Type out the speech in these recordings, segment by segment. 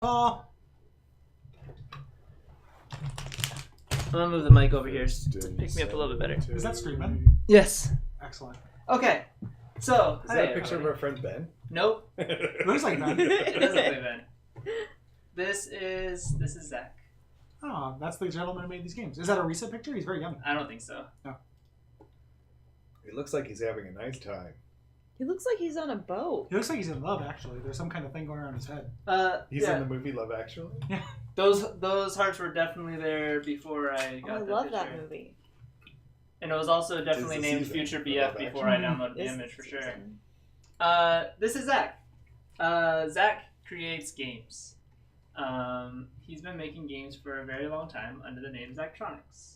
Oh. I'm gonna move the mic over here to pick me up a little bit better. Is that streaming? Yes. Excellent. Okay. So, is that a picture of our friend Ben? Nope. Looks like Ben. It doesn't look like Ben. This is Zach. Oh, that's the gentleman who made these games. Is that a recent picture? He's very young. I don't think so. No. It looks like he's having a nice time. He looks like he's on a boat. He looks like he's in love, actually. There's some kind of thing going on in his head. He's in the movie Love Actually? Yeah. Those hearts were definitely there before I got I that love picture. that movie. And it was also definitely named season Future for BF Love before I downloaded the This image for sure. season. This is Zach. Zach creates games. He's been making games for a very long time under the name Zachtronics.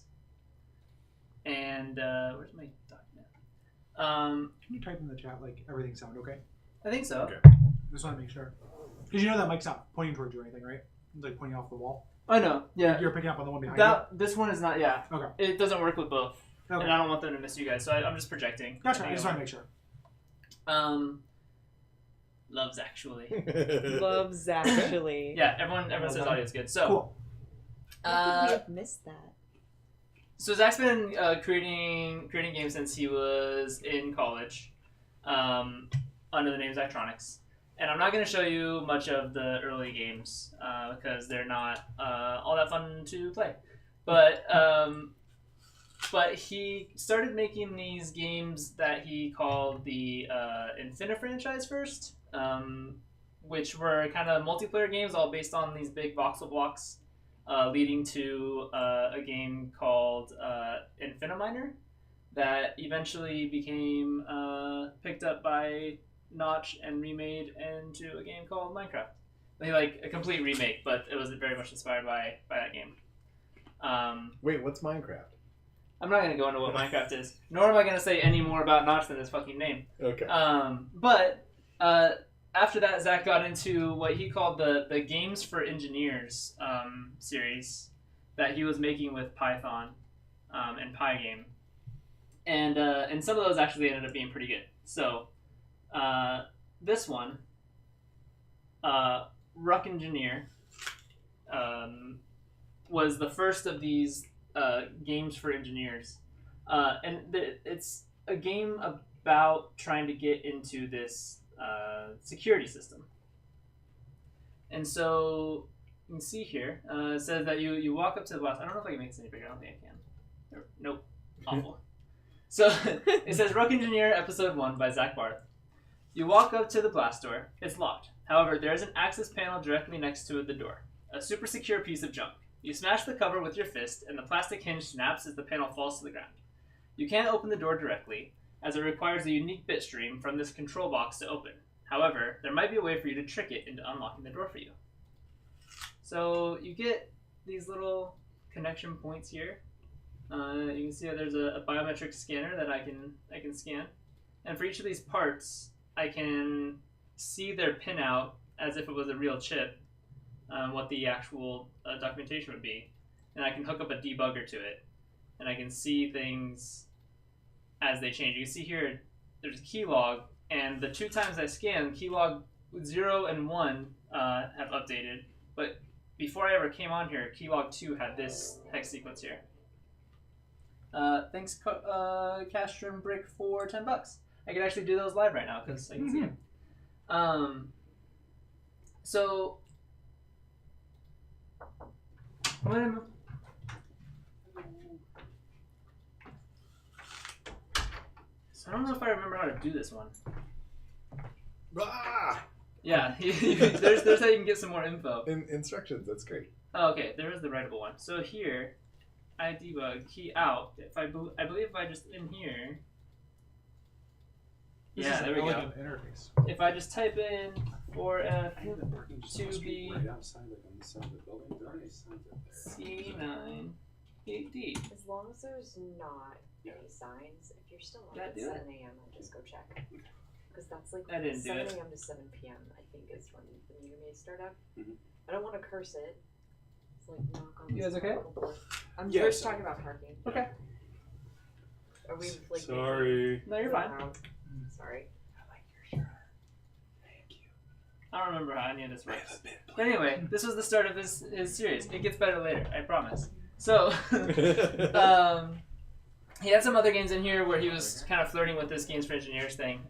And where's my document? Can you type in the chat, like, everything sound okay? I think so. Okay. Just want to make sure. Because you know that mic's not pointing towards you or anything, right? It's like pointing off the wall. Oh no, yeah. You're picking up on the one behind This one is not. Yeah. you? Okay. It doesn't work with both, Okay. and I don't want them to miss you guys, so I'm just projecting. Gotcha. I just want to make sure. Loves actually. Loves actually. Yeah, everyone says audio is good. So. Cool. How could we have missed that? So Zach's been creating games since he was in college, under the name Zachtronics. And I'm not going to show you much of the early games because they're not all that fun to play. But he started making these games that he called the Infinite franchise first, which were kind of multiplayer games all based on these big voxel blocks. Leading to a game called Infiniminer that eventually became picked up by Notch and remade into a game called Minecraft. Like a complete remake, but it was very much inspired by that game. Wait, what's Minecraft? I'm not going to go into what Minecraft is, nor am I going to say any more about Notch than his fucking name. Okay. But after that, Zach got into what he called the Games for Engineers series that he was making with Python and Pygame. And some of those actually ended up being pretty good. So this one, Ruck Engineer, was the first of these Games for Engineers. It's a game about trying to get into this security system. And so you can see here, it says that you walk up to the blast. I don't know if I can make this any bigger. I don't think I can. Nope. Awful. So it says Ruck Engineer Episode 1 by Zach Barth. You walk up to the blast door. It's locked. However, there is an access panel directly next to the door. A super secure piece of junk. You smash the cover with your fist, and the plastic hinge snaps as the panel falls to the ground. You can't open the door directly, as it requires a unique bit stream from this control box to open. However, there might be a way for you to trick it into unlocking the door for you. So you get these little connection points here. You can see that there's a biometric scanner that I can scan, and for each of these parts, I can see their pinout as if it was a real chip, what the actual documentation would be, and I can hook up a debugger to it, and I can see things as they change. You can see here, there's a keylog, and the 2 times I scanned, keylog 0 and 1 have updated, but before I ever came on here, keylog 2 had this hex sequence here. Thanks, Castrum Brick, for $10. I can actually do those live right now because I can see them. So I don't know if I remember how to do this one. Ah! Yeah, there's how you can get some more info. Instructions, that's great. Oh, okay, there is the writable one. So here, I debug key out. I believe if I just in here. This Yeah, is there we go. Interface. If I just type in 4F2B right outside, like on the side of the building. There are signs up there. C9 8D. As long as there's not any signs, if you're still on Did I at do 7 a.m., I'll just go check. Because that's like I didn't do 7 it. a.m. to 7 p.m. I think is when the meter maids start up. Mhm. I don't want to curse it. It's like knock on You this guys okay? board. I'm Yeah, first sorry. talking about parking. Okay. Are we like Sorry. No, you're being fine. loud? Sorry. I like your shirt. Thank you. I don't remember how any of this works. But anyway, this was the start of his series. It gets better later, I promise. So, he had some other games in here where he was kind of flirting with this Games for Engineers thing.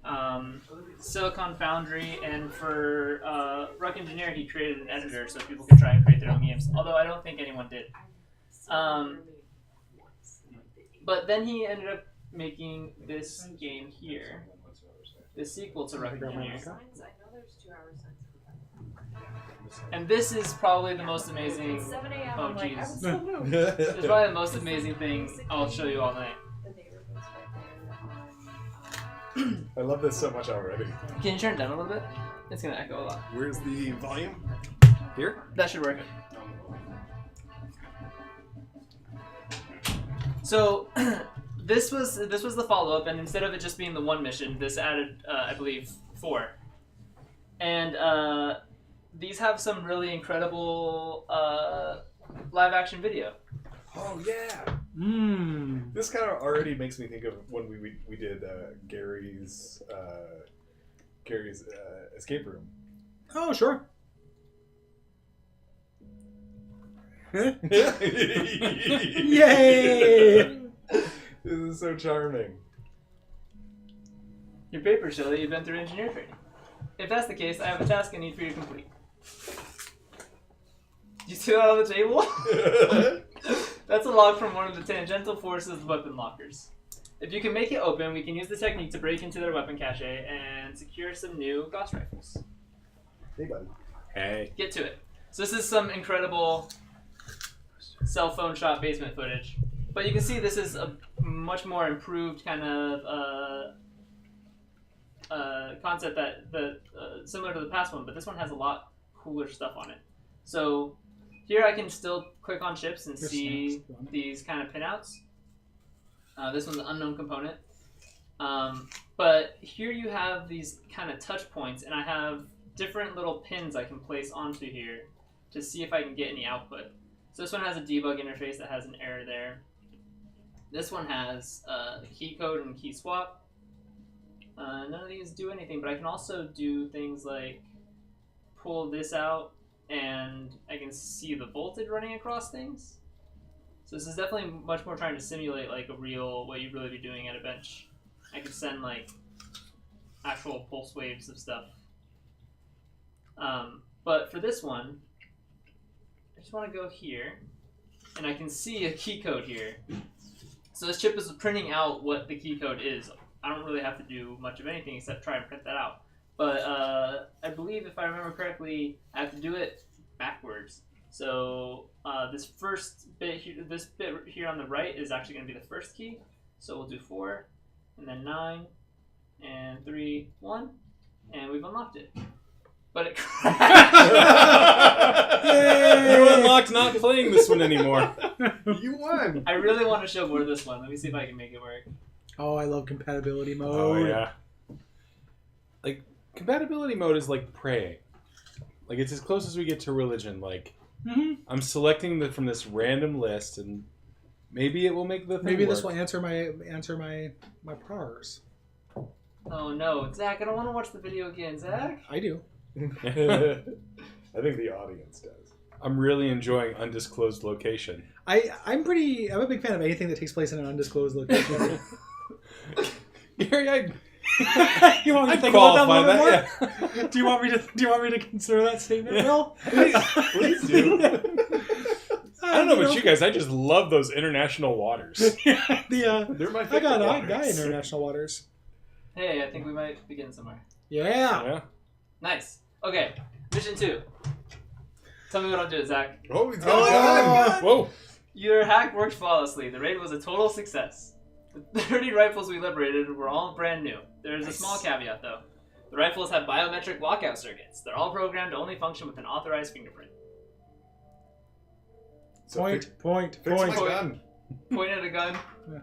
Silicon Foundry, and for Ruck Engineer, he created an editor so people could try and create their own games. Although I don't think anyone did. But then he ended up making this game here, the sequel to Ruck Engineer. And this is probably the most amazing. It's 7 a.m. Oh I'm like, I jeez. was so moved. It's probably the most amazing thing I'll show you all night. The neighborhood's right there I love this so much already. Can you turn it down a little bit? It's gonna echo a lot. Where's the volume? Here? That should work. So this was the follow-up, and instead of it just being the one mission, this added I believe 4. And these have some really incredible live action video. Oh yeah. This kind of already makes me think of when we did Gary's escape room. Oh, sure. Yay! This is so charming. Your papers show that you've been through engineer training. If that's the case, I have a task I need for you to complete. You see that on the table? That's a log from one of the tangential forces weapon lockers. If you can make it open, we can use the technique to break into their weapon cache and secure some new Gauss rifles. Hey, buddy. Hey. Get to it. So this is some incredible cell phone shot basement footage. But you can see this is a much more improved kind of concept that similar to the past one, but this one has a lot cooler stuff on it. So here I can still click on chips and see these kind of pinouts. This one's an unknown component. But here you have these kind of touch points, and I have different little pins I can place onto here to see if I can get any output. So this one has a debug interface that has an error there. This one has key code and key swap. None of these do anything, but I can also do things like pull this out, and I can see the voltage running across things. So this is definitely much more trying to simulate like a real, what you'd really be doing at a bench. I could send like actual pulse waves of stuff. But for this one, I just want to go here, and I can see a key code here. So this chip is printing out what the key code is. I don't really have to do much of anything except try and print that out. But I believe, if I remember correctly, I have to do it backwards. So this first bit here, this bit here on the right is actually going to be the first key. So we'll do 4, and then 9, and 3, 1, and we've unlocked it. But it crashed. You unlocked not playing this one anymore. You won. I really want to show more of this one. Let me see if I can make it work. Oh, I love compatibility mode. Oh, yeah. Like, compatibility mode is like praying. Like, it's as close as we get to religion. Like, I'm selecting from this random list, and maybe it will make the thing Maybe work. this will answer my prayers. Oh no, Zach, I don't want to watch the video again, Zach. I do. I think the audience does. I'm really enjoying undisclosed location. I'm a big fan of anything that takes place in an undisclosed location. Gary, You want me to I'd think about that a qualify little bit more? that, yeah. Do you want me to consider that statement, Bill? Please do. I don't know about you guys, I just love those international waters. They're my I favorite got waters. international waters. Hey, I think we might begin somewhere. Yeah. Yeah. Nice. Okay, mission 2. Tell me what I'm doing, Zach. Oh, he's got a gun. Whoa. Your hack worked flawlessly. The raid was a total success. The 30 rifles we liberated were all brand new. There is a small caveat, though. The rifles have biometric lockout circuits. They're all programmed to only function with an authorized fingerprint. So Point. fix my gun. Point at a gun. Yeah.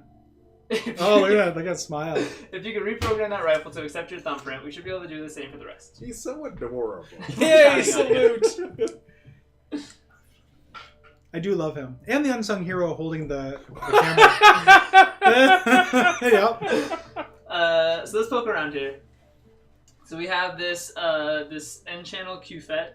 If Oh, look you- at that. Look at that smile. If you can reprogram that rifle to accept your thumbprint, we should be able to do the same for the rest. He's so adorable. Yay, salute. I do love him. And the unsung hero holding the camera. Yep. So let's poke around here. So we have this this N-channel QFET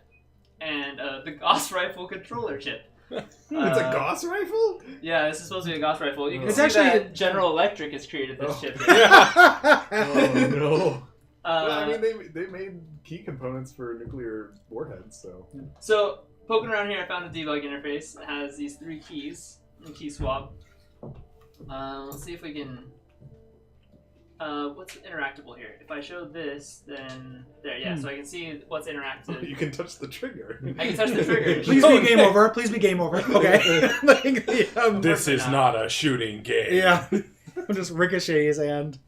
and the Gauss rifle controller chip. It's a Gauss rifle? Yeah, this is supposed to be a Gauss rifle. You can It's see actually that General Electric has created this chip. Oh no. Well, I mean, they made key components for nuclear warheads, so. So, poking around here, I found a debug interface. It has these 3 keys and key swap. Let's see if we can. What's interactable here? If I show this, then there, yeah. So I can see what's interactive. You can touch the trigger. I can touch the trigger. Please be game over. Please be game over. Okay. This is not a shooting game. Yeah. Just ricochets and.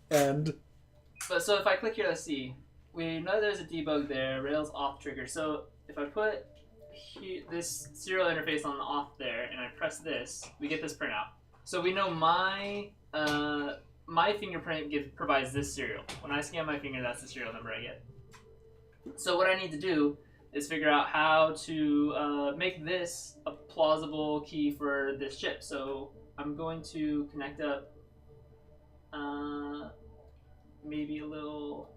But so if I click here, let's see. We know there's a debug there. Rails off trigger. So if I put this serial interface on the off there, and I press this, we get this printout. So we know my fingerprint provides this serial. When I scan my finger, that's the serial number I get. So what I need to do is figure out how to make this a plausible key for this chip. So I'm going to connect up maybe a little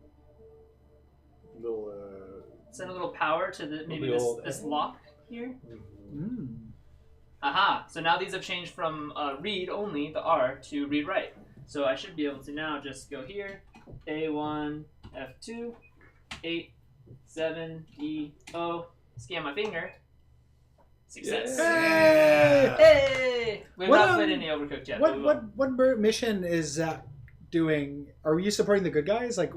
send a little power to this lock here. Aha! So now these have changed from read only, the R, to read write. So I should be able to now just go here, A1, F2, 8, 7, E, O, scan my finger. Success. Hey! Hey! We've not played any Overcooked yet. What mission is Zach doing? Are you supporting the good guys? Like,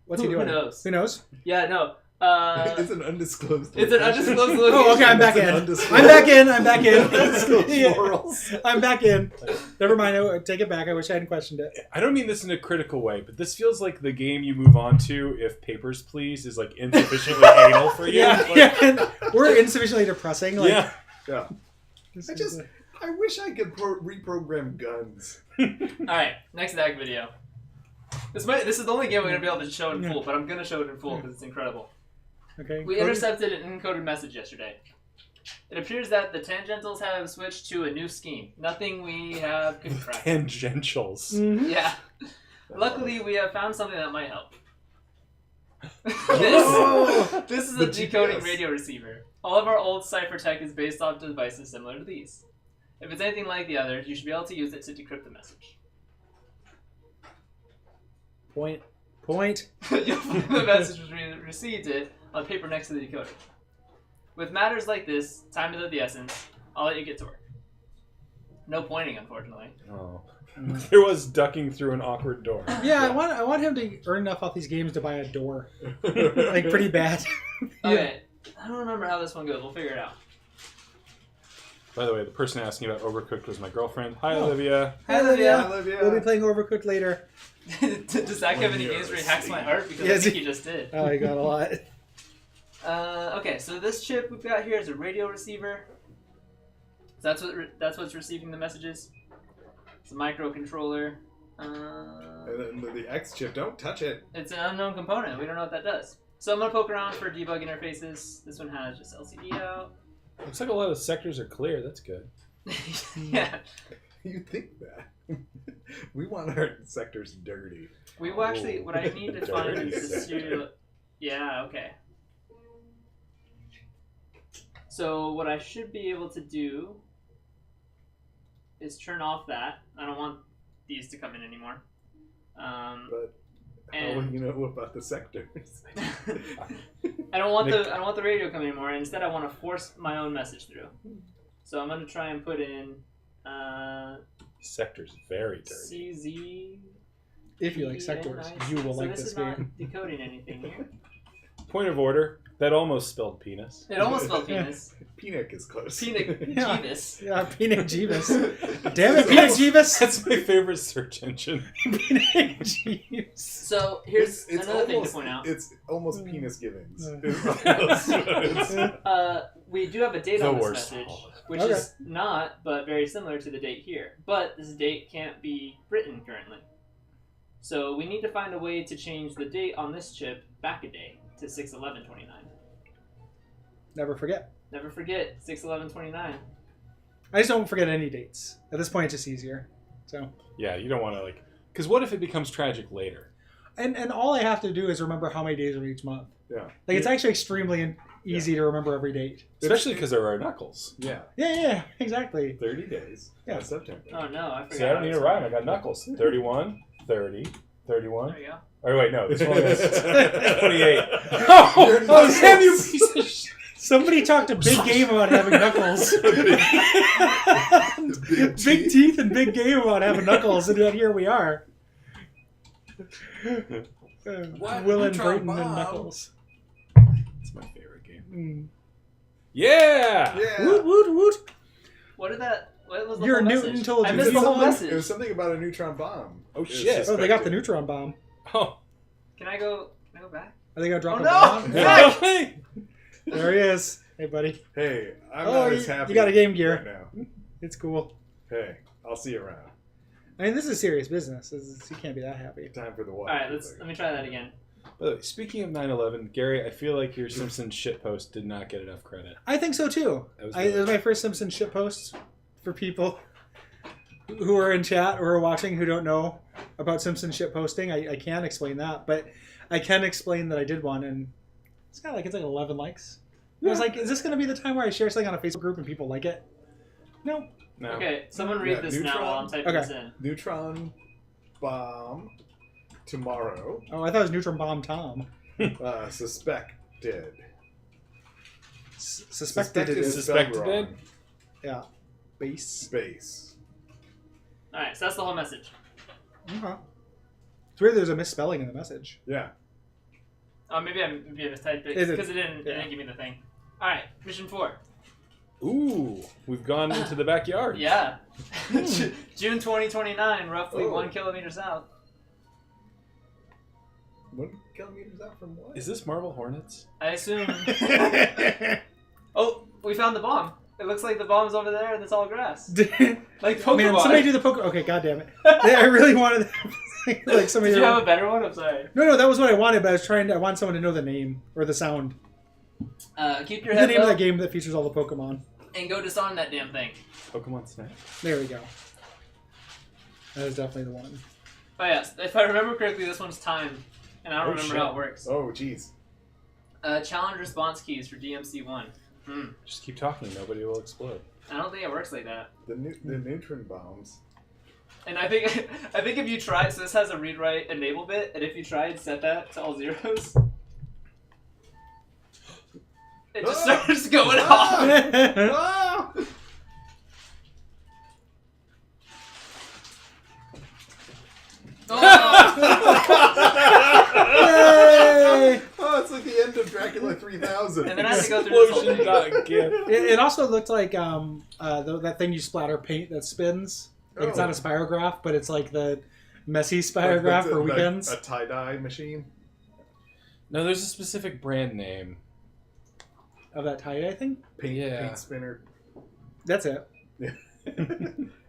what's he doing? Who knows? Who knows? Yeah, no. It's an undisclosed It's an undisclosed location. Oh, okay, I'm back in. I'm back in. Morals. I'm back in. Never mind, I take it back. I wish I hadn't questioned it. I don't mean this in a critical way, but this feels like the game you move on to if Papers, Please is like insufficiently anal for you. Yeah, Like, yeah. We're insufficiently depressing. Like, yeah. I wish I could reprogram guns. Alright, next Zach video. This is the only game we're going to be able to show in full, but I'm going to show it in full because it's incredible. Okay. We intercepted an encoded message yesterday. It appears that the tangentials have switched to a new scheme. Nothing we have could crack. Tangentials. Mhm. Yeah. Luckily, we have found something that might help. This is a decoding radio receiver. All of our old ciphertech is based off devices similar to these. If it's anything like the others, you should be able to use it to decrypt the message. Point. You'll find the message was received it on paper next to the decoder. With matters like this, time is of the essence. I'll let you get to work. No pointing, unfortunately. Oh. There was ducking through an awkward door. Yeah, I want him to earn enough off these games to buy a door. Like, pretty bad. Okay, I don't remember how this one goes. We'll figure it out. By the way, the person asking about Overcooked was my girlfriend. Hi, Olivia. Hi, Olivia. Hi, Olivia. We'll be playing Overcooked later. Does Zach have any games where he hacks my heart? Because I think he just did. Oh, he got a lot. Okay, so this chip we've got here is a radio receiver. So that's what's receiving the messages. It's a microcontroller. And then the X chip, don't touch it. It's an unknown component. We don't know what that does. So I'm gonna poke around for debug interfaces. This one has just LCD out. Looks like a lot of sectors are clear. That's good. Yeah. You think that? We want our sectors dirty. We will actually. What I need to find Dirty is the sector. serial. Yeah. Okay. So what I should be able to do is turn off that. I don't want these to come in anymore. But how And- will you know about the sectors? I don't want the radio coming anymore. Instead, I want to force my own message through. So I'm gonna try and put in Sector's very dirty. CZ. If you like sectors, you will like this game. Not decoding anything here. Point of order. That almost spelled penis. It almost spelled penis. Peanut is close. Peanut Yeah. Jeebus. Yeah, Peanut Jeebus. Damn it, Peanut Jeebus. That's my favorite search engine. Peanut Jeebus. So here's It's another thing to almost, point out. It's almost penis givings. We do have a date The on this worst. message, which Okay. is not, but very similar to the date here. But this date can't be written currently. So we need to find a way to change the date on this chip back a day to 6/11/29. Never forget. Never forget 6/11/29. I just don't forget any dates. At this point, it's just easier. So Yeah, you don't want to like. Because what if it becomes tragic later? And all I have to do is remember how many days are each month. Yeah. Like it's actually extremely easy to remember every date. Especially because there are knuckles. Yeah. Yeah, exactly. 30 days. Yeah. That's September. Oh no, I forgot. See, I don't need a rhyme. I got knuckles. 31, 30, 31. There you go. Oh, wait, no. This one is 28. Oh, Sam, you piece of shit. Somebody talked a big game about having knuckles. Big teeth and big game about having knuckles, and yet here we are. What? Will and Neutron Brayton and Bomb? Knuckles. It's my favorite game. Mm. Yeah! Yeah. Woot woot woot! What did that? What was the Your whole Newton message? told I you missed the whole something? message. It was something about a neutron bomb. Oh, It was shit. Oh, they got the suspected. neutron bomb. Oh. Can I go back? Are they gonna drop Oh, a no! bomb? Zach! Hey! There he is. Hey, buddy. Hey, I'm Oh, not as you happy. got a Game Gear. right now. It's cool. Hey, I'll see you around. I mean, this is serious business. You can't be that happy. Time for the All water. right, let me try that again. By the way, speaking of 9/11, Gary, I feel like your Simpsons shitpost did not get enough credit. I think so too. That was It really- was my first Simpsons shitpost for people who are in chat or are watching who don't know about Simpsons shitposting. I can't explain that, but I can explain that I did one, and it's like 11 likes. I was like, is this going to be the time where I share something on a Facebook group and people like it? No. No. Okay, someone read Yeah, this neutron. now while I'm typing Okay. this in. Neutron bomb tomorrow. Oh, I thought it was Neutron Bomb Tom. Suspected. Suspected it is. Suspected spelled wrong. Yeah. Base. Space. All right, so that's the whole message. Okay. It's weird there's a misspelling in the message. Yeah. Oh, maybe I mistyped it Is it? because it didn't give me the thing. All right, mission 4. Ooh, we've gone into the backyard. Yeah, June 2029, roughly Oh. 1 kilometer south. 1 kilometers out from what? Is this Marble Hornets? I assume. Oh, we found the bomb. It looks like the bomb's over there and it's all grass. Like Pokemon. Man, somebody do the Pokemon. Okay, goddamn it. I really wanted like somebody. Did you have a better one? I'm sorry. No, that was what I wanted, but I want someone to know the name or the sound. Keep your The head name of low that game that features all the Pokemon. and go disarm that damn thing. Pokemon Snap. There we go. That is definitely the one. Oh yes, if I remember correctly, this one's timed, and I don't Oh, remember shit. how it works. Oh, jeez. Challenge response keys for DMC1. Just keep talking. Nobody will explode. I don't think it works like that. The neutron bombs. And I think if you try, so this has a read write enable bit, and if you try and set that to all zeros, it just starts going off. Ah! Yay! Oh, it's like the end of Dracula 3000. And then I have to go through this whole thing. Explosion.gif. It also looked like that thing you splatter paint that spins. Like It's not a spirograph, but it's like the messy spirograph for weekends. A tie-dye machine. No, there's a specific brand name. Of that tie-dye thing? Paint spinner. That's it.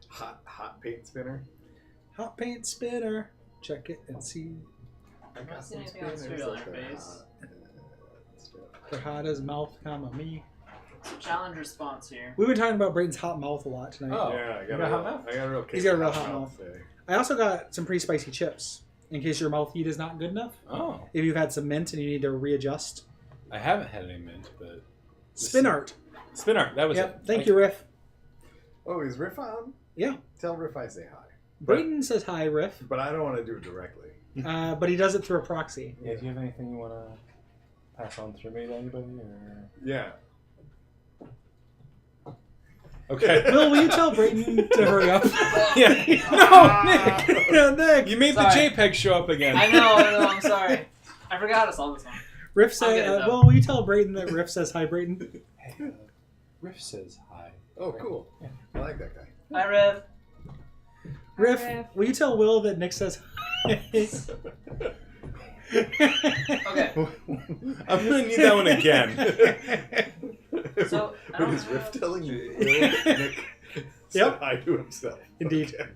Hot paint spinner. Hot paint spinner. Check it and see. I not got seeing some anything on spinners serial that are interface. hot. They're hot as mouth, comma me. So challenge response here. We've been talking about Brayton's hot mouth a lot tonight. Oh. Yeah, I You got, got a hot real, mouth? I got a real case He's got a of real hot mouth. today. I also got some pretty spicy chips in case your mouth heat is not good enough. Oh. If you've had some mint and you need to readjust. I haven't had any mint, but... Spin art. Spin art, that was Yep. it. Thank you, Riff. Oh, is Riff on? Yeah. Tell Riff I say hi. Brayton says hi, Riff. But I don't want to do it directly. But he does it through a proxy. Yeah, do you have anything you want to pass on through me to anybody? Or... Yeah. Okay. Will, will you tell Brayton to hurry up? Yeah. No, Nick. Nick. You made Sorry. the JPEG show up again. I know, I'm sorry. I forgot how to solve this one. Riff I'll say, get it, though. Will, will you tell Brayton that Riff says hi, Brayton? Hey, Riff says hi. Oh, cool. Yeah. I like that guy. Hi, Rev. Riff, Riff. will you tell Will that Nick says hi? Okay. I'm going to need that one again. So, I What don't is Riff have- telling you? Nick said Yep. hi to himself. Indeed. Okay.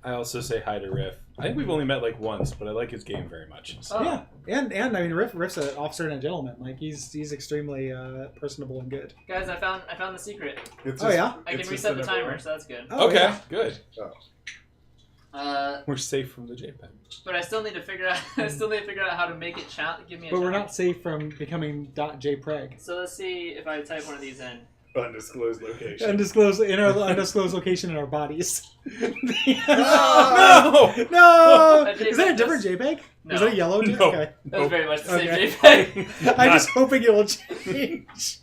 I also say hi to Riff. I think we've only met like once, but I like his game very much. So. Oh. Yeah, and I mean Riff's an officer and a gentleman. Like he's extremely personable and good. Guys, I found the secret. It's Oh, yeah? I can it's reset the just an timer, override. so that's good. Oh, Okay, yeah. good. We're safe from the JPEG. But I still need to figure out. I still need to figure out how to make it give me a. But we're challenge. not safe from becoming .jpreg. So let's see if I type one of these in. Undisclosed location. Undisclosed location in our bodies. No! No! A Is that a JPEG different does- JPEG? No. Is that a yellow JPEG? No. Okay. That was very much the same Okay. JPEG. I'm just hoping it will change.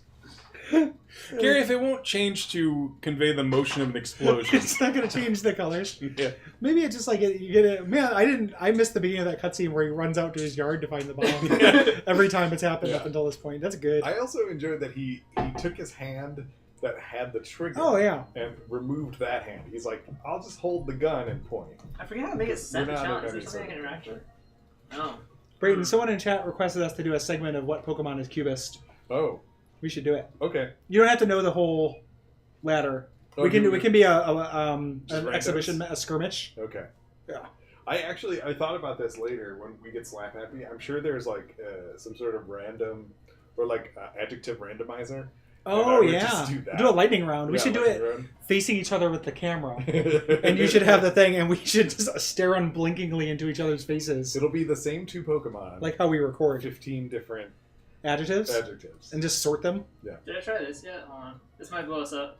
Gary, if it won't change to convey the motion of an explosion. It's not going to change the colors. Yeah. Maybe it's just like you get it. Man, I missed the beginning of that cutscene where he runs out to his yard to find the bomb. Every time it's happened up until this point. That's good. I also enjoyed that he took his hand that had the trigger. Oh, yeah. And removed that hand. He's like, I'll just hold the gun and point. I forget how to make it set the We're not challenge. Is in there something I can interact with? No. Brayden, someone in chat requested us to do a segment of what Pokemon is cubist. Oh, We should do it. okay. You don't have to know the whole ladder. Oh, we can be Just an randos? exhibition, a skirmish. Okay. Yeah. I thought about this later when we get Slap Happy. I'm sure there's like some sort of random or like adjective randomizer. Oh, I would yeah. just do that. Do a lightning round. We Yeah, should do lightning it round. facing each other with the camera. And you should have the thing, and we should just stare unblinkingly into each other's faces. It'll be the same two Pokemon. Like how we record. 15 different Adjectives? adjectives. And just sort them. Did I try this yet? Hold on. This might blow us up.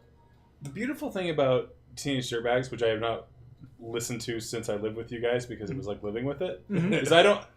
The beautiful thing about Teenage Dirtbags, which I have not listened to since I lived with you guys because it was like living with it, Mhm. is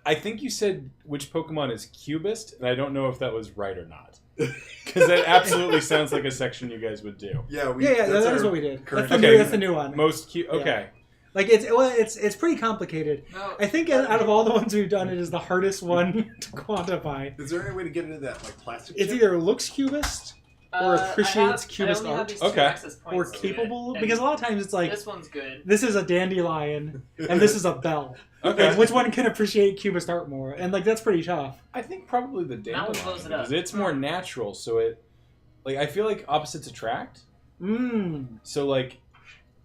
I think you said which Pokemon is cubist, and I don't know if that was right or not. Because that absolutely sounds like a section you guys would do. Yeah, Yeah, that's that is our what we did. current- That's the new one. Most cute. Okay. Like it's pretty complicated. No. I think out of all the ones we've done, it is the hardest one to quantify. Is there any way to get into that like plastic? It's chip? either looks cubist or appreciates cubist I only have art. these two Okay. access or points to it, capable, and because a lot of times it's like this one's good. this is a dandelion and this is a bell. Okay. Like, which one can appreciate cubist art more? And like that's pretty tough. I think probably the Now dandelion close it up. because it's more natural. So it, like, I feel like opposites attract. So like,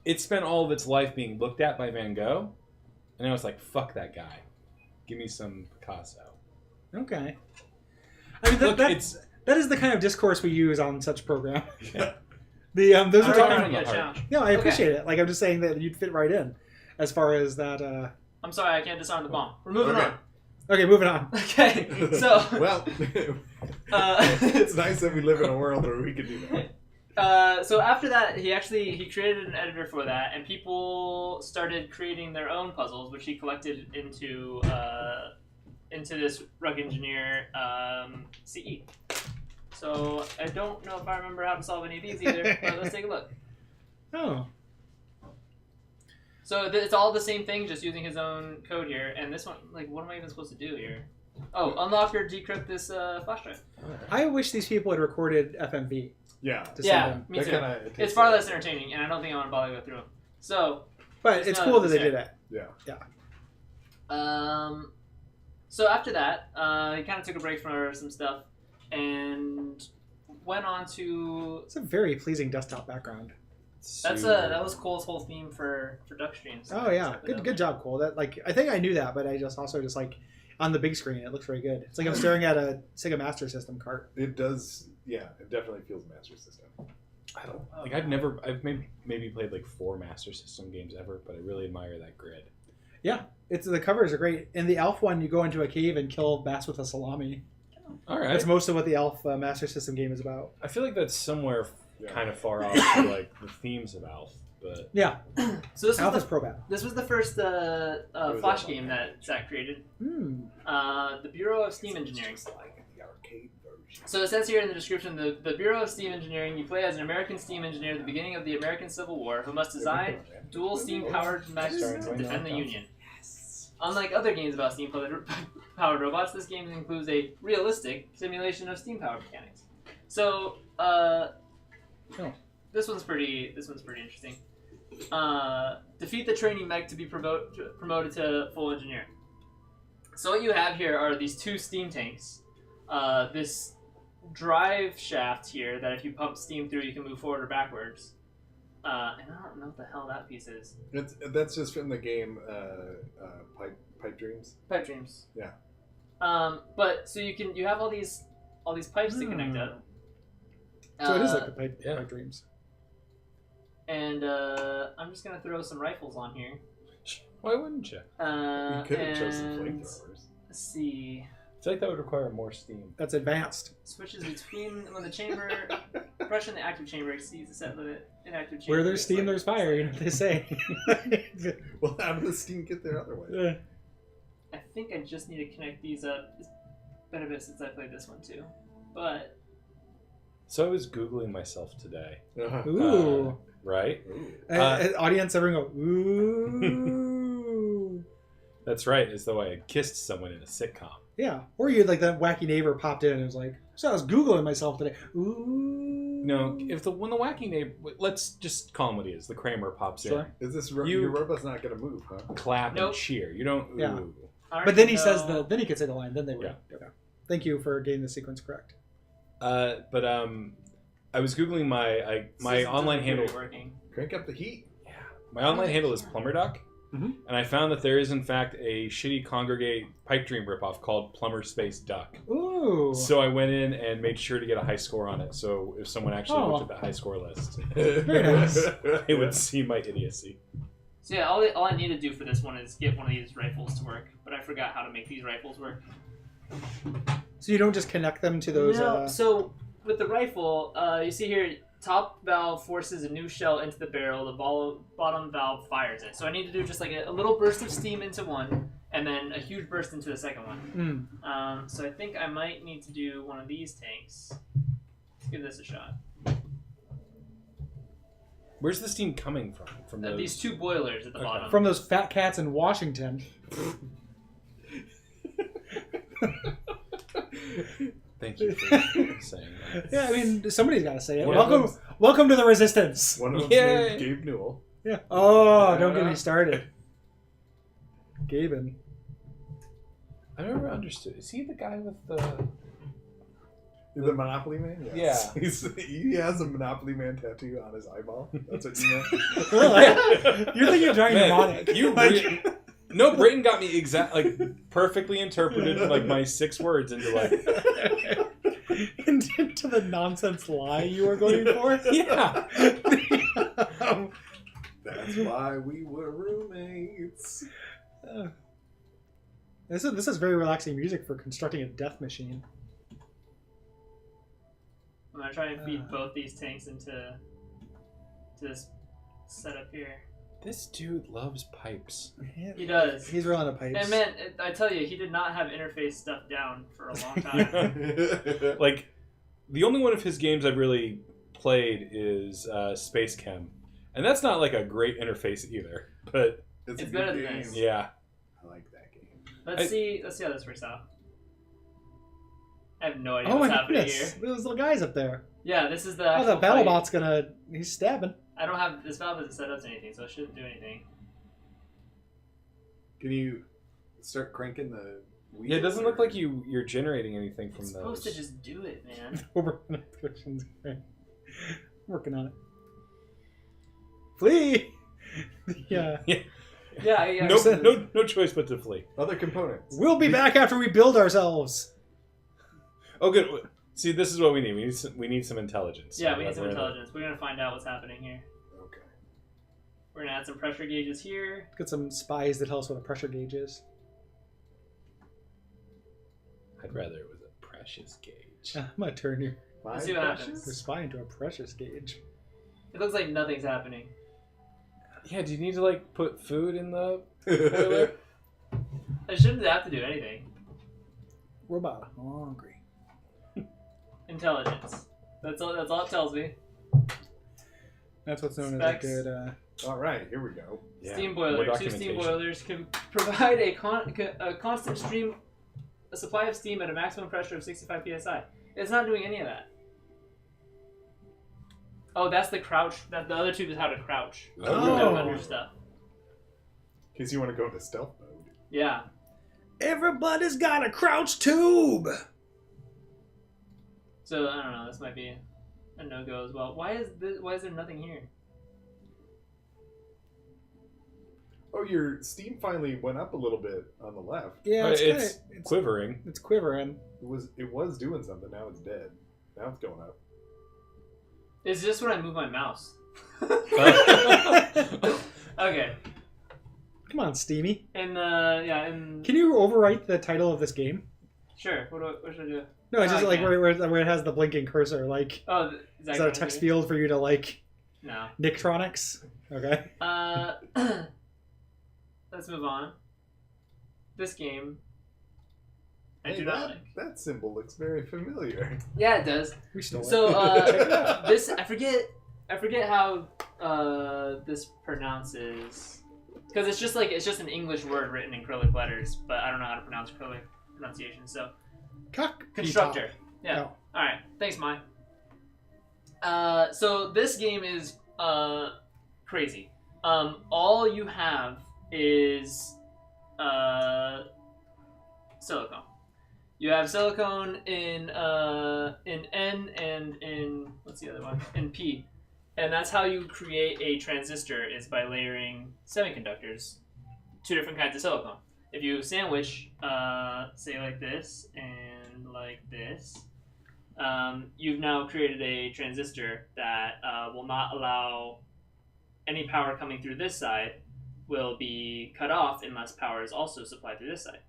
it spent all of its life being looked at by Van Gogh, and I was like, "Fuck that guy, give me some Picasso." Okay. I mean Look, that is the kind of discourse we use on such program. Yeah. Those I'm are We're talking trying talking. to get a about challenge. No, I Okay. appreciate it. Like I'm just saying that you'd fit right in, as far as that. I'm sorry, I can't disarm the bomb. We're moving Okay. on. Okay, moving on. Okay, so Well, it's nice that we live in a world where we can do that. so after that, he created an editor for that, and people started creating their own puzzles, which he collected into this Rug Engineer CE. So I don't know if I remember how to solve any of these either, but let's take a look. Oh. So it's all the same thing, just using his own code here. And this one, like, what am I even supposed to do here? Oh, unlock or decrypt this flash drive. I wish these people had recorded FMV Yeah. to Yeah, send them. me That too. kinda It's takes far a- less entertaining, and I don't think I want to bother to go through them. So, But it's not cool that they necessary. did it. Yeah. So after that, he kind of took a break from some stuff and went on to. It's a very pleasing desktop background. That was Cole's whole theme for Duckstream. So Oh yeah, check it out. good job, Cole. That I think I knew that, but I just like on the big screen, it looks very good. It's like I'm staring at a Sega Master System cart. It does. Yeah, it definitely feels Master System. I don't like. I've maybe played like 4 Master System games ever, but I really admire that grid. Yeah, the covers are great. In the Elf one, you go into a cave and kill bats with a salami. All right. That's most of what the Elf Master System game is about. I feel like that's somewhere Yeah. kind of far off to like the themes of Alf, but Yeah, So this Elf was is pro bat. this was the first was Flash that game that Zach created. Hmm. The Bureau of Steam Engineering. Just like the arcade version. So it says here in the description, the Bureau of Steam Engineering, you play as an American steam engineer at the beginning of the American Civil War who must design dual steam-powered mechs to defend the Union. Unlike other games about steam-powered robots, this game includes a realistic simulation of steam-powered mechanics. So, this one's pretty interesting. Defeat the training mech to be promoted to full engineer. So what you have here are these 2 steam tanks. This drive shaft here that if you pump steam through, you can move forward or backwards. And I don't know what the hell that piece is. That's just from the game Pipe Dreams. Pipe dreams. Yeah. But so you have all these pipes to connect up. So it is like the yeah. Pipe Dreams. And I'm just gonna throw some rifles on here. Why wouldn't you? You could have chosen And flamethrowers. let's see. I feel like that would require more steam. That's advanced. Switches between when the chamber pressure in the active chamber exceeds the set limit. Inactive chamber. Where there's is steam, like- there's fire. You know what they say. Well, how did the steam get there otherwise? I think I just need to connect these up. It's been a bit since I played this one too, but So I was Googling myself today, Ooh. right? Ooh. Audience, everyone go, ooh. That's right, as though I had kissed someone in a sitcom. Yeah. Or you had like that wacky neighbor popped in and was like, so I was Googling myself today. Ooh. No, when the wacky neighbor, let's just call him what he is. The Kramer pops Sure. Is this You- your robot's not going to move, huh? in, clap Nope. and cheer. You don't. Yeah. Ooh. I don't But then he even says know- then he could say the line, then they would. Yeah. Okay. Thank you for getting the sequence correct. I was googling my System online doesn't handle. be working. Crank up the heat. My online handle is Plumber Duck, Mhm. and I found that there is in fact a shitty Congregate Pipe Dream ripoff called Plumber Space Duck. Ooh. So I went in and made sure to get a high score on it. So if someone actually looked at the high score list, Very nice. they would see my idiocy. So yeah, all I need to do for this one is get one of these rifles to work, but I forgot how to make these rifles work. So you don't just connect them to those. No, so with the rifle, you see here, top valve forces a new shell into the barrel. The bottom valve fires it. So I need to do just like a little burst of steam into one, and then a huge burst into the second one. So I think I might need to do one of these tanks. Let's give this a shot. Where's the steam coming from? From those... These two boilers at the Okay. bottom. From those fat cats in Washington. Thank you for saying that. Yeah, I mean, somebody's got to say it. One of Welcome to the resistance. One of them's Yay. named Gabe Newell. Yeah. Oh, don't get me started. Gaben. I never understood. Is he the guy with the? The Monopoly Man? Yes. Yeah. He has a Monopoly Man tattoo on his eyeball. That's what you meant? Really? You're thinking of Dragon Man, Demonic. you really... No, Brayton got me perfectly interpreted like my 6 words into like. into the nonsense lie you were going for? Yeah. That's why we were roommates. This is very relaxing music for constructing a death machine. I'm gonna try and feed both these tanks into this setup here. This dude loves pipes. He does. He's real into pipes. And man, I tell you, he did not have interface stuff down for a long time. Like, the only one of his games I've really played is Space Chem, and that's not like a great interface either. But It's a good better than game. this. yeah, I like that game. Let's see how this works out. I have no idea Oh what's my happening goodness. here. Those little guys up there. Yeah, this is the Oh, actual the battle fight. bot's he's stabbing. I don't have this valve isn't set up to anything, so it shouldn't do anything. Can you start cranking the wheel? yeah. It doesn't look like you're generating anything from It's those. supposed to just do it, man. Working on it. Flee! Yeah. Yeah. No choice but to flee. Other components. We'll be back after we build ourselves. Oh, good. See, this is what we need. We need some intelligence. Yeah, we need We're some gonna- intelligence. We're gonna find out what's happening here. Okay. We're gonna add some pressure gauges here. Get some spies that tell us what a pressure gauge is. I'd rather it was a precious gauge. I'm gonna turn your Let's see what happens. spy into a precious gauge. It looks like nothing's happening. Yeah. Do you need to like put food in the boiler? I shouldn't have to do anything. We're about hungry. Intelligence. That's all it tells me. That's what's known Specs. as a good. All right, here we go. Yeah, Steam more boiler. 2 steam documentation. boilers can provide a constant stream, a supply of steam at a maximum pressure of 65 psi. It's not doing any of that. Oh, that's the crouch. The other tube is how to crouch. Oh. Dump under stuff. In case you want to go into stealth mode. Yeah. Everybody's got a crouch tube. So I don't know. This might be a no-go as well. Why is there nothing here? Oh, your steam finally went up a little bit on the left. Yeah, It's it's quivering. It's quivering. It was doing something. Now it's dead. Now it's going up. It's just when I move my mouse. Okay. Come on, Steamy. And Can you overwrite the title of this game? sure. What should I do? No, it's Oh, just I like can. where it has the blinking cursor. Like, Oh, is that a text field for you to like No. Nicktronics? Okay. Let's move on. This game, I Hey, do not like. that symbol looks very familiar. Yeah, it does. We stole So it. this I forget how this pronounces, because it's just an English word written in Cyrillic letters, but I don't know how to pronounce Cyrillic pronunciation. So Cock. constructor. Yeah. Oh. All right. Thanks, Mai. So this game is crazy. All you have is silicone. You have silicone in N and in what's the other one? In P, and that's how you create a transistor is by layering semiconductors, two different kinds of silicone. If you sandwich, say like this and like this, you've now created a transistor that will not allow any power coming through this side will be cut off unless power is also supplied through this side.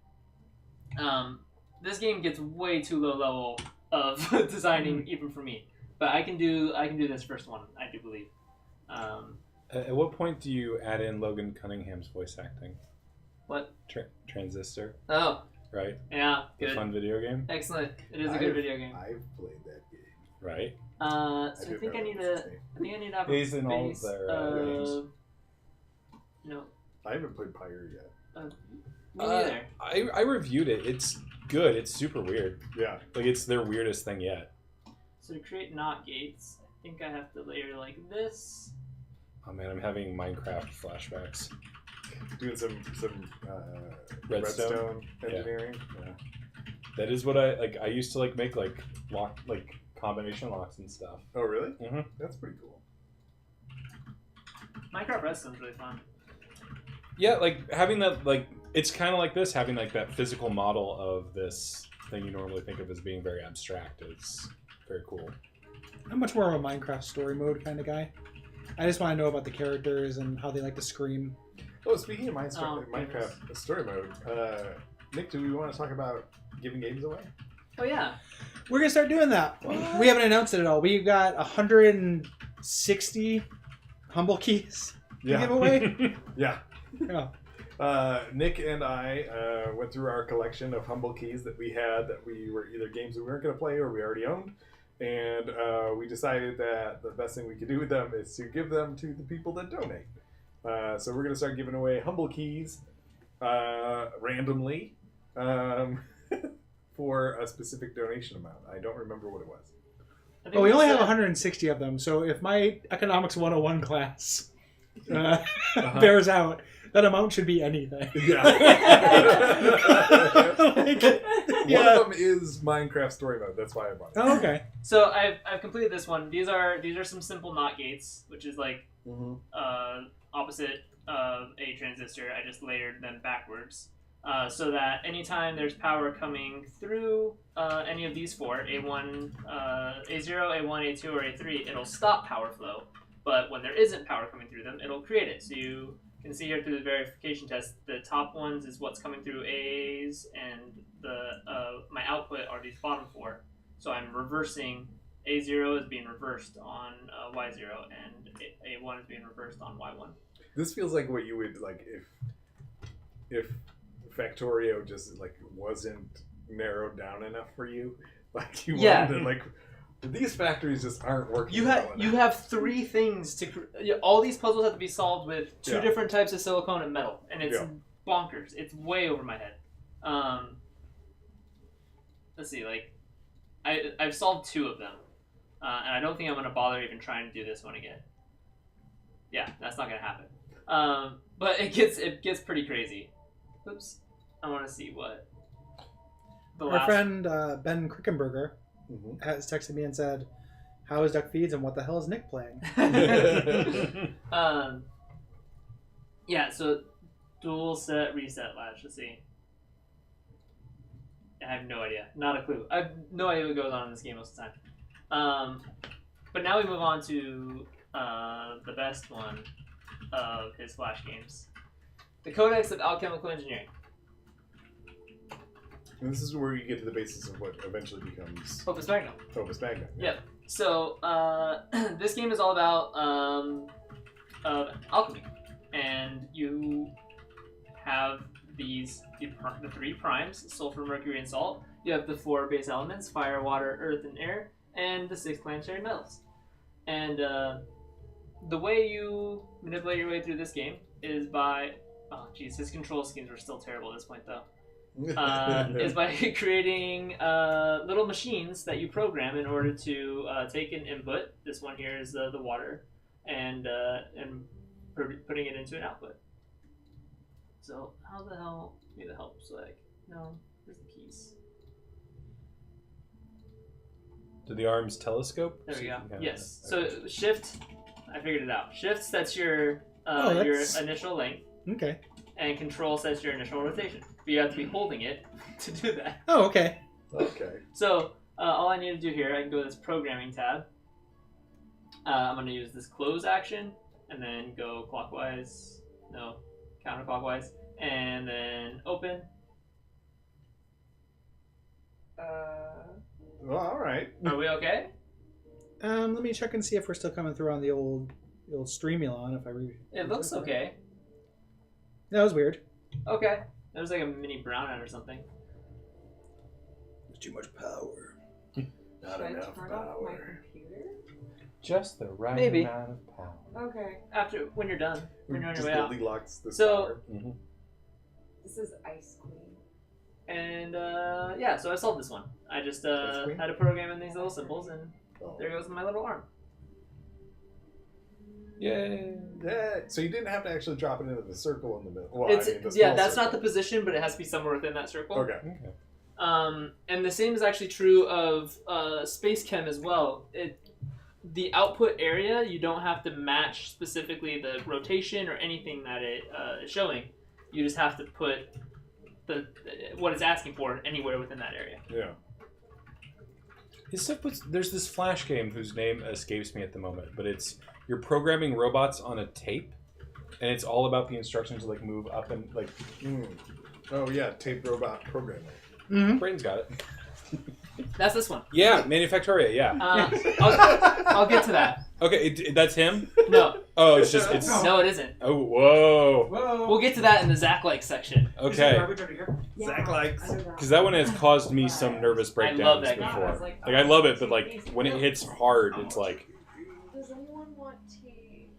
This game gets way too low level of designing even for me, but I can do this first one, I do believe. At what point do you add in Logan Cunningham's voice acting? What? Transistor, Oh, right? yeah, The good. fun video game, Excellent. It is a good video game. I've played that game. right? So I do think know I need what's to his name. have a He's in all of base their, of... games. No, I haven't played Pyre yet. me neither. I reviewed it. It's good. It's super weird. Yeah. Like it's their weirdest thing yet. So to create NOT gates, I think I have to layer like this. Oh man, I'm having Minecraft flashbacks. Doing some Redstone? engineering. Yeah. That is what I like. I used to like make like combination locks and stuff. Oh really? Mhm. That's pretty cool. Minecraft Redstone's really fun. Yeah, like having that like it's kind of like this, having like that physical model of this thing you normally think of as being very abstract. It's very cool. I'm much more of a Minecraft story mode kind of guy. I just want to know about the characters and how they like to scream. Oh, speaking of Oh, Minecraft story mode, Nick, do we want to talk about giving games away? Oh yeah. We're gonna start doing that. What? We haven't announced it at all. We've got 160 humble keys to give away. Yeah. Yeah. Nick and I went through our collection of humble keys that we had that we were either games that we weren't going to play or we already owned. And we decided that the best thing we could do with them is to give them to the people that donate. So we're going to start giving away humble keys randomly for a specific donation amount. I don't remember what it was. I think Well, we only have said- 160 of them, so if my Economics 101 class bears out, that amount should be anything. Yeah. Like, One yeah. of them is Minecraft story mode. That's why I bought it. Oh, okay. So I've completed this one. These are some simple NOT gates, which is like opposite of a transistor. I just layered them backwards. So that anytime there's power coming through any of these four, A1, A0, A1, A2, or A3, it'll stop power flow. But when there isn't power coming through them, it'll create it. So you can see here through the verification test, the top ones is what's coming through A's, and my output are these bottom four. So I'm reversing. A0 is being reversed on Y0, and A1 is being reversed on Y1. This feels like what you would like if Factorio just like wasn't narrowed down enough for you. Like you Yeah. wanted to like these factories just aren't working. You well enough. have three things to all these puzzles have to be solved with two Yeah. different types of silicone and metal, and it's Yeah. bonkers. It's way over my head. Let's see, like I've solved two of them, and I don't think I'm gonna bother even trying to do this one again. Yeah, that's not gonna happen. But it gets pretty crazy. Oops, I want to see what the Our last. friend Ben Krickenberger Mhm. has texted me and said, "How is Duckfeeds and what the hell is Nick playing?" Yeah, so dual set reset latch. Let's see. I have no idea. Not a clue. I have no idea what goes on in this game most of the time. But now we move on to the best one of his Flash games. The Codex of Alchemical Engineering. And this is where you get to the basis of what eventually becomes Opus Magnum. Opus Magnum. Yep. So, this game is all about alchemy. And you have the 3 primes, sulfur, mercury, and salt. You have the 4 base elements, fire, water, earth, and air, and the 6 planetary metals. And the way you manipulate your way through this game is by... Oh, geez, his control schemes were still terrible at this point, though. Is by creating little machines that you program in order to take an input. This one here is the water, and putting it into an output. So how the hell need the help select? No, where's the keys? Do the arms telescope? There we go. Yeah. Yes. Okay. So shift, I figured it out. Shift sets your your initial length, Okay. and control sets your initial rotation. But you have to be holding it to do that. Oh, okay. Okay. So all I need to do here, I can go to this programming tab. I'm going to use this close action, and then go counterclockwise, and then open. Well, all right. Are we okay? Let me check and see if we're still coming through on the old Streamulon. If I read. It looks okay. That was weird. Okay. There's like a mini brownout or something. There's too much power. Not Should I enough turn off my power. computer? Just the right Maybe. amount of power. Okay. After when you're done, when you're on your Just way out. Goldilocks the So- power. Mm-hmm. This is Ice Queen. And yeah, so I solved this one. I just That's great. had to program in these little symbols, and Oh. there goes my little arm. Yay! Yeah. So you didn't have to actually drop it into the circle in the middle. Well, It's I mean, the yeah, small that's not the circle. position, but it has to be somewhere within that circle. Okay. Okay. And the same is actually true of Space Chem as well. The output area, you don't have to match specifically the rotation or anything that it is showing. You just have to put what it's asking for anywhere within that area. Yeah. His stuff there's this Flash game whose name escapes me at the moment, but you're programming robots on a tape, and it's all about the instructions to like move up and like. Oh yeah, tape robot programming. Mm-hmm. Brayden's got it. That's this one. Yeah, Manufactoria. Yeah. I'll get to that. Okay, that's him. No, Oh, it's just no, it isn't. Oh, whoa. Whoa. We'll get to that in the Zach-like section. Okay, Zach likes. because that one has caused me some nervous breakdowns that game. before. Like I love it, but like when it hits hard, it's like. Does anyone want tea?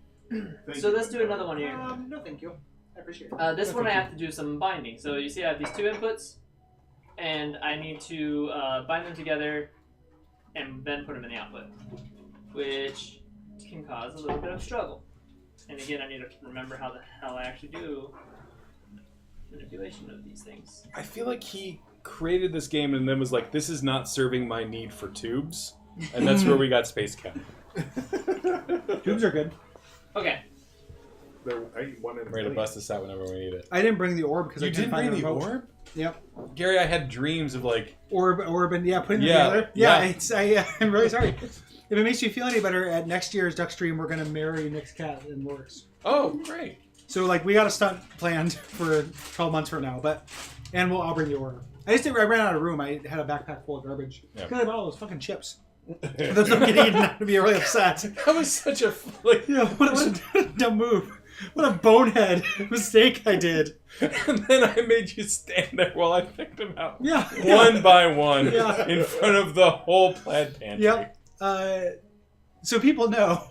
So let's do another one here. No, thank you. I appreciate it. This one I have to do some binding. So you see I have these 2 inputs, and I need to bind them together and then put them in the output, which can cause a little bit of struggle. And again, I need to remember how the hell I actually do manipulation of these things. I feel like he created this game and then was like, "This is not serving my need for tubes," and that's where we got Space Chem. Tubes are good. Okay. I eat one in We're ready to bust this out whenever we need it. I didn't bring the orb because I You couldn't didn't find bring the remote. orb? Yep. Gary, I had dreams of like. Orb, and putting them Yeah, together. yeah. I'm really sorry. If it makes you feel any better, at next year's Duckstream, we're gonna marry Nick's cat in works. Oh, great! So like we got a stunt planned for 12 months from now, I'll bring the orb. I ran out of room. I had a backpack full of garbage. Yeah. Because I bought all those fucking chips. Those don't get eaten. I'm gonna be really upset. That was such a like. Yeah, what a dumb move. What a bonehead mistake I did. And then I made you stand there while I picked them out. Yeah. One by one Yeah. in front of the whole plaid pantry. Yep. So people know,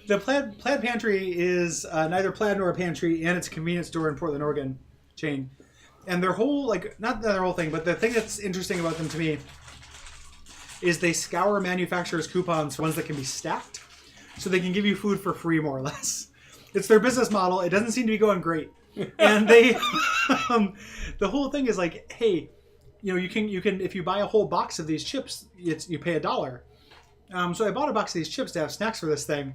the Plaid Pantry is neither plaid nor a pantry, and it's a convenience store in Portland, Oregon chain. And their whole, not their whole thing, but the thing that's interesting about them to me is they scour manufacturers' coupons, ones that can be stacked, so they can give you food for free, more or less. It's their business model. It doesn't seem to be going great. And they, the whole thing is like, hey, you can if you buy a whole box of these chips, you pay $1. So I bought a box of these chips to have snacks for this thing.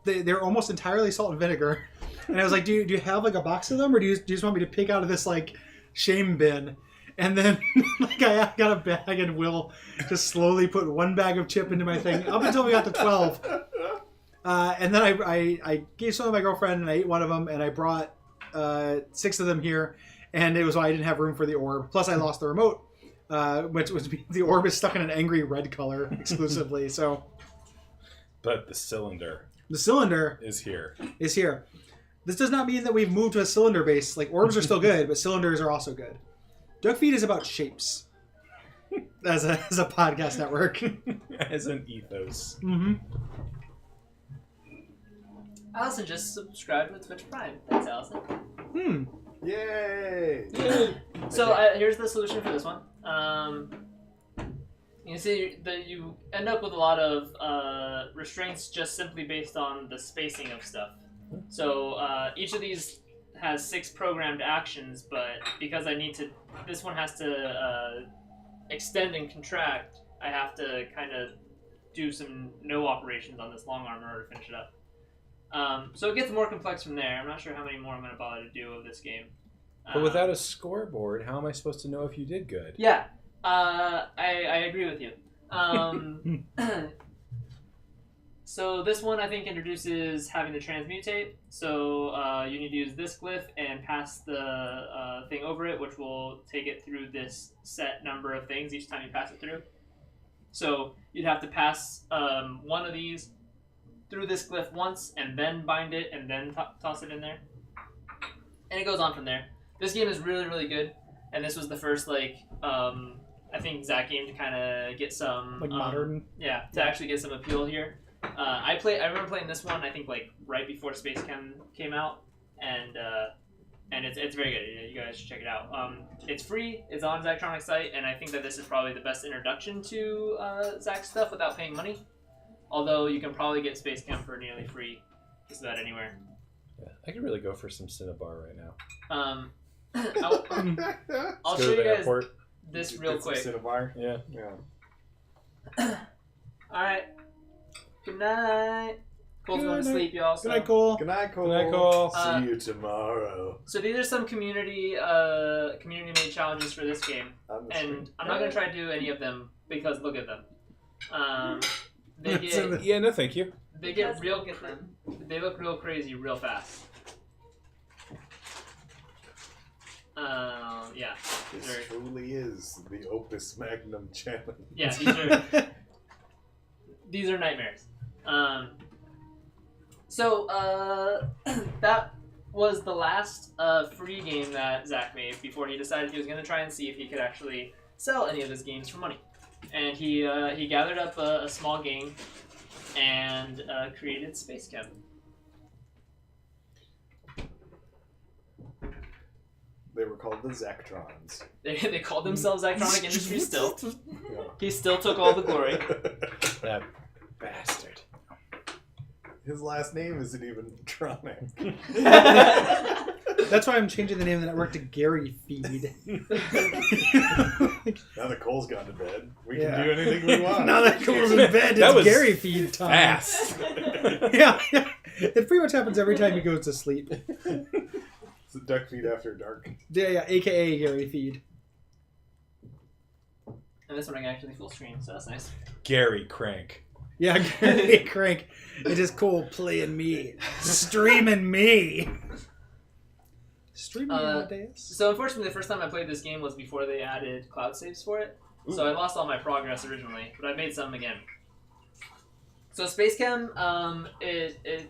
They're almost entirely salt and vinegar. And I was like, do you have like a box of them, or do you just want me to pick out of this like shame bin? And then I got a bag, and Will just slowly put one bag of chip into my thing up until we got to 12. And then I gave some to my girlfriend, and I ate one of them, and I brought 6 of them here, and it was why I didn't have room for the orb. Plus, I lost the remote, which was the orb is stuck in an angry red color exclusively. So, But the cylinder is here. This does not mean that we've moved to a cylinder base. Like, orbs are still good, but cylinders are also good. Duckfeed is about shapes as a podcast network. As an ethos. Mm-hmm. Allison just subscribed with Twitch Prime. Thanks, Allison. Yay! So here's the solution for this one. You see that you end up with a lot of restraints just simply based on the spacing of stuff. So each of these has 6 programmed actions, but because this one has to extend and contract, I have to kind of do some no operations on this long arm in order to finish it up. So it gets more complex from there. I'm not sure how many more I'm going to bother to do of this game. But without a scoreboard, how am I supposed to know if you did good? Yeah, I agree with you. So this one I think introduces having to transmutate. So you need to use this glyph and pass the thing over it, which will take it through this set number of things each time you pass it through. So you'd have to pass one of these through this glyph once, and then bind it, and then toss it in there. And it goes on from there. This game is really, really good, and this was the first, I think Zach game to kind of get some... modern? Yeah, to actually get some appeal here. I remember playing this one, I think, right before Space Chem came out, and it's very good. You guys should check it out. It's free, it's on Zachtronics site, and I think that this is probably the best introduction to Zach's stuff without paying money. Although you can probably get Space Chem for nearly free just about anywhere. Yeah, I could really go for some Cinnabar right now. I'll show you guys this real quick. Cinnabar. Yeah. Alright. Good night. Cole's going to sleep, y'all. So. Good night, Cole. Good night, Cole. Good night, Cole. See you tomorrow. So these are some community-made challenges for this game. And I'm not going to try to do any of them because look at them. Yeah, no thank you. They get real. They look real crazy real fast. Yeah. This truly is the Opus Magnum challenge. Yeah, these are nightmares. So that was the last free game that Zach made before he decided he was going to try and see if he could actually sell any of his games for money. And he gathered up a small gang and created Space Chem. They were called the Zachtrons. They called themselves Zachtronic Industries still. Yeah. He still took all the glory. That bastard. His last name isn't even Tronic. That's why I'm changing the name of the network to Gary Feed. Now that Cole's gone to bed, we can do anything we want. Now that Cole's in bed, That it's was Gary Feed time. Fast. Yeah. It pretty much happens every time he goes to sleep. It's a Duckfeed After Dark. Yeah, aka Gary Feed. And this one I can actually full screen, so that's nice. Gary Crank. Yeah, Gary Crank. It is cool playing me. Streaming me. Streaming nowadays. So unfortunately, the first time I played this game was before they added cloud saves for it. Ooh. So I lost all my progress originally, but I made some again. So Space Chem, it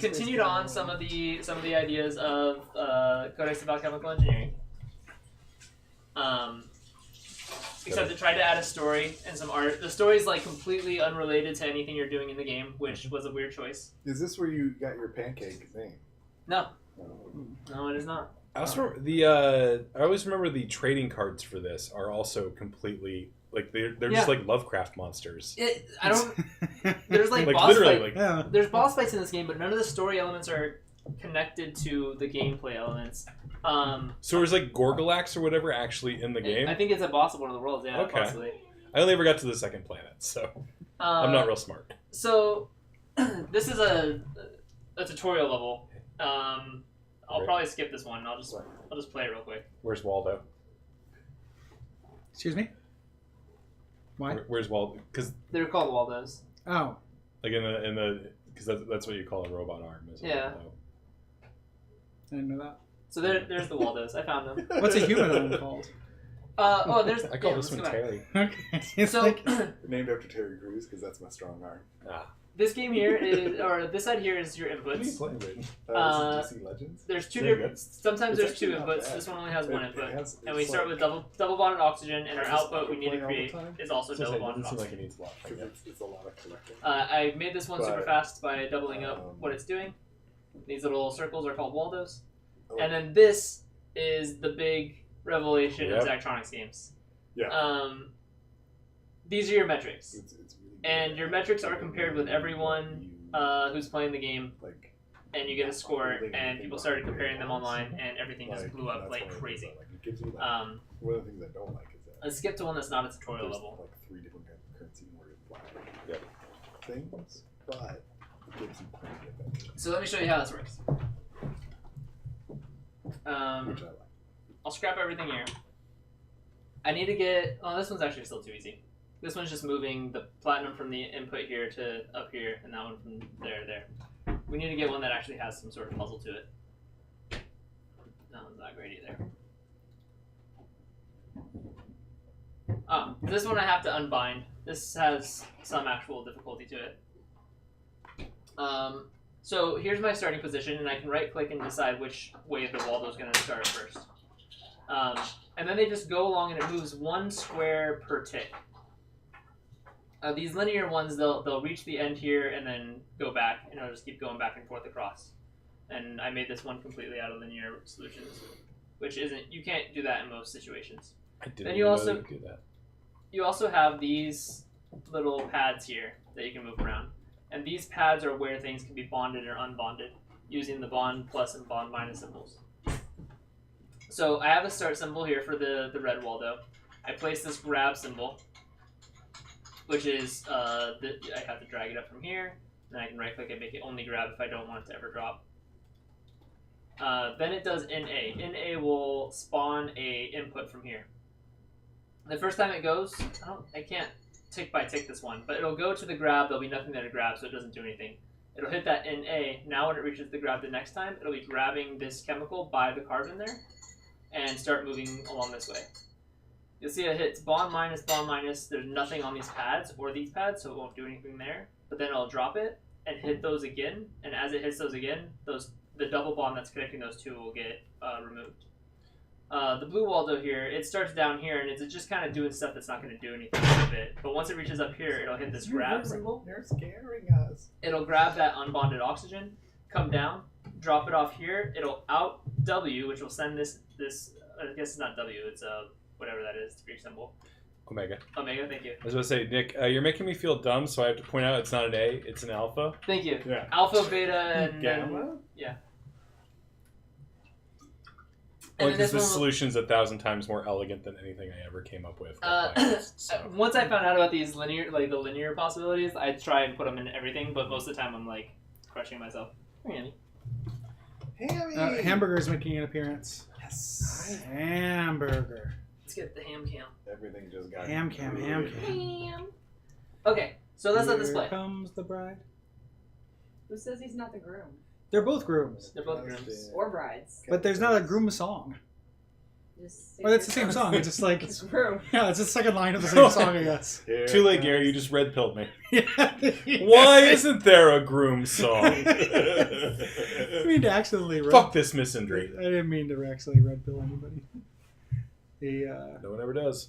continued on some of the ideas of Codex of Alchemical Engineering. Except it tried to add a story and some art. The story is completely unrelated to anything you're doing in the game, which was a weird choice. Is this where you got your pancake name? No. No, it is not. I also remember I always remember the trading cards for this are also completely they're just like Lovecraft monsters. There's like boss literally fight. There's boss fights in this game, but none of the story elements are connected to the gameplay elements. So there's Gorgalax or whatever actually in the game? I think it's a boss of one of the worlds, yeah, okay. Possibly. I only ever got to the second planet, so I'm not real smart. So this is a tutorial level. I'll probably skip this one. I'll just play it real quick. Where's Waldo? Excuse me? Why? Where's Waldo? Because they're called Waldos. Oh. Like in the because that's what you call a robot arm. Is yeah. Waldo. I didn't know that. So there's the Waldos. I found them. What's a humanoid called? There's. I call yeah, this let's one go back. Terry. Okay. It's So like, Named after Terry Crews because that's my strong arm. this game here is, or this side here is your What are you inputs. playing, Brayden? Is it DC Legends? There's two Very different. good. Sometimes It's there's two actually not inputs. bad. This one only has one input. And we it's start like- with double bonded oxygen, and our Does this output we need to play all the create time? is also So double it bonded doesn't seem oxygen. like it needs a lot. I guess. It's a lot of collecting. I made this one super But, fast by doubling up what it's doing. These little circles are called Waldos. Oh. And then this is the big revelation of Yep. Zachtronics games. Yeah. These are your metrics. It's really good. And your metrics are compared with everyone who's playing the game, like, and you get a score, and people started comparing them online, and everything just blew up that's like one of the crazy. things that, like, it gives you, like, Um, one of the things I don't like is that let's skip to one that's not a tutorial there's level. like 3 different kinds of currency in order to buy Yep. things, but it gives you plenty of benefits, So let me show you how this works. which I like. I'll scrap everything here. I need to get... Oh, this one's actually still too easy. This one's just moving the platinum from the input here to up here, and that one from there to there. We need to get one that actually has some sort of puzzle to it. That one's not great either. This one I have to unbind. This has some actual difficulty to it. So here's my starting position, and I can right-click and decide which way the Waldo's going to start first. And then they just go along, and it moves one square per tick. These linear ones, they'll reach the end here and then go back, and it'll just keep going back and forth across. And I made this one completely out of linear solutions, which isn't, you can't do that in most situations. I didn't Then you even also- know you could do that. You also have these little pads here that you can move around. And these pads are where things can be bonded or unbonded using the bond plus and bond minus symbols. So I have a start symbol here for the red Waldo. I place this grab symbol, which is, I have to drag it up from here, then I can right click and make it only grab if I don't want it to ever drop. Then it does NA. NA will spawn a input from here. The first time it goes, I can't tick by tick this one, but it'll go to the grab, there'll be nothing there to grab, so it doesn't do anything. It'll hit that NA. Now when it reaches the grab the next time, it'll be grabbing this chemical by the carbon there, and start moving along this way. You'll see it hits bond minus, there's nothing on these pads, or these pads, so it won't do anything there, but then it'll drop it, and hit those again, and as it hits those again, the double bond that's connecting those two will get removed. The blue Waldo here, it starts down here, and it's just kind of doing stuff that's not going to do anything with it. But once it reaches up here, it'll hit this grab symbol. You're scaring us. It'll grab that unbonded oxygen, come down, drop it off here. It'll out W, which will send this I guess it's not W, it's whatever that is, the Greek symbol. Omega. Omega, thank you. I was going to say, Nick, you're making me feel dumb, so I have to point out it's not an A, it's an alpha. Thank you. Yeah. Alpha, beta, and Gamma? yeah. Only then this because this one will- solution's 1,000 times more elegant than anything I ever came up with. So. Once I found out about these linear, like the linear possibilities, I try and put them in everything, but most of the time I'm like crushing myself. Really? Hammy! hamburger's making an appearance. Yes. Hamburger. Let's get the ham cam. Everything just got Ham cam, ham cam. Okay, so let's let this Here play. comes the bride. Who says he's not the groom? They're both grooms. They're both grooms. Or brides. But there's not a groom song. Just Well, it's the same song. It's just like, It's groom. yeah, it's the second line of the same song, I guess. Here Too late, comes- Gary, you just red pilled me. Yeah. Why isn't there a groom song? I mean to accidentally red. Fuck this misandry. I didn't mean to actually red pill anybody. No one ever does.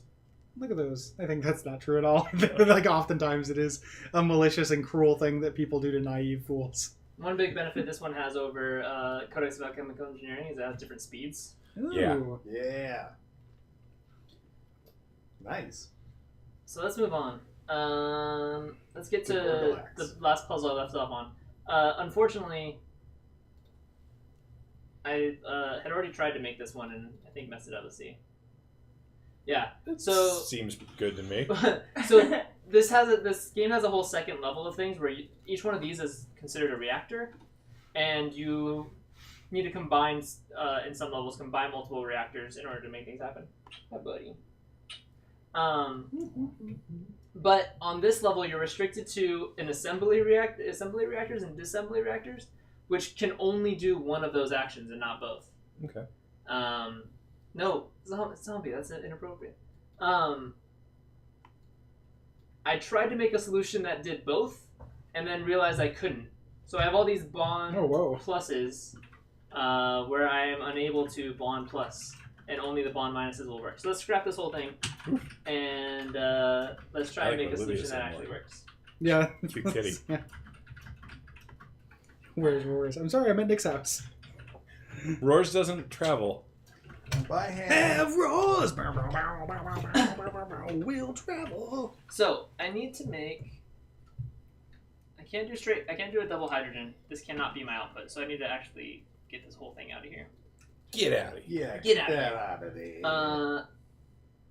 Look at those. I think that's not true at all. Like oftentimes it is a malicious and cruel thing that people do to naive fools. One big benefit this one has over Codex of Alchemical Engineering is it has different speeds. Yeah. Ooh. Yeah. Nice. So let's move on. Let's get to Relax. the last puzzle I left off on. Unfortunately, I had already tried to make this one and I think messed it up. Let's see. Yeah. So Seems good to me. so this game has a whole second level of things where each one of these is considered a reactor, and you need to combine in some levels combine multiple reactors in order to make things happen. Hi, buddy. But on this level, you're restricted to assembly reactors and disassembly reactors. which can only do one of those actions and not both. Okay. No, zombie. That's inappropriate. I tried to make a solution that did both, and then realized I couldn't. So I have all these bond pluses, where I am unable to bond plus, and only the bond minuses will work. So let's scrap this whole thing, and let's try and make a solution that actually works. Yeah. Cute kitty. Yeah. Where's Roars? I'm sorry, I'm at Nick's house. Roars doesn't travel. By hand. Have Roars! We'll travel. So I need to make. I can't do a double hydrogen. This cannot be my output. So I need to actually get this whole thing out of here. Get out of here. Yeah, Get out of there.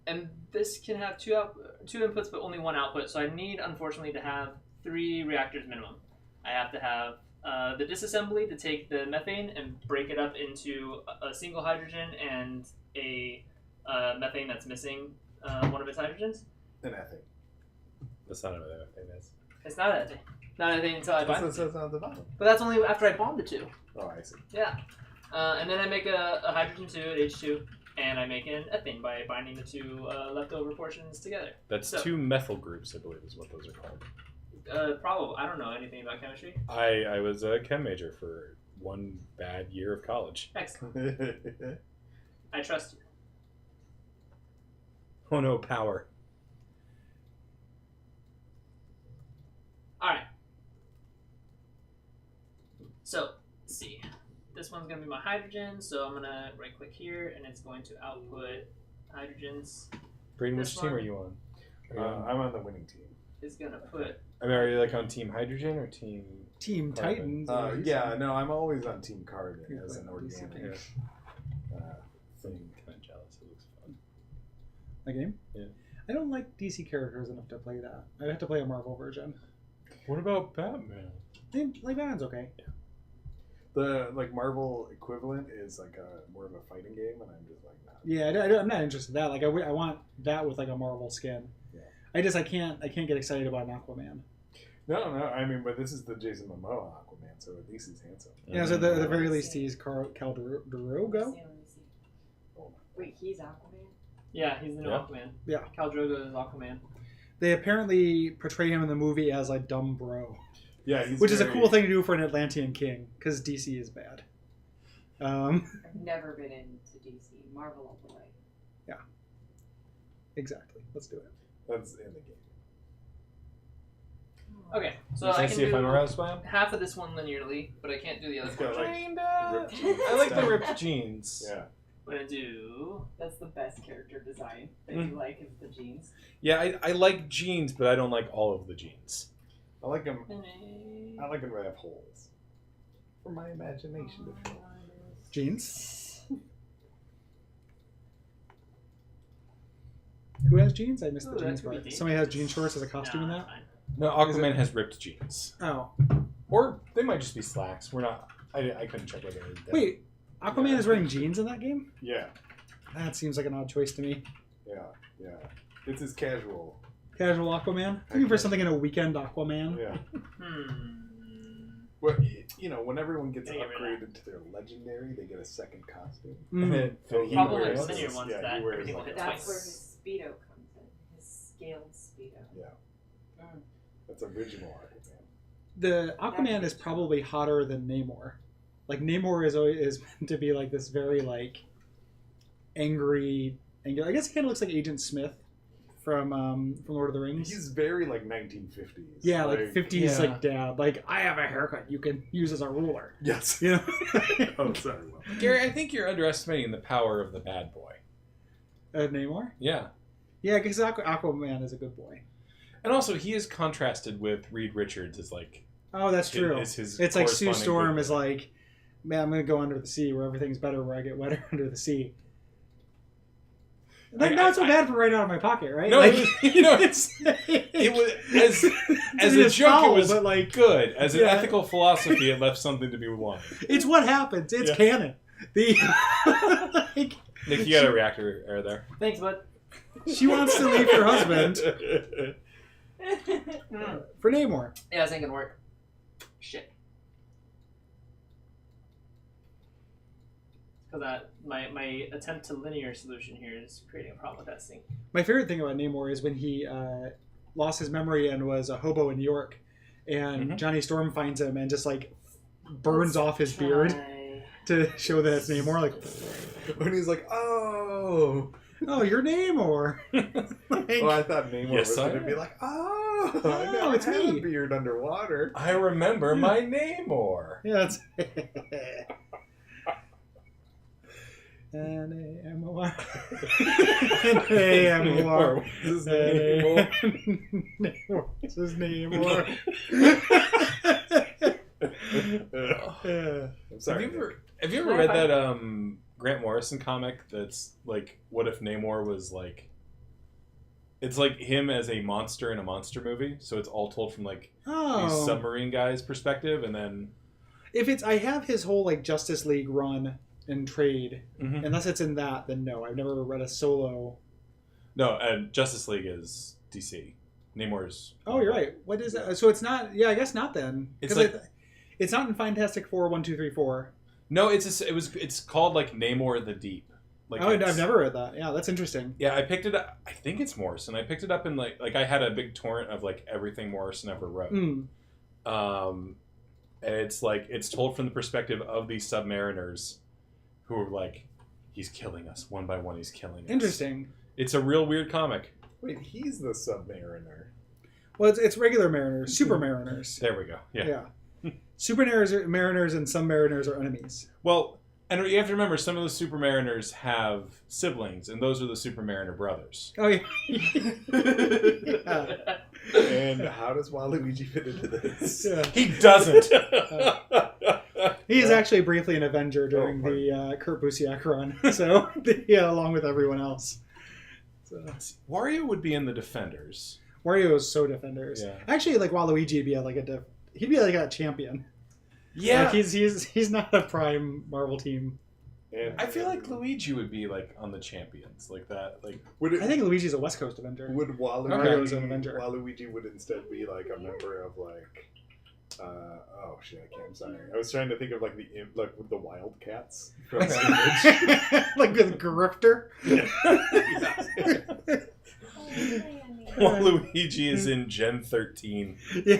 And this can have two inputs, but only one output. So I need, unfortunately, to have 3 reactors minimum. I have to have the disassembly to take the methane and break it up into a single hydrogen and a methane that's missing one of its hydrogens. An ethane. That's not what that thing is. It's not ethane. Not ethane until I bind That's it. not the bottom. But that's only after I bond the two. Oh, I see. Yeah. And then I make a hydrogen 2 at H2, and I make an ethane by binding the 2 leftover portions together. That's So- 2 methyl groups, I believe, is what those are called. Probably. I don't know anything about chemistry. I was a chem major for 1 bad year of college. Excellent. I trust you. Oh no, power. Alright. So, let's see. This one's going to be my hydrogen, so I'm going to right click here, and it's going to output hydrogens. Braden, This which team one- are you on? Are you on- I'm on the winning team. It's going to put... I mean, are you like on Team Hydrogen or Team? Team Carbon. Titans. Yeah, no, I'm always on Team Carbon You're as an like organic DC. thing. Kind of jealous. It looks fun. A game? Yeah. I don't like DC characters enough to play that. I'd have to play a Marvel version. What about Batman? Like Batman's okay. The Marvel equivalent is like more of a fighting game, and I'm just like, nah. Yeah, I'm not interested in that. Like I want that with like a Marvel skin. Yeah. I can't get excited about an Aquaman. No, I mean, but this is the Jason Momoa Aquaman, so at least he's handsome. Yeah, so at the very least he's Cal Drogo. Wait, he's Aquaman? Yeah, he's the new Yeah. Aquaman. Yeah. Khal Drogo is Aquaman. They apparently portray him in the movie as a dumb bro, Yeah, he's which is a very- cool thing to do for an Atlantean king because DC is bad. I've never been into DC. Marvel all the way. Exactly. Let's do it. That's in the game. Okay, so Can I I can see if I'm do aroused by him? half of this one linearly, but I can't do the other It's got, portion. like, Kinda. ripped jeans I like the stuff. ripped jeans. Yeah. I'm going to do... That's the best character design that Mm. you like is the jeans. Yeah, I like jeans, but I don't like all of the jeans. I like them. I like them to have holes for my imagination to fill. Jeans. Who has jeans? I missed Ooh, the that jeans could be part. deep. Somebody has jean shorts as a costume in Nah, that? fine. No, Aquaman has ripped jeans. Oh. Or they might just be slacks. We're not... I couldn't check whether they did. Wait, Aquaman Yeah. is wearing jeans in that game? Yeah, That seems like an odd choice to me. yeah. It's his casual. Casual Aquaman? Looking for something in a weekend Aquaman? Yeah. Well, Well, when everyone gets Gotta get rid upgraded to their legendary, they get a second costume. Mm. So he Probably wears linear this- ones yeah, that he wears everything will like hit a- That's where twice. his Speedo comes in. His scaled Speedo. Yeah. That's original Aquaman. The Aquaman is probably hotter than Namor. Like Namor is meant to be like this very like angry. I guess he kind of looks like Agent Smith from Lord of the Rings. He's very like 1950s. Yeah, like 50s yeah. like dad. Like I have a haircut you can use as a ruler. Yes. You know. Oh, sorry. Well, Gary, I think you're underestimating the power of the bad boy. Namor. Yeah. Yeah, because Aquaman is a good boy. And also, he is contrasted with Reed Richards as like... Oh, that's true. Is his It's like Sue corresponding Storm good is boy. like, man, I'm gonna go under the sea where everything's better, where I get wetter under the sea. Like, not so bad for right out of my pocket, right? No, like, it was, you know, it's it was as a it's joke. foul, It was but like good. As an yeah. ethical philosophy, it left something to be wanted. it's what happens. It's Yeah. canon. The like, Nick, you got a reactor air there. Thanks, bud. she wants to leave her husband for Namor. Yeah, this ain't gonna work. Shit. because my attempt to linear solution here is creating a problem with that sync. My favorite thing about Namor is when he lost his memory and was a hobo in New York, and Johnny Storm finds him and just like burns off his beard to show that it's Namor. Like, when he's like, oh, you're Namor. Like, I thought Namor was going to be like, I it's have me. a beard underwater. I remember my Namor. Yeah, it's N-A-M-O-R. N-A-M-O-R. What's his name? I'm sorry. Have you ever read that Grant Morrison comic that's like, what if Namor was like, it's like him as a monster in a monster movie, so it's all told from like these submarine guy's perspective, and then I have his whole like Justice League run and trade, unless it's in that, then no, I've never read a solo. No, and Justice League is DC. Namor's. Oh, you're right. What is that? So it's not. Yeah, I guess not then. It's like, it's not in Fantastic Four 1, 2, 3, 4. No, it's called like Namor the Deep. Like I've never read that. Yeah, that's interesting. Yeah, I picked it up. I think it's Morrison. I picked it up in like I had a big torrent of like everything Morrison ever wrote. And it's like it's told from the perspective of these submariners who are like, he's killing us one by one. He's killing us. Interesting. It's a real weird comic. Wait, he's the submariner. Well, it's regular mariners, super mariners. There we go. Yeah. Super mariners and some mariners are enemies. Well, and you have to remember, some of the Super Mariners have siblings, and those are the Super Mariner brothers. Oh, yeah. And how does Waluigi fit into this? Yeah. He doesn't. He is actually briefly an Avenger during the Kurt Busiek run, so along with everyone else. So. Wario would be in the Defenders. Wario is so Defenders. Yeah. Actually, like Waluigi would be he'd be like a champion. Yeah, like he's not a prime Marvel team. And I feel like Luigi would be like on the champions, like that. Like, I think Luigi's a West Coast Avenger. Would Mario's an Avenger. Waluigi would instead be like a member of like, oh shit, I can't. I'm sorry. I was trying to think of like with the Wildcats from like with Grifter. Waluigi is in Gen 13. Yeah,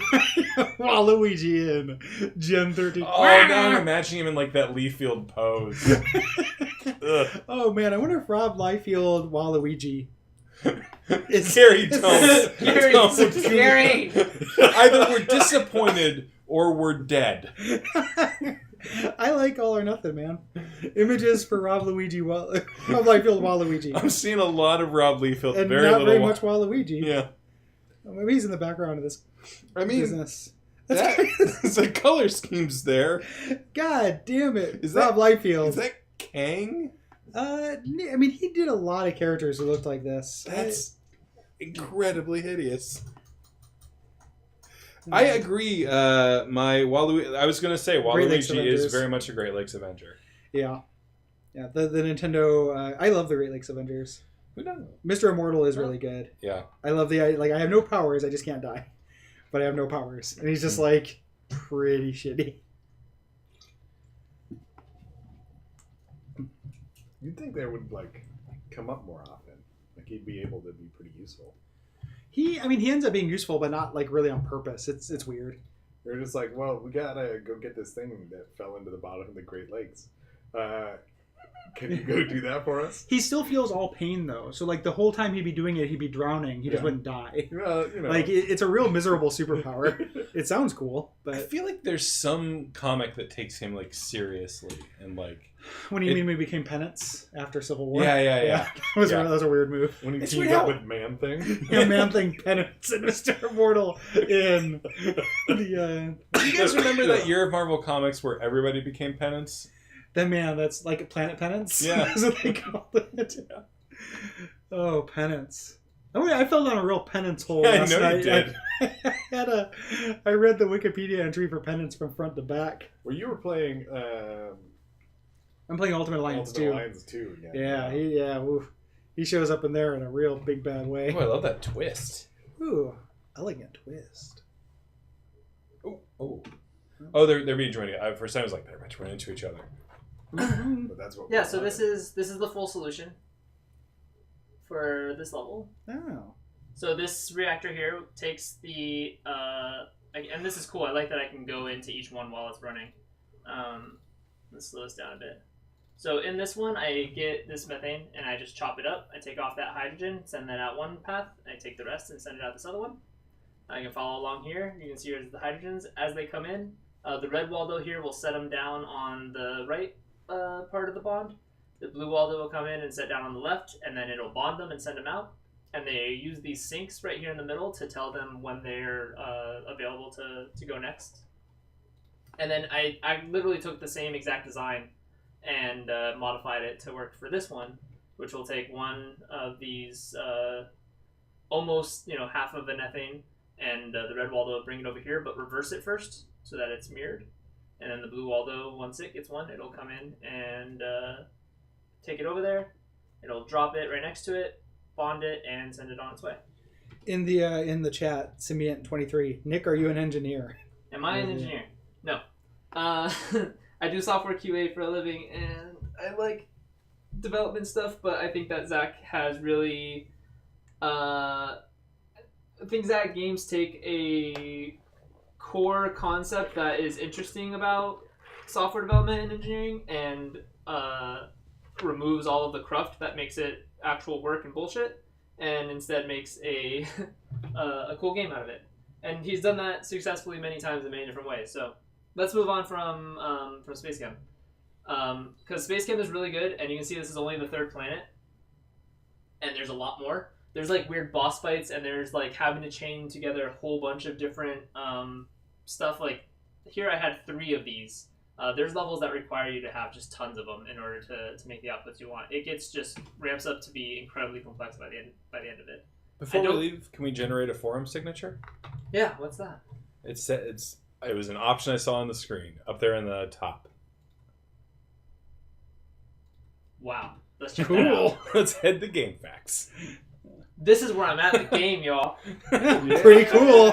Waluigi in Gen 13. Oh, now I'm imagining him in like that Leafield pose. Oh man, I wonder if Rob Liefeld Waluigi. It's Gary, don't. Gary. Either we're disappointed or we're dead. I like All or Nothing, man. Images for Rob Liefeld Waluigi. I'm seeing a lot of Rob Liefeld, and very not little. very much Waluigi. Yeah. Well, maybe he's in the background of this business. The color scheme's there. God damn it. Is Rob Liefeld. Is that Kang? I mean, he did a lot of characters who looked like this. That's incredibly hideous. I agree. I was going to say Waluigi is very much a Great Lakes Avenger. Yeah. Yeah, the Nintendo... I love the Great Lakes Avengers. Who doesn't? Mr. Immortal is really good. Yeah. I love I have no powers, I just can't die. But I have no powers. And he's just like pretty shitty. You'd think that would like come up more often. Like he'd be able to be pretty useful. He ends up being useful, but not like really on purpose. It's weird. They're just like, well, we gotta go get this thing that fell into the bottom of the Great Lakes. Can you go do that for us? He still feels all pain though. So like the whole time he'd be doing it, he'd be drowning. He just wouldn't die. Well, like it's a real miserable superpower. It sounds cool, but I feel like there's some comic that takes him like seriously and like. When you mean we became penance after Civil War? Yeah. That was a weird move. When he teamed up with Man-Thing. Yeah, Man-Thing, Penance, and Mr. Immortal in the... Do you guys remember that year of Marvel Comics where everybody became Penance? Then man, that's like Planet Penance? Yeah. That's what they called it. Yeah. Oh, Penance. I fell down a real penance hole last I know night. you did. I read the Wikipedia entry for Penance from front to back. Well, you were playing... I'm playing Ultimate Alliance too. Alliance 2 again. Yeah, oof. He shows up in there in a real big bad way. Oh, I love that twist. Ooh, elegant twist. Oh, they're being joined. First time I was like, they're about to run into each other. But that's what. Yeah, we so this wanted. is the full solution for this level. Oh. So this reactor here takes the and this is cool. I like that I can go into each one while it's running. Let's slow this down a bit. So in this one, I get this methane and I just chop it up. I take off that hydrogen, send that out one path. I take the rest and send it out this other one. I can follow along here. You can see here's the hydrogens as they come in. The red Waldo here will set them down on the right part of the bond. The blue Waldo will come in and set down on the left, and then it'll bond them and send them out. And they use these sinks right here in the middle to tell them when they're available to go next. And then I literally took the same exact design and modified it to work for this one, which will take one of these almost half of the methane, and the red Waldo will bring it over here, but reverse it first so that it's mirrored. And then the blue Waldo, once it gets one, it'll come in and take it over there. It'll drop it right next to it, bond it, and send it on its way. In the chat, Symbiont23, Nick, are you an engineer? Am I an engineer? No. I do software QA for a living, and I like development stuff, but I think that Zach has really... I think Zach Games take a core concept that is interesting about software development and engineering and removes all of the cruft that makes it actual work and bullshit, and instead makes a cool game out of it. And he's done that successfully many times in many different ways. So let's move on from Space Chem. Because Space Chem is really good, and you can see this is only the third planet, and there's a lot more. There's like weird boss fights, and there's like having to chain together a whole bunch of different stuff. Like here I had 3 of these. There's levels that require you to have just tons of them in order to make the outputs you want. It gets just ramps up to be incredibly complex by the end of it. Before we leave, can we generate a forum signature? Yeah, what's that? It was an option I saw on the screen up there in the top. Wow, let's check that out. Let's head to Game Facts. This is where I'm at in the game, y'all. Yeah. Pretty cool.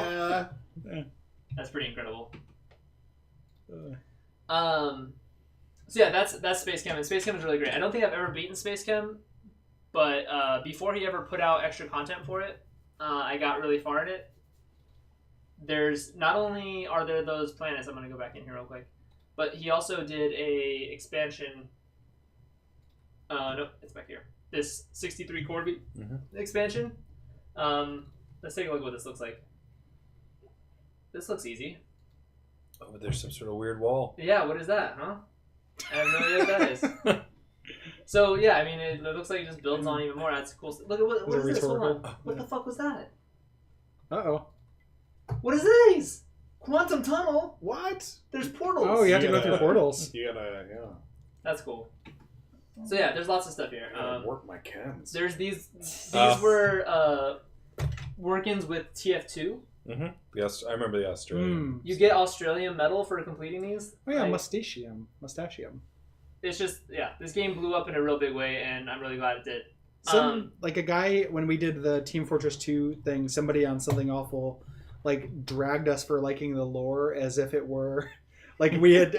That's pretty incredible. So yeah, that's Space Chem, and Space Chem is really great. I don't think I've ever beaten Space Chem, but before he ever put out extra content for it, I got really far in it. There's not only are there those planets, I'm going to go back in here real quick, but he also did a expansion. Nope, it's back here. This 63 core expansion. Let's take a look at what this looks like. This looks easy. Oh, but there's some sort of weird wall. Yeah, what is that, huh? I have no idea what that is. So, yeah, I mean, it looks like it just builds on even more. That's cool. Look at what is this? Hold on. What the fuck was that? Uh-oh. What is these? Quantum tunnel? What? There's portals. Oh, you have to go through portals. You gotta, yeah. That's cool. So, yeah, there's lots of stuff here. Work my chems. There's these were work-ins with TF2. Mm-hmm. Yes, I remember the Australian. You get Australian medal for completing these. Oh yeah, Mustachium. It's just, yeah, this game blew up in a real big way, and I'm really glad it did. Like a guy, when we did the Team Fortress 2 thing, somebody on Something Awful like dragged us for liking the lore as if it were like we had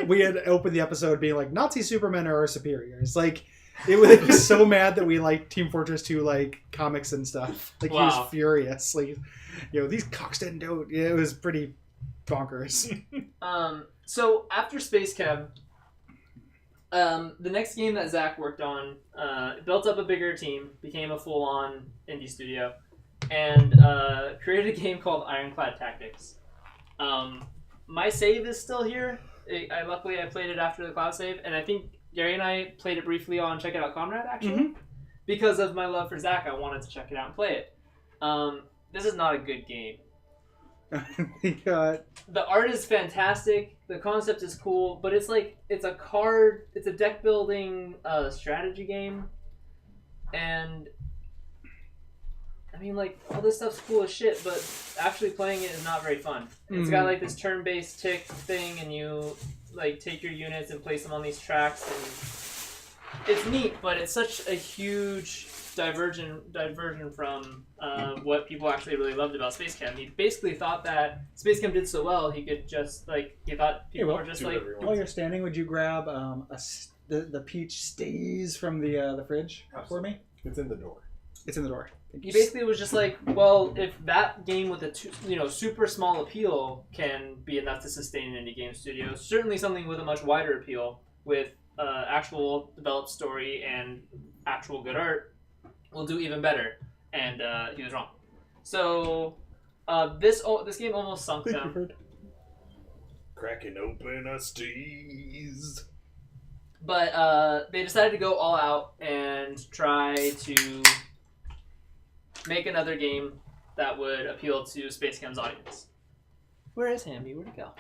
opened the episode being like Nazi Supermen are our superiors. Like it was so mad that we liked Team Fortress 2 like comics and stuff. Like wow. He was furious. Like, these cocks didn't do it. Yeah, it was pretty bonkers. So after Space Chem, the next game that Zach worked on built up a bigger team, became a full-on indie studio, and created a game called Ironclad Tactics. My save is still here. Luckily, I played it after the cloud save, and I think Gary and I played it briefly on Check It Out Comrade, actually. Mm-hmm. Because of my love for Zach, I wanted to check it out and play it. This is not a good game. The art is fantastic. The concept is cool, but it's a deck building strategy game, and I mean, like, all this stuff's cool as shit, but actually playing it is not very fun. It's got like this turn-based tick thing, and you like take your units and place them on these tracks, and it's neat, but it's such a huge diversion from what people actually really loved about Space Chem. He basically thought that Space Chem did so well, he could just he thought people were just like. While you're standing, would you grab a the peach stays from the fridge for me? It's in the door. It's in the door. He basically was just like, well, if that game with a super small appeal can be enough to sustain an indie game studio, certainly something with a much wider appeal with actual developed story and actual good art will do even better. And he was wrong. So this game almost sunk them. Cracking open a steez. But they decided to go all out and try to make another game that would appeal to Space Cam's audience. Where is Hamby? Where'd he go?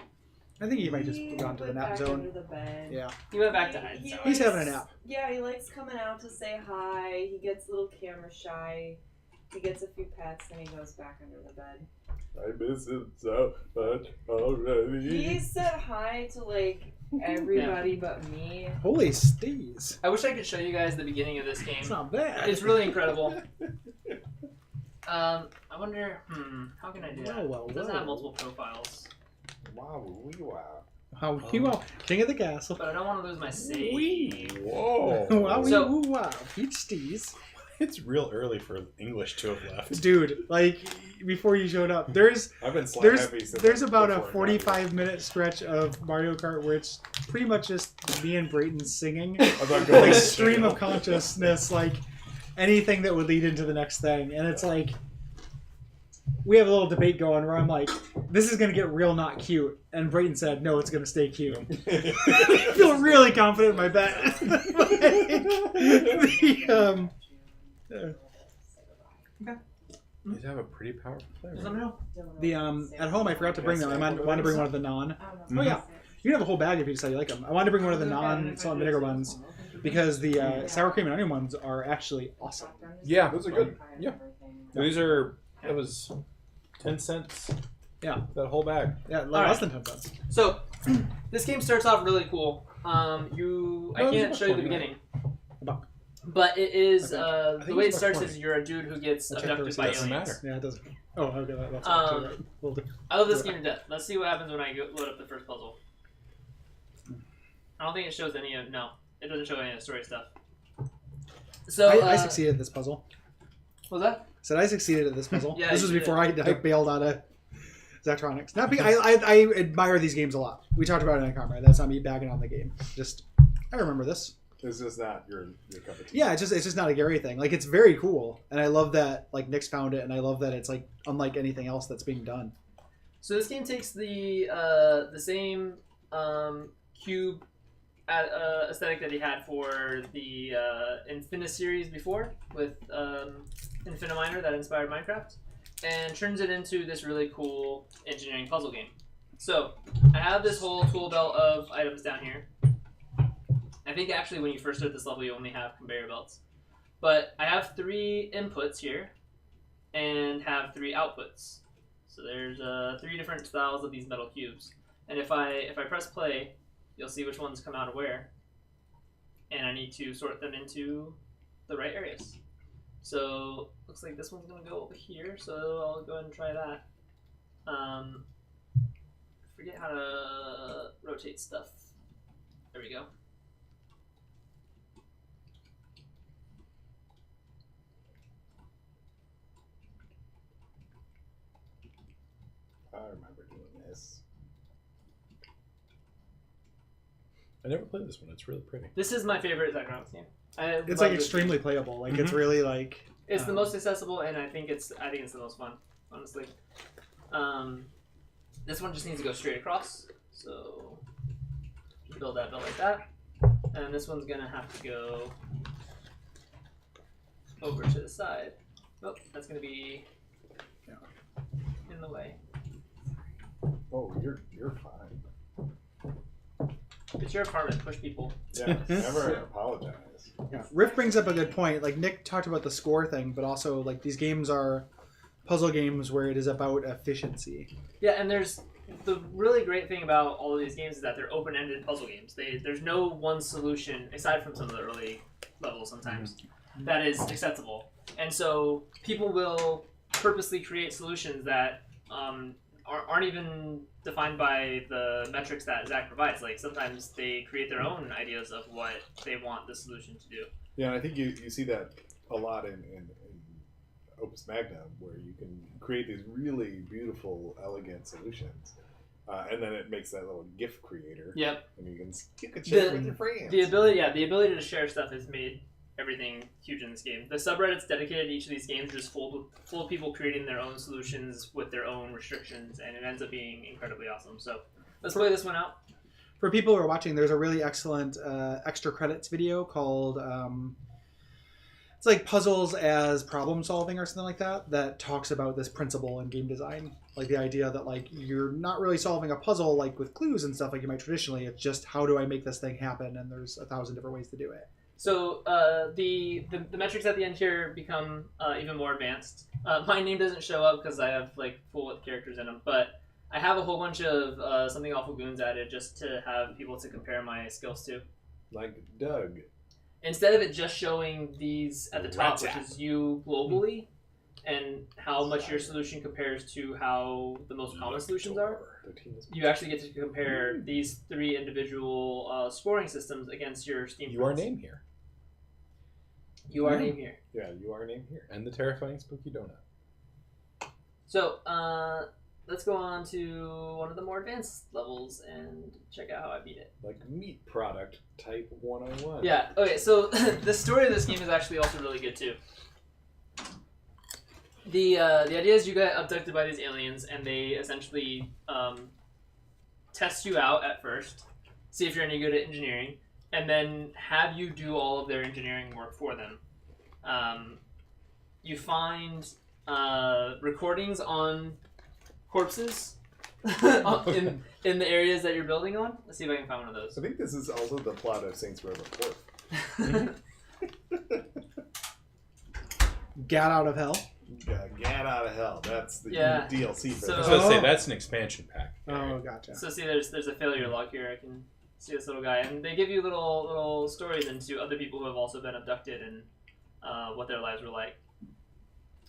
I think he might just gone to the nap zone. Under the bed. Yeah. He went back to hide. He's having a nap. Yeah, he likes coming out to say hi. He gets a little camera shy. He gets a few pets, and he goes back under the bed. I miss it so much already. He said hi to like everybody but me. Holy steez. I wish I could show you guys the beginning of this game. It's not bad. It's really incredible. I wonder, how can I do that? Well, It doesn't have multiple profiles. Wow, wow. How wow. King of the castle. But I don't want to lose my save. Wee. Whoa. Wow, So- woo, wow. Peach steez. It's real early for English to have left. Dude, like, before you showed up, there's I've been slime heavy since there's about a before I got here. 45-minute stretch of Mario Kart where it's pretty much just me and Brayton singing. About going Like, to stream jail. of consciousness, like, anything that would lead into the next thing. And it's like, we have a little debate going where I'm like, this is going to get real not cute. And Brayton said, no, it's going to stay cute. I feel really confident in my bet. You have a pretty powerful flavor. At home, I forgot to bring them. I wanted to bring one of the non. Oh, yeah. You can have a whole bag if you decide you like them. I wanted to bring one of the non-salt and vinegar ones because the sour cream and onion ones are actually awesome. Yeah, Those are good. Yeah. These are, that was 10 cents. Yeah. That whole bag. Yeah, less than 10 cents. So, this game starts off really cool. I can't show you the beginning. But it is, the way it starts is you're a dude who gets abducted by Doesn't aliens. matter. Yeah, it doesn't. Oh, okay, that's Um, right. We'll do. I love this game to death. Let's see what happens when I load up the first puzzle. I don't think it shows any of, no. It doesn't show any of the story stuff. So, I succeeded at this puzzle. What was that? Said I succeeded at this puzzle. Yeah, this you was did. before I bailed out of Zachtronics. I admire these games a lot. We talked about it in camera. That's not me bagging on the game. Just, I remember this. It's just not your cup of tea. Yeah, it's just not a Gary thing. Like, it's very cool, and I love that like Nick's found it, and I love that it's like unlike anything else that's being done. So this game takes the same cube aesthetic that he had for the Infinite series before with Infiniminer that inspired Minecraft, and turns it into this really cool engineering puzzle game. So I have this whole tool belt of items down here. I think actually when you first start this level you only have conveyor belts. But I have 3 inputs here and have 3 outputs. So there's 3 different styles of these metal cubes. And if I press play, you'll see which ones come out of where. And I need to sort them into the right areas. So looks like this one's gonna go over here, so I'll go ahead and try that. Forget how to rotate stuff. There we go. I remember doing this. I never played this one. It's really pretty. This is my favorite Zachtronics game. It's like extremely playable. Like it's really like It's the most accessible, and I think it's the most fun, honestly. This one just needs to go straight across, so build that belt like that, and this one's gonna have to go over to the side. Oh, that's gonna be in the way. Oh, you're fine. It's your apartment. Push people. Yeah, never apologize. Yeah. Riff brings up a good point. Like Nick talked about the score thing, but also like these games are puzzle games where it is about efficiency. Yeah, and there's the really great thing about all of these games is that they're open-ended puzzle games. There's no one solution, aside from some of the early levels sometimes, that is acceptable. And so people will purposely create solutions that aren't even defined by the metrics that Zach provides. Like sometimes they create their own ideas of what they want the solution to do. Yeah, and I think you see that a lot in Opus Magnum, where you can create these really beautiful, elegant solutions. And then it makes that little GIF creator. Yep. And you can share it with your friends. The ability to share stuff has made everything huge in this game. The subreddits dedicated to each of these games are just full of people creating their own solutions with their own restrictions, and it ends up being incredibly awesome. So let's play this one out. For people who are watching, there's a really excellent extra credits video called it's like puzzles as problem solving or something like that talks about this principle in game design. Like the idea that like you're not really solving a puzzle like with clues and stuff like you might traditionally. It's just how do I make this thing happen, and there's 1,000 different ways to do it. So the metrics at the end here become even more advanced. My name doesn't show up because I have like full width characters in them, but I have a whole bunch of something awful goons added just to have people to compare my skills to. Like Doug. Instead of it just showing these at the top, which is you globally, and how much your solution compares to how the most common solutions are, you actually get to compare these 3 individual scoring systems against your Steam. You are name here. You are name here. Yeah, you are name here. And the terrifying spooky donut. So, let's go on to one of the more advanced levels and check out how I beat it. Like meat product type 101. Yeah, okay, so the story of this game is actually also really good too. The idea is you get abducted by these aliens and they essentially test you out at first, see if you're any good at engineering, and then have you do all of their engineering work for them. You find recordings on corpses in the areas that you're building on. Let's see if I can find one of those. I think this is also the plot of Saints Row the 4th. Gat out of hell. Get out of hell. That's the DLC for So- I was going to say, that's an expansion pack. Oh, gotcha. So see, there's a failure log here. I can see this little guy, and they give you little stories into other people who have also been abducted and what their lives were like.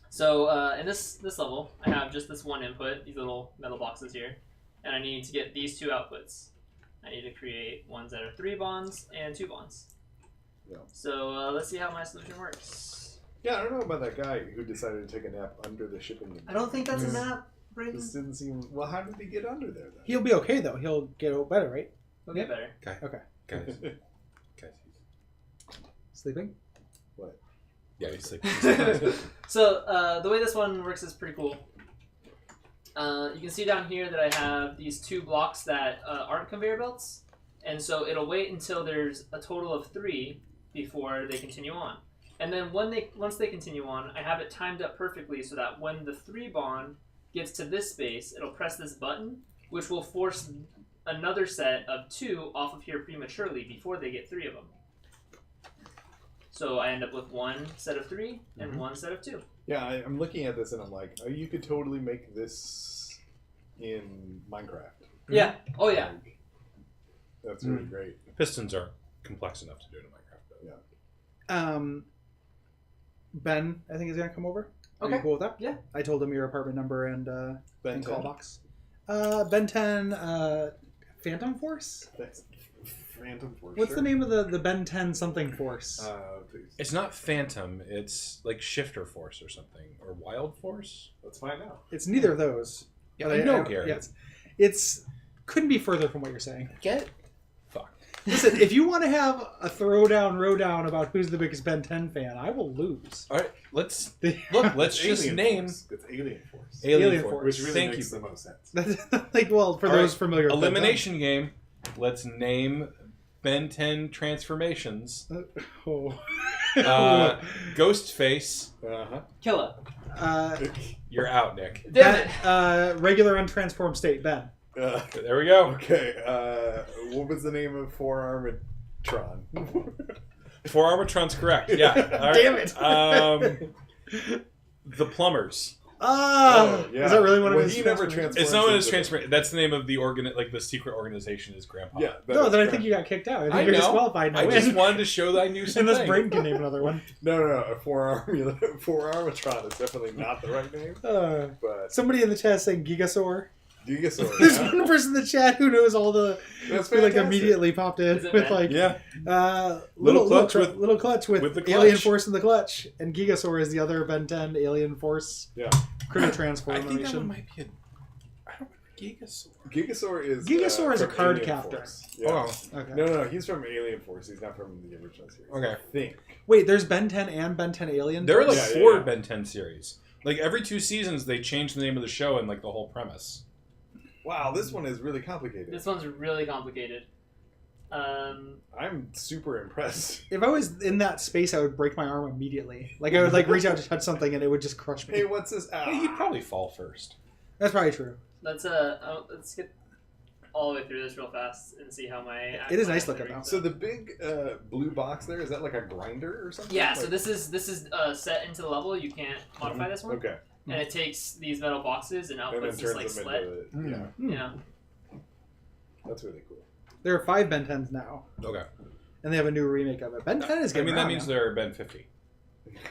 So in this level, I have just this one input, these little metal boxes here, and I need to get these 2 outputs. I need to create ones that are 3 bonds and 2 bonds. Yeah. So let's see how my solution works. Yeah, I don't know about that guy who decided to take a nap under the shipping container. I don't think that's a map, Brayden. This didn't seem... Well, how did he get under there, then? He'll be okay though. He'll get better, right? It'll get better. Okay. Guys. Sleeping? What? Yeah, he's sleeping. So the way this one works is pretty cool. You can see down here that I have these 2 blocks that aren't conveyor belts, and so it'll wait until there's a total of 3 before they continue on. And then once they continue on, I have it timed up perfectly so that when the 3 bond gets to this space, it'll press this button, which will force another set of 2 off of here prematurely before they get 3 of them. So I end up with 1 set of 3 and 1 set of 2. Yeah, I'm looking at this and I'm like, oh, you could totally make this in Minecraft. Yeah. Oh, yeah. Like, that's really great. Pistons are complex enough to do it in Minecraft. But Yeah. Ben, I think is gonna come over. Are Okay. you cool with that? Yeah. I told him your apartment number and Ben 10? call box. Ben 10, Phantom Force. That's Phantom Force. What's the name of the Ben 10 something force? it's not Phantom, it's like Shifter Force or something. Or Wild Force? Let's find out. It's neither of those. Yeah, But I know, Gary. Yes, it's couldn't be further from what you're saying. Get fucked. Listen, if you want to have a throwdown about who's the biggest Ben 10 fan, I will lose. All right, let's just Alien name Force. It's Alien Force. Alien Force. Force. Which really Thank makes you. the most sense. That's like, well, for All those right, familiar with elimination game. Let's name Ben 10 transformations. Ben 10. Ghostface. Uh-huh. Killer. You're out, Nick. Damn it. Regular untransformed state, Ben. There we go. Okay, what was the name of Four-Armed Tron? Four-Armatron's correct. Yeah. All right. Damn it. The Plumbers. Yeah. Is that really one of Well, his he never transformations? transformed. It's not one of his transformations. That's the name of the the secret organization is Grandpa. Yeah. No, then I think you got kicked out. I think I you're know. disqualified now. I just wanted to show that I knew something. Unless Braden can name another one. No. A Four-Armatron is definitely not the right name. But Somebody in the chat saying Gigasaur. Gigasaur. There's Yeah. one person in the chat who knows all the. That's Who like fantastic. immediately popped in Is it with Ben? like Yeah. little Clutch with with the Alien clutch. Force in the clutch, and Gigasaur is the other Ben 10 Alien Force Yeah. critter I think that one transformation. might be a... I don't remember Gigasaur. Gigasaur is Gigasaur is a from card Alien captor. Force. Yeah. Oh. Okay. No, he's from Alien Force. He's not from the original series. Okay. I think. Wait, there's Ben 10 and Ben 10 Alien. There are like Force? Yeah, 4 yeah. Ben 10 series. Like every 2 seasons, they change the name of the show and like the whole premise. Wow, this one is really complicated. This one's really complicated. I'm super impressed. If I was in that space, I would break my arm immediately. Like I would like reach out to touch something, and it would just crush me. Hey, what's this? Ah. Hey, you'd probably fall first. That's probably true. let's get all the way through this real fast and see how my. It is nice looking, though. So the big blue box there, is that like a grinder or something? Yeah, Like- so this is set into the level. You can't modify this one, Okay. and it takes these metal boxes and And then outputs this turns like them sled. into yeah. Hmm. Yeah, That's really cool. There are 5 Ben 10s now, Okay. and they have a new remake of it. Ben 10 is I getting mean, that around means now. they're Ben 50.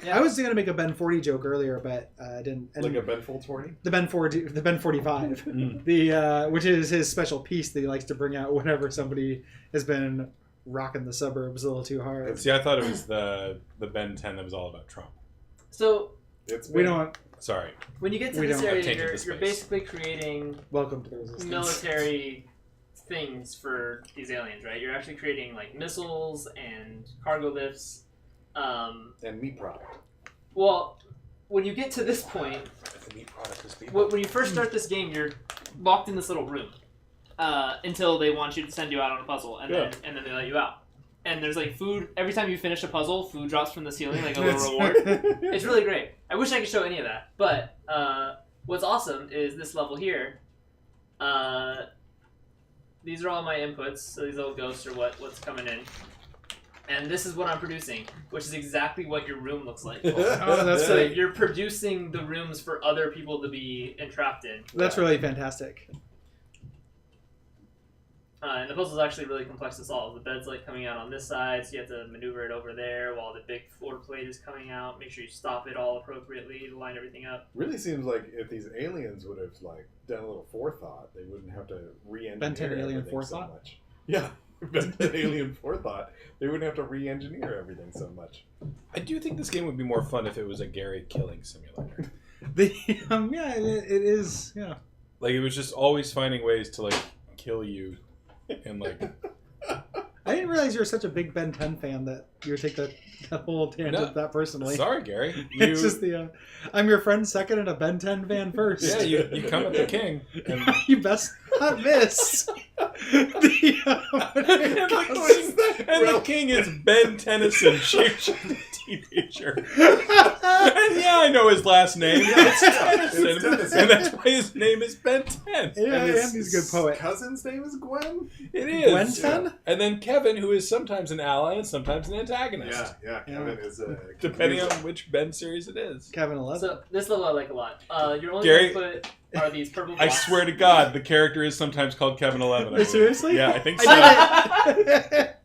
yeah. I was gonna make a Ben 40 joke earlier, but I didn't. And Like a Ben Folds 40? the Ben 45, Mm. the which is his special piece that he likes to bring out whenever somebody has been rocking the suburbs a little too hard. See, I thought it was the Ben 10 that was all about Trump. So It's We been- don't. Sorry. when you get to We this don't area, tainted the you're space. basically creating Welcome to the resistance. military things for these aliens, right? You're actually creating like missiles and cargo lifts. And meat product. Well, when you get to this point, The meat product is people. when you first start this game, you're locked in this little room until they want you to send you out on a puzzle, and Yeah. then they let you out. And there's like food every time you finish a puzzle. Food drops from the ceiling like a little reward. It's really great. I wish I could show any of that, but what's awesome is this level here. These are all my inputs, so these little ghosts are what's coming in. And this is what I'm producing, which is exactly what your room looks like. Oh, that's So great. you're producing the rooms for other people to be entrapped in. That's really fantastic. And the puzzle's actually really complex to solve. The bed's like coming out on this side, so you have to maneuver it over there while the big floor plate is coming out. Make sure you stop it all appropriately to line everything up. Really seems like if these aliens would have like done a little forethought, they wouldn't have to re-engineer Ben 10 alien everything forethought? so much. Yeah, Ben 10 alien forethought. They wouldn't have to re-engineer everything so much. I do think this game would be more fun if it was a Gary killing simulator. Yeah, it is. Yeah. Like, it was just always finding ways to, like, kill you. And, like... I didn't realize you were such a big Ben 10 fan that you would take that whole tangent No. that personally. Sorry, Gary. It's just the I'm your friend second and a Ben 10 fan first. Yeah, you come at the king. And... You best not miss. and the king is Ben Tennyson, shapeshifter teenager. And yeah, I know his last name. It's Tennyson. It's Tennyson. And that's why his name is Ben 10. Yeah, his he's a good poet. Cousin's name is Gwen? It is. Gwen 10? And then Kevin, who is sometimes an ally and sometimes an antagonist. Yeah, Kevin is a... Depending on which Ben series it is. Kevin 11. So this level I like a lot. Your only Gary, input are these purple I blocks. swear to God, the character is sometimes called Kevin 11. I believe. Seriously? Yeah, I think so. I did it!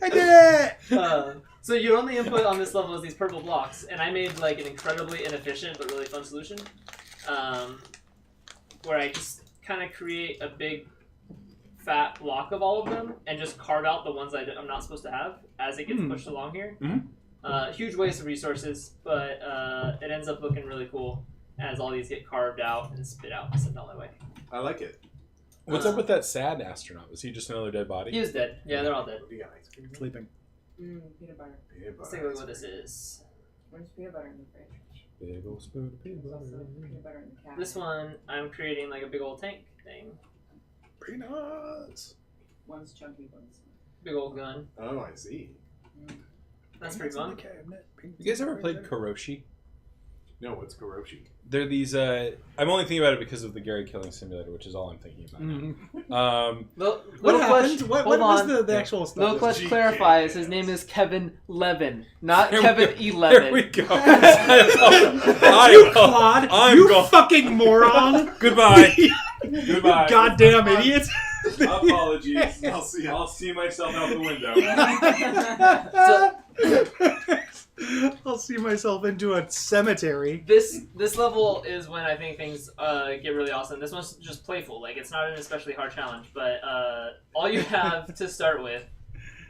I did it! So your only input on this level is these purple blocks, and I made like an incredibly inefficient but really fun solution, where I just kind of create a big fat block of all of them and just carve out the ones I'm not supposed to have as it gets pushed along here. Huge waste of resources, but it ends up looking really cool as all these get carved out and spit out and sent all my way. I like it. What's up with that sad astronaut? Was he just another dead body? He was dead. Yeah, they're all dead. What do you got, ice cream? Sleeping. Peanut butter. Peanut Let's butter, take a look at ice what this cream. is. Where's peanut butter in the fridge? Big old spoon of peanut There's butter. also peanut butter in the cabinet. This one, I'm creating like a big old tank thing. Peanuts. One's chunky, one's Big old gun. Oh, I see. That's pretty fun. You guys ever played Kuroshi? No, what's Kuroshi? They're these. I'm only thinking about it because of the Gary killing simulator, which is all I'm thinking about. Mm-hmm. Little What Clutch, happened? What hold was on. the actual stuff? Little Clutch GK. clarifies his name is Kevin Levin, not There we Kevin go. 11. There we go. You Claude! I'm You go- fucking moron! Goodbye. Goodbye. Goddamn idiot! Apologies. I'll see. I'll see myself out the window. I'll see myself into a cemetery. This level is when I think things get really awesome. This one's just playful. Like, it's not an especially hard challenge, but all you have to start with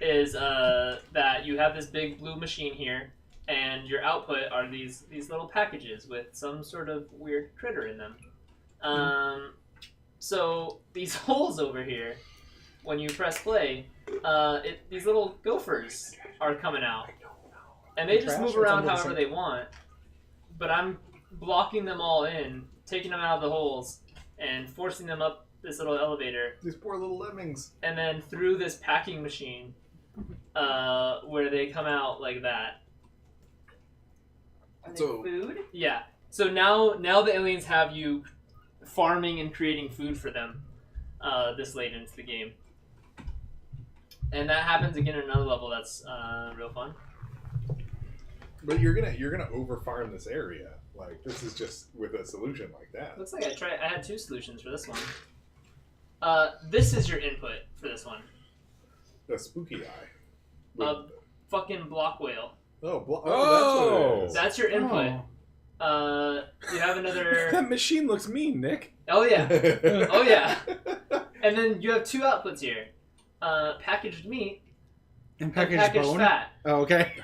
is that you have this big blue machine here, and your output are these little packages with some sort of weird critter in them. So these holes over here, when you press play, these little gophers are coming out. And they just move around however they want. But I'm blocking them all in, taking them out of the holes, and forcing them up this little elevator. These poor little lemmings. And then through this packing machine, where they come out like that. Are they So- food? Yeah. So now the aliens have you farming and creating food for them this late into the game. And that happens again in another level that's real fun. But you're gonna over-farm this area. Like, this is just with a solution like that. Looks like I had 2 solutions for this one. This is your input for this one. A spooky eye. Fucking block whale. That's what Oh! it is. That's your input. You have another... That machine looks mean, Nick. Oh yeah. Oh yeah. And then you have 2 outputs here. Packaged meat And and packaged packaged bone. fat. Oh, okay.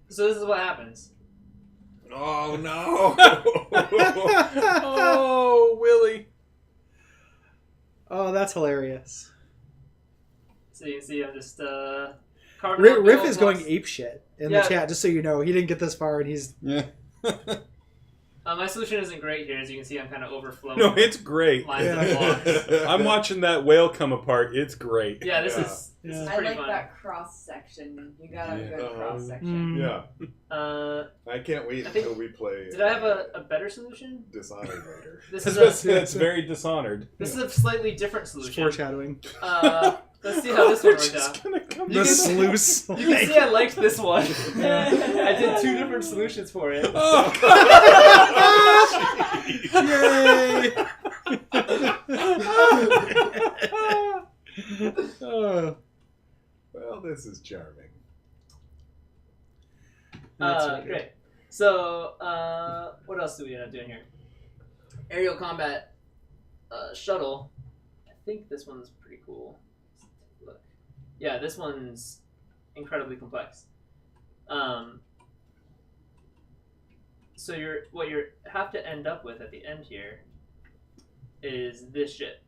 So this is what happens. Oh no! Oh, Willie. Oh, that's hilarious. So you can see I'm just carving out Riff little is going blocks. ape shit in Yeah. the chat, just so you know. He didn't get this far, and he's... Yeah. My solution isn't great here. As you can see, I'm kind of overflowing. No, it's great. lines of blocks. I'm watching that whale come apart. It's great. Yeah, this Yeah. is Yeah. I pretty like fun. that cross section. You got a Yeah. good cross section. Yeah. Mm. I can't wait I think- until we play. Did I have a better solution? Dishonored later? This That's, is a, that's very dishonored. this is a slightly different It's solution. foreshadowing. Let's see how this one We're worked just out. gonna come The can- sluice. You can see I liked this one. I did 2 different solutions for it. Oh, Yay! Oh, Well, this is charming. that's really good. Great. So, what else do we end up doing here? Aerial combat shuttle. I think this one's pretty cool. Let's take a look. Yeah, this one's incredibly complex. So what you have to end up with at the end here is this ship.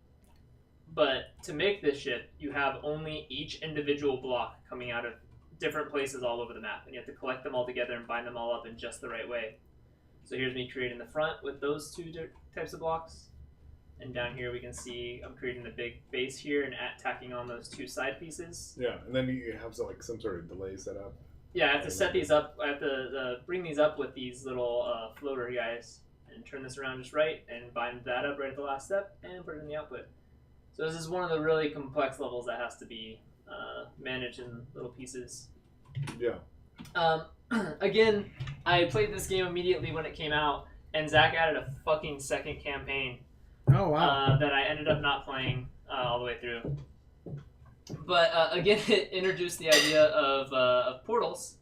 But to make this ship, you have only each individual block coming out of different places all over the map, and you have to collect them all together and bind them all up in just the right way. So here's me creating the front with those 2 types of blocks, and down here we can see I'm creating the big base here and tacking on those 2 side pieces. Yeah, and then you have some sort of delay set up. Yeah, I have to set these up. I have to bring these up with these little floater guys and turn this around just right and bind that up right at the last step and put it in the output. So this is one of the really complex levels that has to be managed in little pieces. Yeah. Again, I played this game immediately when it came out, and Zach added a fucking second campaign Oh, wow. that I ended up not playing all the way through. But again, it introduced the idea of portals.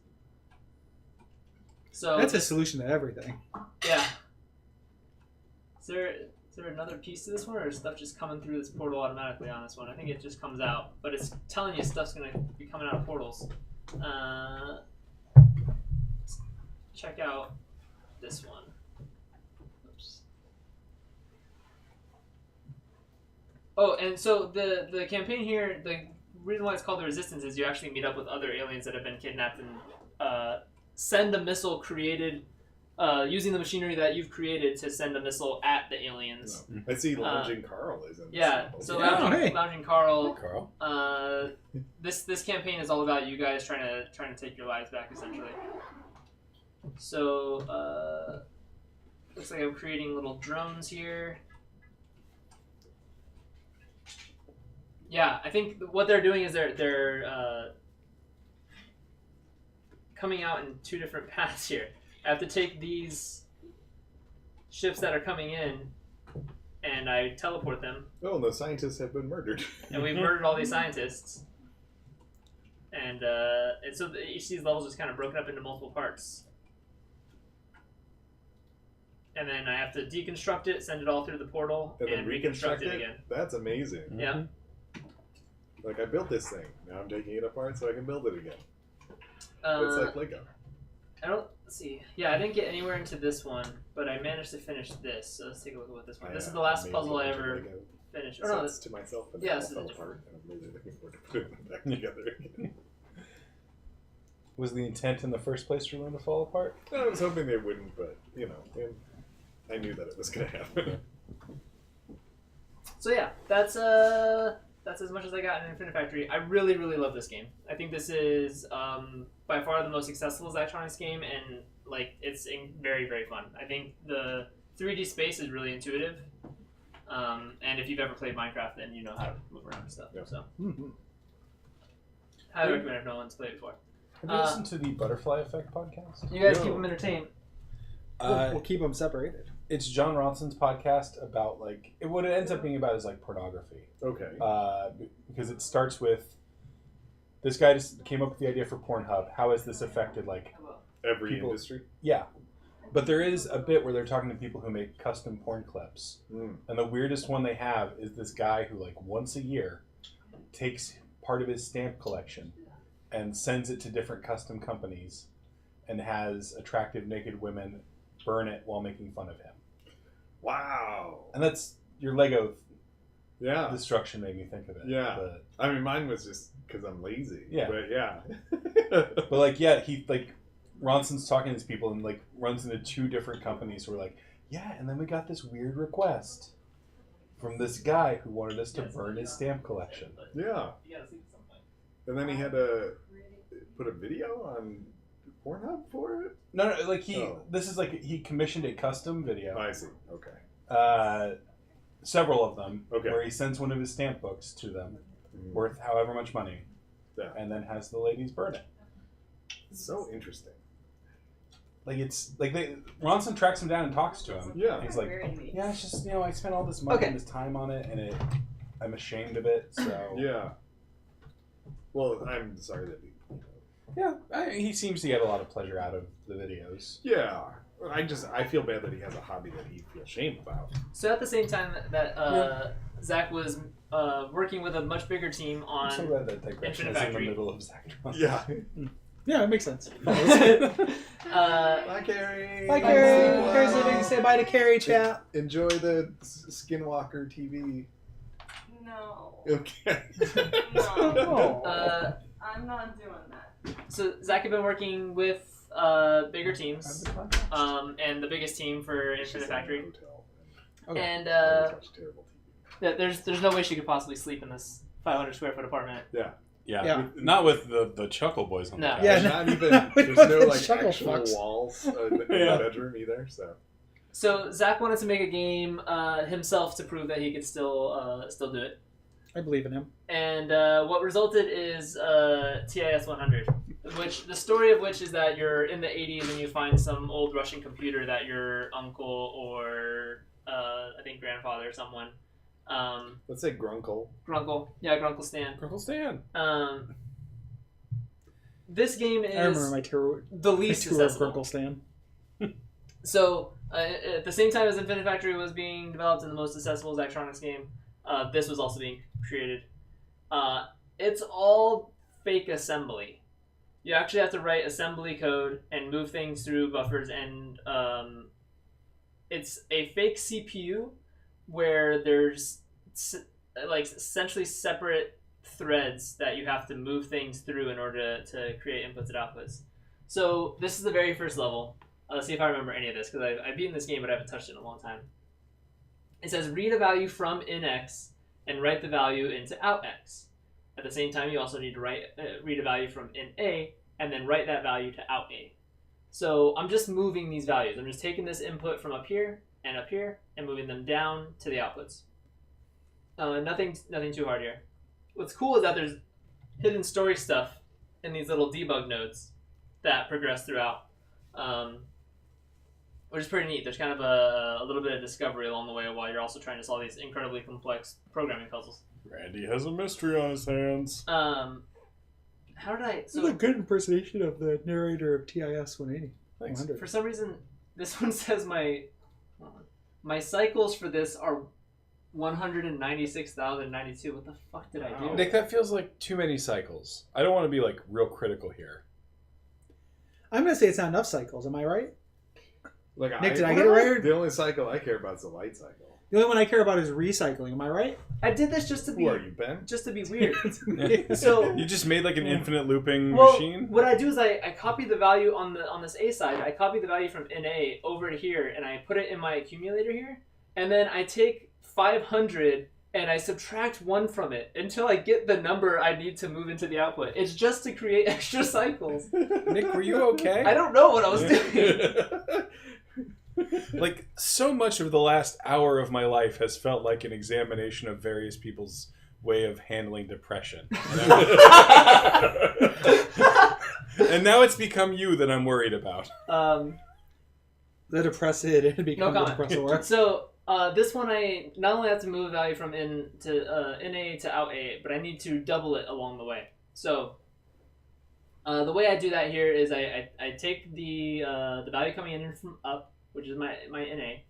So That's a solution to everything. yeah. Is there another piece to this one, or is stuff just coming through this portal automatically on this one? I think it just comes out, but it's telling you stuff's gonna be coming out of portals. Let's check out this one. Oops. Oh, and so the campaign here, the reason why it's called the Resistance is you actually meet up with other aliens that have been kidnapped and send a missile created using the machinery that you've created to send a missile at the aliens. No. I see Lounging Carl is in this Yeah, level. so Yeah. Lounging, Hey. Lounging Carl. Carl. This campaign is all about you guys trying to take your lives back, essentially. So looks like I'm creating little drones here. Yeah, I think what they're doing is they're coming out in 2 different paths here. I have to take these ships that are coming in, and I teleport them. Oh, and the scientists have been murdered. And we've murdered all these scientists. And so each of these levels is kind of broken up into multiple parts. And then I have to deconstruct it, send it all through the portal, and reconstruct it again. That's amazing. Mm-hmm. Yeah. Like, I built this thing. Now I'm taking it apart so I can build it again. It's like Lego. Let's see. Yeah, I didn't get anywhere into this one, but I managed to finish this. So let's take a look at what this one. This is the last puzzle I ever finished. So it's to myself, and yeah, it all fell apart, and I'm really looking forward to putting them back together again. Was the intent in the first place for them to fall apart? I was hoping they wouldn't, but, you know, I knew that it was going to happen. So yeah, that's as much as I got in Infinite Factory. I really, really love this game. I think this is by far the most accessible Zachtronics game, and like it's very, very fun. I think the 3D space is really intuitive, and if you've ever played Minecraft, then you know how to move around and stuff. Yep. So, highly recommend if no one's played it before. Have you listened to the Butterfly Effect podcast? You guys keep them entertained. We'll keep them separated. It's John Ronson's podcast about what it ends up being about is like pornography. Okay. Because it starts with this guy just came up with the idea for Pornhub. How has this affected Every people, industry? Yeah. But there is a bit where they're talking to people who make custom porn clips. Mm. And the weirdest one they have is this guy who once a year takes part of his stamp collection and sends it to different custom companies and has attractive naked women burn it while making fun of him. Wow. And that's your Lego Yeah. destruction made me think of it. Yeah. But, I mean, mine was just because I'm lazy. Yeah. But yeah. he Ronson's talking to these people and runs into two different companies who are and then we got this weird request from this guy who wanted us to burn his stamp collection. Yeah. And then he had to put a video on Pornhub for it? No, this is he commissioned a custom video. I see. Okay. Several of them. Okay. Where he sends one of his stamp books to them, worth however much money. Yeah. And then has the ladies burn it. So interesting. Ronson tracks him down and talks to him. Yeah. He's yeah, it's just, I spent all this money and this time on it, and I'm ashamed of it, so... Yeah. Well, I'm sorry that he seems to get a lot of pleasure out of the videos. Yeah. I feel bad that he has a hobby that he feels shame about. So at the same time that Zach was working with a much bigger team on I'm so glad that digression is in the middle of Zachtronics. Yeah. Yeah, it makes sense. Bye, Carrie. Bye, Carrie. Carrie's leaving. Say bye to Carrie, chat. Enjoy the Skinwalker TV. No. Okay. No. Oh. I'm not doing that. So Zach had been working with bigger teams, and the biggest team for Infinite Factory. Okay. And Watch terrible TV. there's no way she could possibly sleep in this 500 square foot apartment. Yeah. Not with the Chuckle Boys on No. the couch. Yeah, Not even. we There's don't no have chuckle actual fucks. walls in the bedroom either. So Zach wanted to make a game himself to prove that he could still do it. I believe in him. And what resulted is TIS 100, which the story of which is that you're in the 80s and you find some old Russian computer that your uncle or I think grandfather or someone. Let's say Grunkle. Grunkle. Yeah, Grunkle Stan. Grunkle Stan. This game is I remember my tour. the least my tour of accessible. Grunkle Stan. So, at the same time as Infinite Factory was being developed in the most accessible Zachtronics game, this was also being created. It's all fake assembly. You actually have to write assembly code and move things through buffers, and it's a fake CPU where there's essentially separate threads that you have to move things through in order to create inputs and outputs. So this is the very first level. Let's see if I remember any of this, because I've beaten this game but I haven't touched it in a long time. It says read a value from in X and write the value into out X. At the same time, you also need to read a value from in A and then write that value to out A. So I'm just moving these values. I'm just taking this input from up here and moving them down to the outputs. Nothing too hard here. What's cool is that there's hidden story stuff in these little debug nodes that progress throughout, which is pretty neat. There's kind of a little bit of discovery along the way while you're also trying to solve these incredibly complex programming puzzles. Randy has a mystery on his hands. how did I? It's a good impersonation of the narrator of TIS 180. Thanks. For some reason, this one says my cycles for this are 196,092. What the fuck did I do? Nick, that feels like too many cycles. I don't want to be like real critical here. I'm gonna say it's not enough cycles. Am I right? Like, Nick, did I get it right? Or... The only cycle I care about is the light cycle. The only one I care about is recycling. Am I right? I did this just to be. Who are you, Ben? Just to be weird. So you just made like an infinite looping well, machine? What I do is I copy the value on this A side. I copy the value from NA over to here, and I put it in my accumulator here, and then I take 500 and I subtract 1 from it until I get the number I need to move into the output. It's just to create extra cycles. Nick, were you okay? I don't know what I was doing. Like, so much of the last hour of my life has felt like an examination of various people's way of handling depression. And now it's become you that I'm worried about. The depressed had become the depressor. So, this one I not only have to move value from in to NA to out A, but I need to double it along the way. So, the way I do that here is I take the value coming in from up, which is my NA,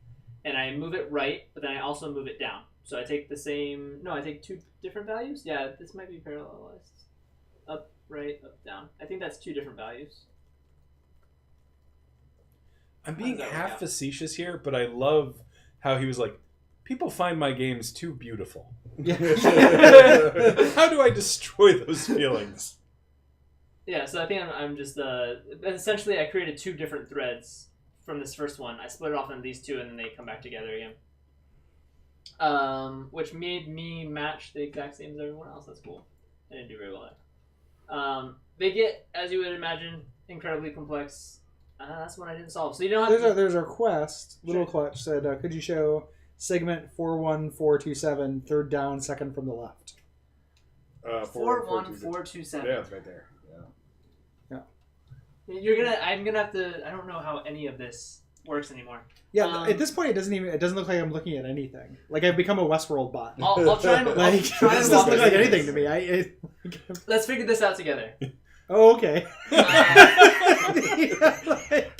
and I move it right, but then I also move it down. So I take the same... No, I take 2 different values? Yeah, this might be parallelized. Up, right, up, down. I think that's 2 different values. I'm being half facetious here, but I love how he was like, people find my games too beautiful. Yeah. How do I destroy those feelings? Yeah, so I think I'm just... essentially, I created 2 different threads from this first one. I split it off into these 2, and then they come back together again. Which made me match the exact same as everyone else. That's cool. I didn't do very well there. They get, as you would imagine, incredibly complex. That's one I didn't solve. So you don't have There's a request. Little Clutch said, could you show segment 41427, third down, second from the left? 41427. Yeah, it's right there. I'm gonna have to. I don't know how any of this works anymore. Yeah, at this point, it doesn't look like I'm looking at anything. Like I've become a Westworld bot. I'll try and like this doesn't look like anything to me. Let's figure this out together. Oh, okay.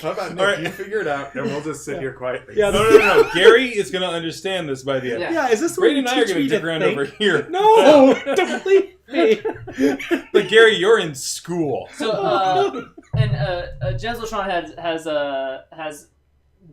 How about Nick? Right. You figure it out, and we'll just sit here quietly. Yeah, no. Gary is going to understand this by the end. Yeah, is this Brady and I are going to dig around over here. No, don't leave me. But Gary, you're in school. So, Zachtronics has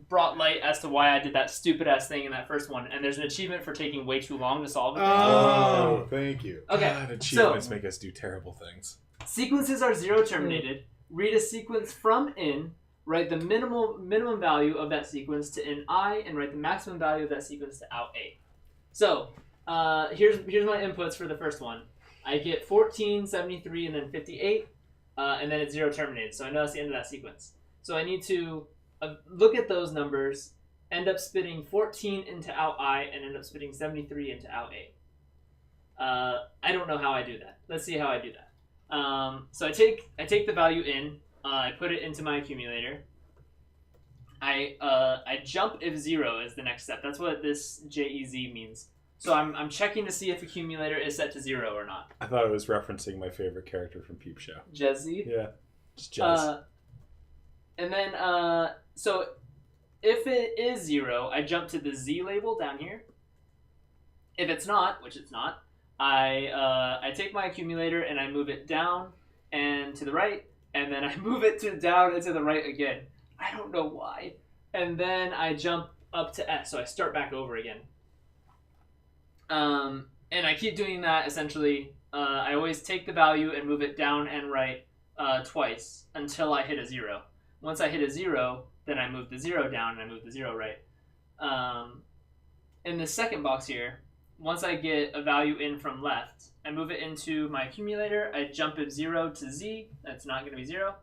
brought light as to why I did that stupid ass thing in that first one, and there's an achievement for taking way too long to solve it. Oh, thank you. Okay, God, achievements make us do terrible things. Sequences are 0 terminated. Read a sequence from in. Write the minimum value of that sequence to in I, and write the maximum value of that sequence to out A. So here's my inputs for the first one. I get 14, 73, and then 58, and then it's 0 terminated. So I know that's the end of that sequence. So I need to look at those numbers, end up spitting 14 into out I, and end up spitting 73 into out A. I don't know how I do that. Let's see how I do that. So I take the value in, I put it into my accumulator. I jump if 0 is the next step. That's what this JEZ means. So I'm checking to see if accumulator is set to 0 or not. I thought it was referencing my favorite character from Peep Show. Jezzy? Yeah, just Jez. And then so if it is 0, I jump to the Z label down here. If it's not, which it's not, I take my accumulator and I move it down and to the right, and then I move it down and to the right again. I don't know why. And then I jump up to S, so I start back over again. And I keep doing that essentially. I always take the value and move it down and right twice until I hit a 0. Once I hit a 0, then I move the 0 down and I move the 0 right. In the second box here, once I get a value in from left, I move it into my accumulator. I jump it 0 to Z. That's not going to be 0.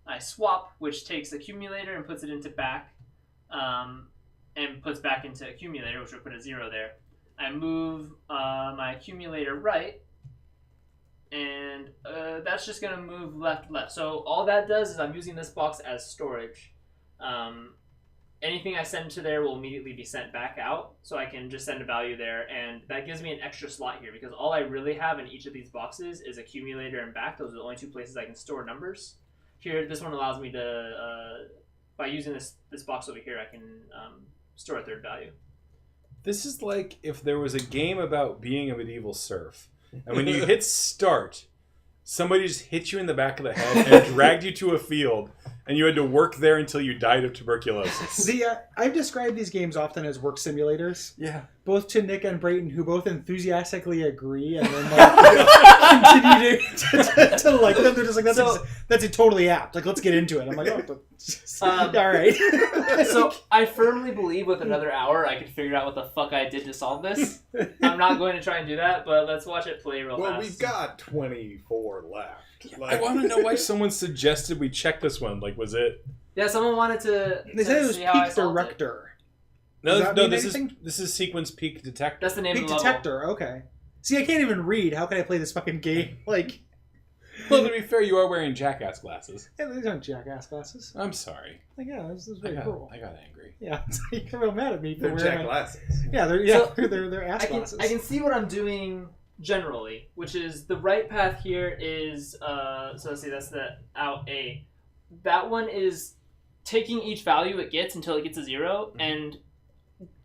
I swap, which takes accumulator and puts it into back, and puts back into accumulator, which will put a 0 there. I move my accumulator right, and that's just going to move left. So all that does is I'm using this box as storage. anything I send to there will immediately be sent back out, so I can just send a value there, and that gives me an extra slot here because all I really have in each of these boxes is accumulator and back. Those are the only two places I can store numbers. Here, this one allows me to, by using this box over here, I can store a third value. This is like if there was a game about being a medieval serf, and when you hit start, somebody just hit you in the back of the head and dragged you to a field, and you had to work there until you died of tuberculosis. I've described these games often as work simulators. Yeah. Both to Nick and Brayton, who both enthusiastically agree and then like, continue to like them. They're just like, that's a totally apt. Like, let's get into it. I'm like, all right. So I firmly believe with another hour I could figure out what the fuck I did to solve this. I'm not going to try and do that, but let's watch it play real fast. Well, we've got 24 left. I want to know why someone suggested we check this one. Like, was it? Yeah, someone wanted to. They said it was see how I Peak solved it. Director. No. This is Sequence Peak Detector. That's the name Peak of the level. Detector. Okay. See, I can't even read. How can I play this fucking game? Like, Well, to be fair, you are wearing jackass glasses. yeah, these aren't jackass glasses. I'm sorry. Like, yeah, this is very cool. I got angry. Yeah, you get real mad at me for They're wearing jack glasses. Yeah, they're ass glasses. I can see what I'm doing generally, which is the right path here is so let's see, that's the out A. That one is taking each value it gets until it gets a 0 and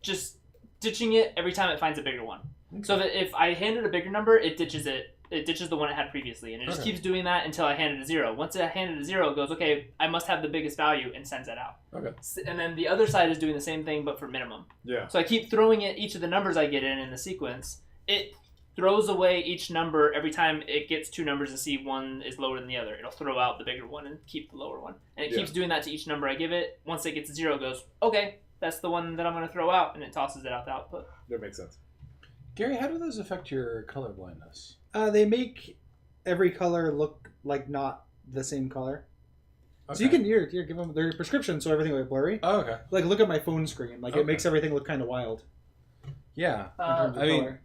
just ditching it every time it finds a bigger one. Okay. So if I hand it a bigger number, it ditches the one it had previously, and it just keeps doing that until I hand it a 0. Once I hand it a 0, it goes, okay, I must have the biggest value, and sends it out. Okay. And then the other side is doing the same thing, but for minimum. Yeah. So I keep throwing it each of the numbers I get in the sequence. It throws away each number every time it gets two numbers and see one is lower than the other. It'll throw out the bigger one and keep the lower one. And it keeps doing that to each number I give it. Once it gets a 0, it goes, okay, that's the one that I'm going to throw out, and it tosses it out the output. That makes sense. Gary, how do those affect your color blindness? They make every color look like not the same color. Okay. So you can give them their prescription, so everything will be blurry. Oh, okay. Like, look at my phone screen. Like, it makes everything look kind of wild. Yeah. I mean,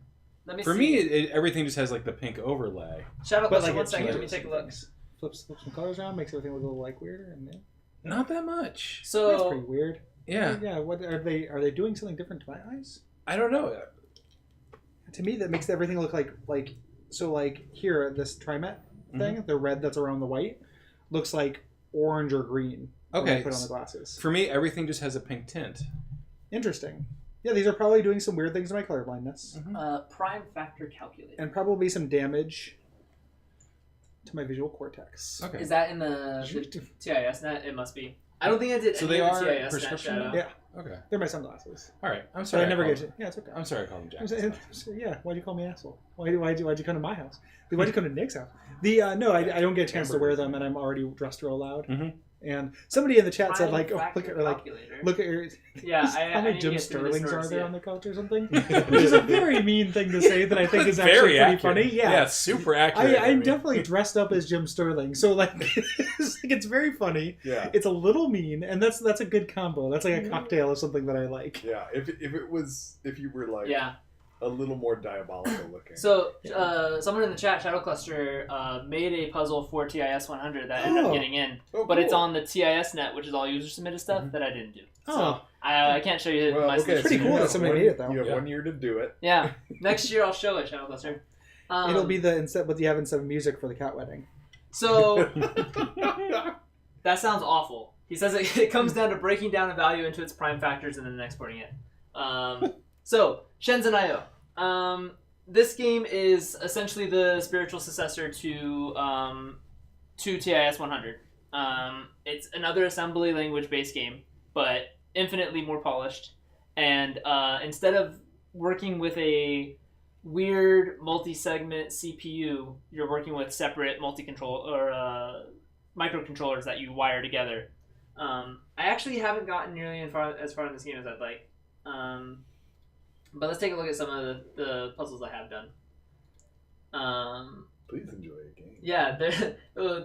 for me, everything just has like the pink overlay. Shadow Cluster, 1 second, let me take a look. Flips some colors around, makes everything look a little like weirder. And not that much. So that's pretty weird. Yeah. Yeah. What are they doing something different to my eyes? I don't know. To me, that makes everything look like so. Like here, this Trimet thing, the red that's around the white, looks like orange or green. Okay. When I put on the glasses. For me, everything just has a pink tint. Interesting. Yeah, these are probably doing some weird things to my color blindness. Prime factor calculator. And probably some damage to my visual cortex. Okay. Is that in the TIS net? It must be. I don't think I did. So any they of are the TIS prescription? net. Yeah. Okay. They're my sunglasses. All right. I'm sorry. I never get to. Yeah, it's okay. I'm sorry I called them Jack. Yeah. Why'd you call me asshole? Why'd you come to my house? Why'd you come to Nick's house? No, I don't get a chance to wear them, and I'm already dressed real loud. Mm-hmm. And somebody in the chat said, like, look at your. Yeah, how many Jim Sterlings are there on the couch or something? Which is a very mean thing to say that I think is actually pretty accurate. funny. Yeah, super accurate. I'm definitely dressed up as Jim Sterling, so like, it's very funny. Yeah, it's a little mean, and that's a good combo. That's like a cocktail of something that I like. Yeah, if you were like a little more diabolical looking. So someone in the chat, Shadow Cluster, made a puzzle for TIS 100 that ended up getting in, but it's on the TIS net, which is all user submitted stuff that I didn't do. So I can't show you my It's pretty cool that somebody made it though. You have 1 year to do it. Yeah, next year I'll show it, Shadow Cluster. It'll be what you have instead of music for the cat wedding. So that sounds awful. He says it comes down to breaking down a value into its prime factors and then exporting it. So, Shenzhen IO. This game is essentially the spiritual successor to TIS 100. It's another assembly language-based game, but infinitely more polished. And instead of working with a weird multi-segment CPU, you're working with separate microcontrollers that you wire together. I actually haven't gotten nearly as far in this game as I'd like. But let's take a look at some of the puzzles I have done. Please enjoy a game. Yeah,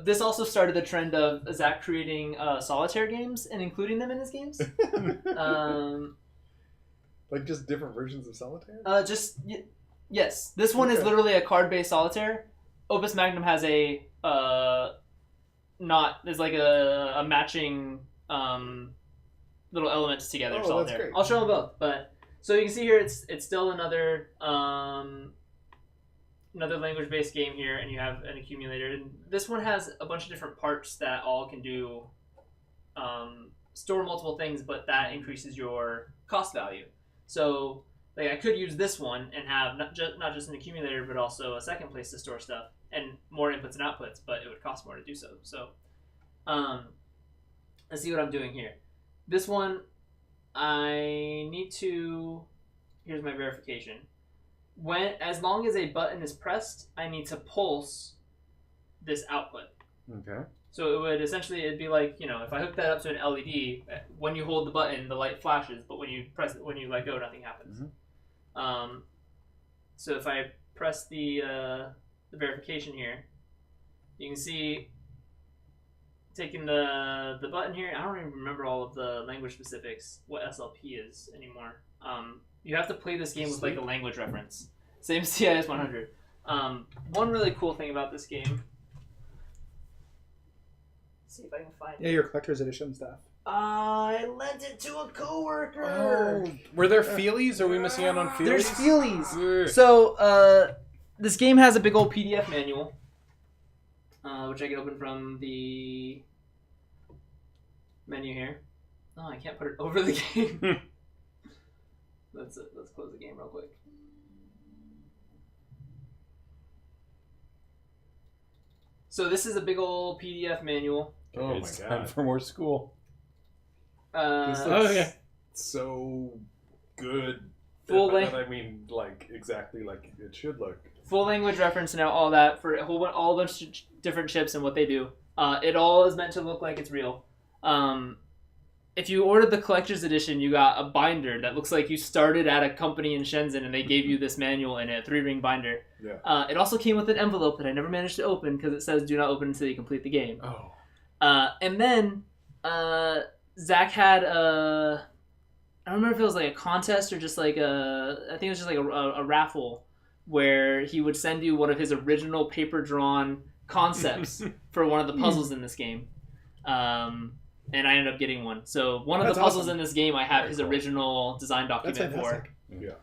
this also started the trend of Zach creating solitaire games and including them in his games. Like just different versions of solitaire? Yes. This one is literally a card-based solitaire. Opus Magnum has there's like a matching little elements together. Oh, solved that's there. great. I'll show them both. But so you can see here, it's still another another language-based game here, and you have an accumulator. And this one has a bunch of different parts that all can do store multiple things, but that increases your cost value. So like I could use this one and have not just an accumulator, but also a second place to store stuff and more inputs and outputs, but it would cost more to do so. So let's see what I'm doing here. This one, I need to. Here's my verification. As long as a button is pressed, I need to pulse this output. Okay. So it'd be like, if I hook that up to an LED, when you hold the button, the light flashes, but when you let go, nothing happens. Mm-hmm. So if I press the verification here, you can see taking the button here. I don't even remember all of the language specifics, what SLP is anymore. You have to play this game with like a language reference. Same CIS 100. One really cool thing about this game. Let's see if I can find it. Yeah, your collector's edition stuff. I lent it to a coworker. Oh, were there feelies? Are we missing out on feelies? There's feelies. So this game has a big old PDF manual, which I can open from the menu here. Oh, I can't put it over the game. Let's close the game real quick. So this is a big old PDF manual. Oh It's my time god. for more school. This looks yeah. so good. Full By length. that I mean, like, exactly like it should look. Full language reference and all that for all bunch of different chips and what they do. It all is meant to look like it's real. If you ordered the collector's edition, you got a binder that looks like you started at a company in Shenzhen and they gave you this manual in a 3-ring binder. Yeah. It also came with an envelope that I never managed to open because it says do not open until you complete the game. Oh. And then Zach had I don't remember if it was like a contest or just like I think it was just like a raffle where he would send you one of his original paper drawn concepts for one of the puzzles in this game. And I ended up getting one. So one of That's the puzzles awesome. in this game I have Very his cool. original design That's document for. fantastic. Yeah.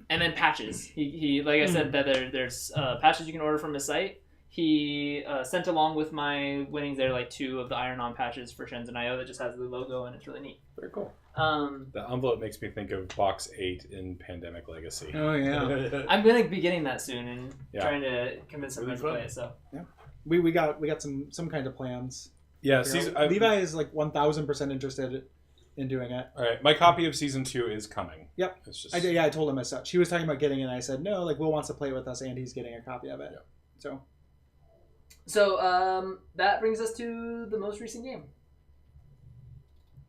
And then patches. He like I said, that there's patches you can order from his site. He sent along with my winnings there like 2 of the Iron-On patches for Shenzhen IO that just has the logo and it's really neat. Very cool. Um, The envelope makes me think of Box 8 in Pandemic Legacy. Oh yeah. I'm gonna be getting that soon and Yeah. trying to convince everyone to Really play it. So We got some kind of plans. Yeah, Levi is like 1,000% interested in doing it. All right, my copy of Season 2 is coming. Yep. It's just... I told him as such. He was talking about getting it, and I said no. Like Will wants to play it with us, and he's getting a copy of it. Yeah. So that brings us to the most recent game.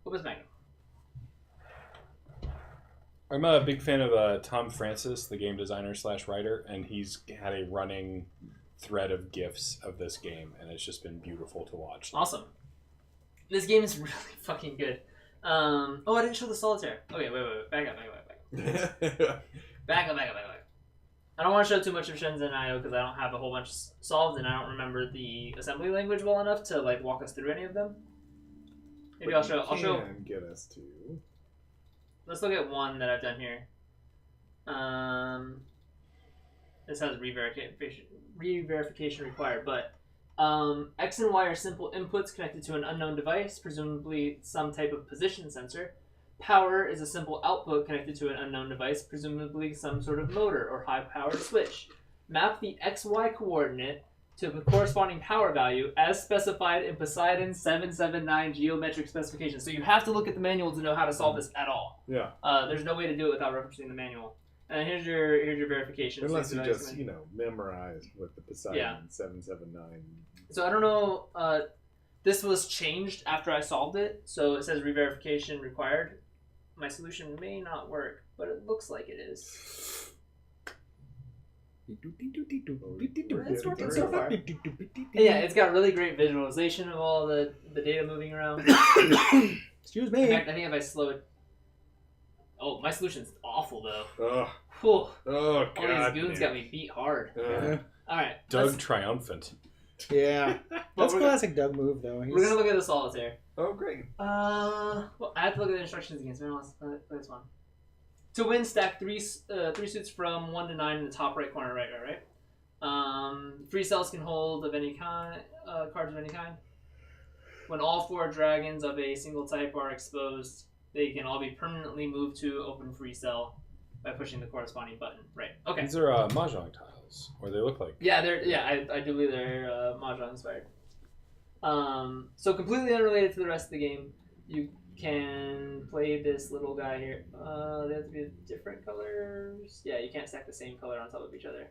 What was Magnum? I'm a big fan of Tom Francis, the game designer / writer, and he's had a running thread of GIFs of this game, and it's just been beautiful to watch. Awesome. This game is really fucking good. Oh, I didn't show the solitaire. Okay, wait. Back up. I don't want to show too much of Shenzhen IO because I don't have a whole bunch solved and I don't remember the assembly language well enough to like walk us through any of them. Maybe I'll show. Can get us to. Let's look at one that I've done here. This has re-verification required, but X and Y are simple inputs connected to an unknown device, presumably some type of position sensor. Power is a simple output connected to an unknown device, presumably some sort of motor or high-powered switch. Map the XY coordinate to the corresponding power value as specified in Poseidon 779 geometric specifications. So you have to look at the manual to know how to solve this at all. Yeah. There's no way to do it without referencing the manual. And here's your verification. Unless So you you just, memorize what the Poseidon 779. So I don't know. This was changed after I solved it, so it says re-verification required. My solution may not work, but it looks like it is. It's working so far. Yeah, it's got really great visualization of all the data moving around. Excuse In me. fact, I think if I slow it. Oh, my solution's awful though. Oh, Whew. oh All God. these goons got me beat hard. Uh, All right. Doug let's- triumphant. Yeah. That's we're classic Doug move, though. We're gonna look at the solitaire. Oh, great. Well, I have to look at the instructions again. So let's play this one. To win, stack three suits from 1 to 9 in the top right corner. Right. Free cells can hold of any kind, cards of any kind. When all 4 dragons of a single type are exposed, they can all be permanently moved to open free cell by pushing the corresponding button. Right. Okay. These are mahjong tiles, or they look like. Yeah, I do believe they're mahjong inspired. So completely unrelated to the rest of the game, you can play this little guy here. They have to be different colors. Yeah, you can't stack the same color on top of each other.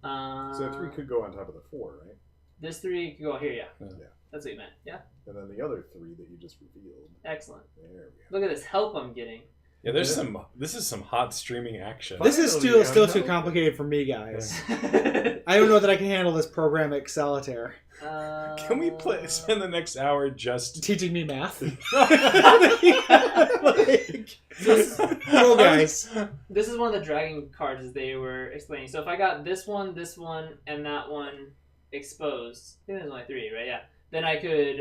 So 3 could go on top of the 4, right? This 3 could go here, yeah. Yeah. That's what you meant, yeah? And then the other 3 that you just revealed. Excellent. There we go. Look at this help I'm getting. Yeah, there's some. This is some hot streaming action. This is Finally, still I too know. complicated for me, guys. I don't know that I can handle this programic solitaire. Can we spend the next hour just Teaching me math. like, Well, guys. This is one of the dragon cards as they were explaining. So if I got this one, and that one exposed, I think there's only 3, right? Yeah. Then I could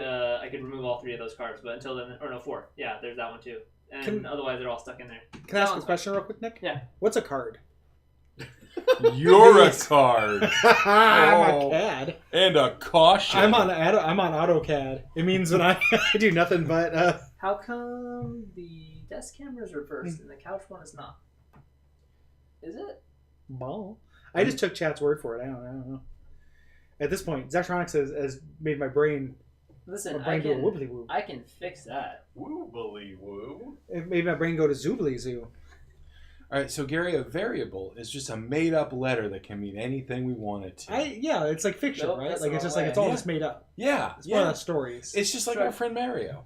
remove all 3 of those cards. But until then, or no, 4. Yeah, there's that one too. And otherwise, they're all stuck in there. Can I ask a question real quick, Nick? Yeah. What's a card? you're a card I'm Oh. a CAD. and a caution. I'm on AutoCAD. It means when I do nothing but How come the desk camera is reversed and the couch one is not? Is it? ball. I just took chat's word for it. I don't know. At this point, Zachtronics has made my brain Listen, do a woobly woo. I can fix that. Woobly woo. It made my brain go to zoobly zoo. All right, so Gary, a variable is just a made-up letter that can mean anything we want it to. Yeah, it's like fiction, Nope, right? that's Like the it's just wrong like it's way. all Yeah. just made up. Yeah, It's one yeah. of the stories. It's just like Sure. our friend Mario.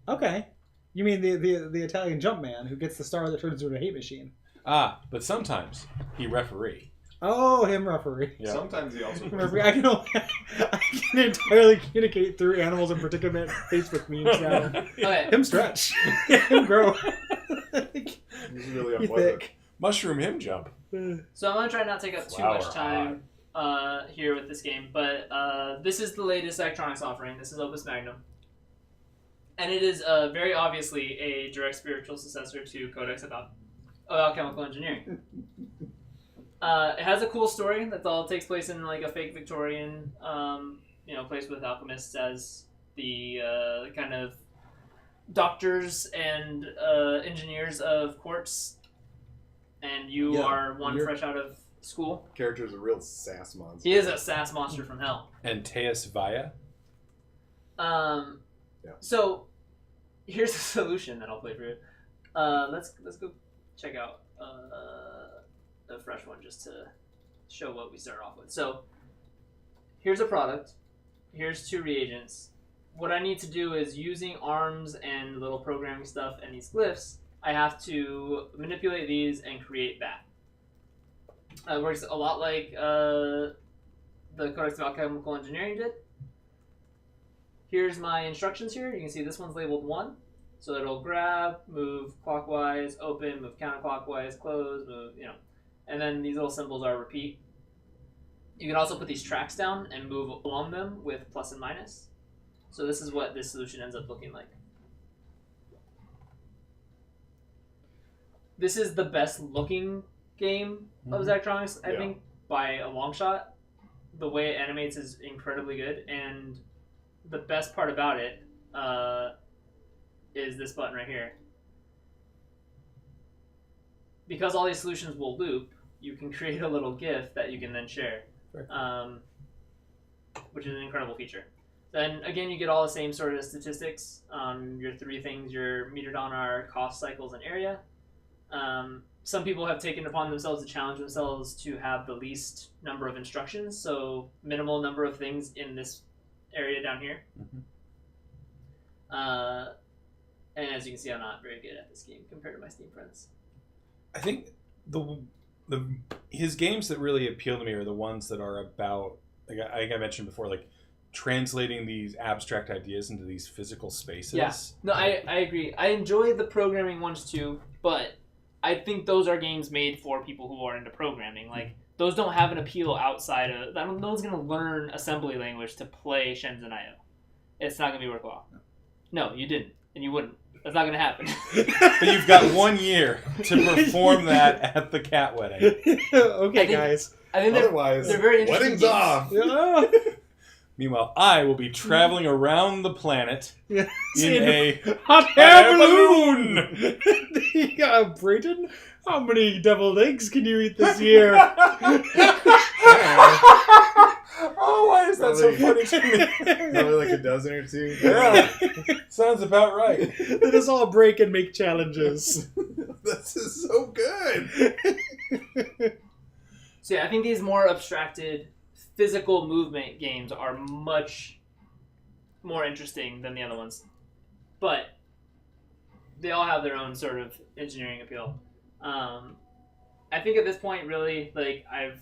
Okay. You mean the Italian jump man who gets the star that turns into a hate machine? Ah, but sometimes he referee. Oh, him referee. Yeah. Sometimes he also Referee. I can entirely communicate through animals and predicament Facebook memes now. Okay. Him stretch. Him grow. He's really He unpleasant. thick. Mushroom him jump. So I'm gonna try not to take up too Flower much time here with this game, but this is the latest Zachtronics offering. This is Opus Magnum, and it is very obviously a direct spiritual successor to Codex of Alchemical Engineering. It has a cool story that all takes place in like a fake Victorian, place with alchemists as the kind of doctors and engineers of courts, and you Yeah, are one you're- fresh out of school. Character's a real sass monster. He is a sass monster from hell. And Teus Vaya. Yeah. So here's a solution that I'll play for you. Let's go check out a fresh one just to show what we start off with. So here's a product. Here's 2 reagents. What I need to do is using arms and little programming stuff and these glyphs, I have to manipulate these and create that. It works a lot like the Codex of Alchemical Engineering did. Here's my instructions here. You can see this one's labeled 1. So it'll grab, move clockwise, open, move counterclockwise, close, move, And then these little symbols are repeat. You can also put these tracks down and move along them with plus and minus. So this is what this solution ends up looking like. This is the best looking game of Zachtronics, I think, by a long shot. The way it animates is incredibly good, and the best part about it is this button right here. Because all these solutions will loop, you can create a little GIF that you can then share, which is an incredible feature. Then again, you get all the same sort of statistics. Your 3 things you're metered on are cost, cycles, and area. Some people have taken upon themselves to challenge themselves to have the least number of instructions, so minimal number of things in this area down here. And as you can see, I'm not very good at this game compared to my Steam friends. I think his games that really appeal to me are the ones that are about, like I mentioned before, like translating these abstract ideas into these physical spaces. Yeah, no, I agree. I enjoy the programming ones too, but I think those are games made for people who are into programming. Like those don't have an appeal outside of. No one's gonna learn assembly language to play Shenzhen.io. It's not gonna be worthwhile. No, you didn't, and you wouldn't. That's not gonna happen. But you've got 1 year to perform that at the cat wedding. Okay, guys. I think Otherwise, they're very interesting. wedding's games. off. Yeah. Meanwhile, I will be traveling around the planet Yeah. in a hot air balloon. Brayton, how many deviled eggs can you eat this year? Oh, why is that so funny to me? Probably like a dozen or two. Yeah, sounds about right. Let us all break and make challenges. This is so good. So yeah, I think these more abstracted physical movement games are much more interesting than the other ones, but they all have their own sort of engineering appeal. I think at this point, really, like I've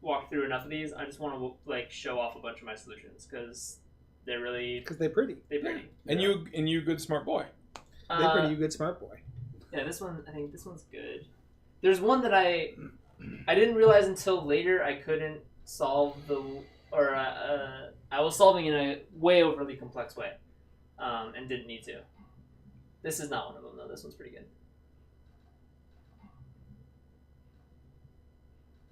walked through enough of these. I just want to like show off a bunch of my solutions because they're really they're pretty. They're pretty. And you good smart boy. They're pretty. You good smart boy. Yeah, this one. I think this one's good. There's one that I didn't realize until later I couldn't solve I was solving in a way overly complex way, and didn't need to. This is not one of them though. This one's pretty good.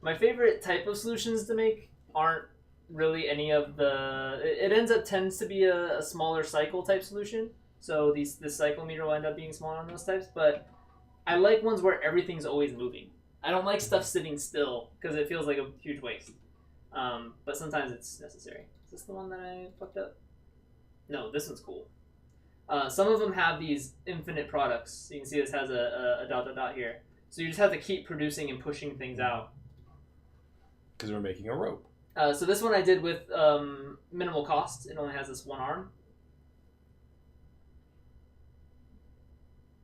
My favorite type of solutions to make aren't really any of the. It tends to be a smaller cycle type solution. So this cycle meter will end up being smaller on those types. But I like ones where everything's always moving. I don't like stuff sitting still because it feels like a huge waste. But sometimes it's necessary. Is this the one that I fucked up? No, this one's cool. Some of them have these infinite products. You can see this has a ... here. So you just have to keep producing and pushing things out. Because we're making a rope. So this one I did with minimal cost. It only has this one arm.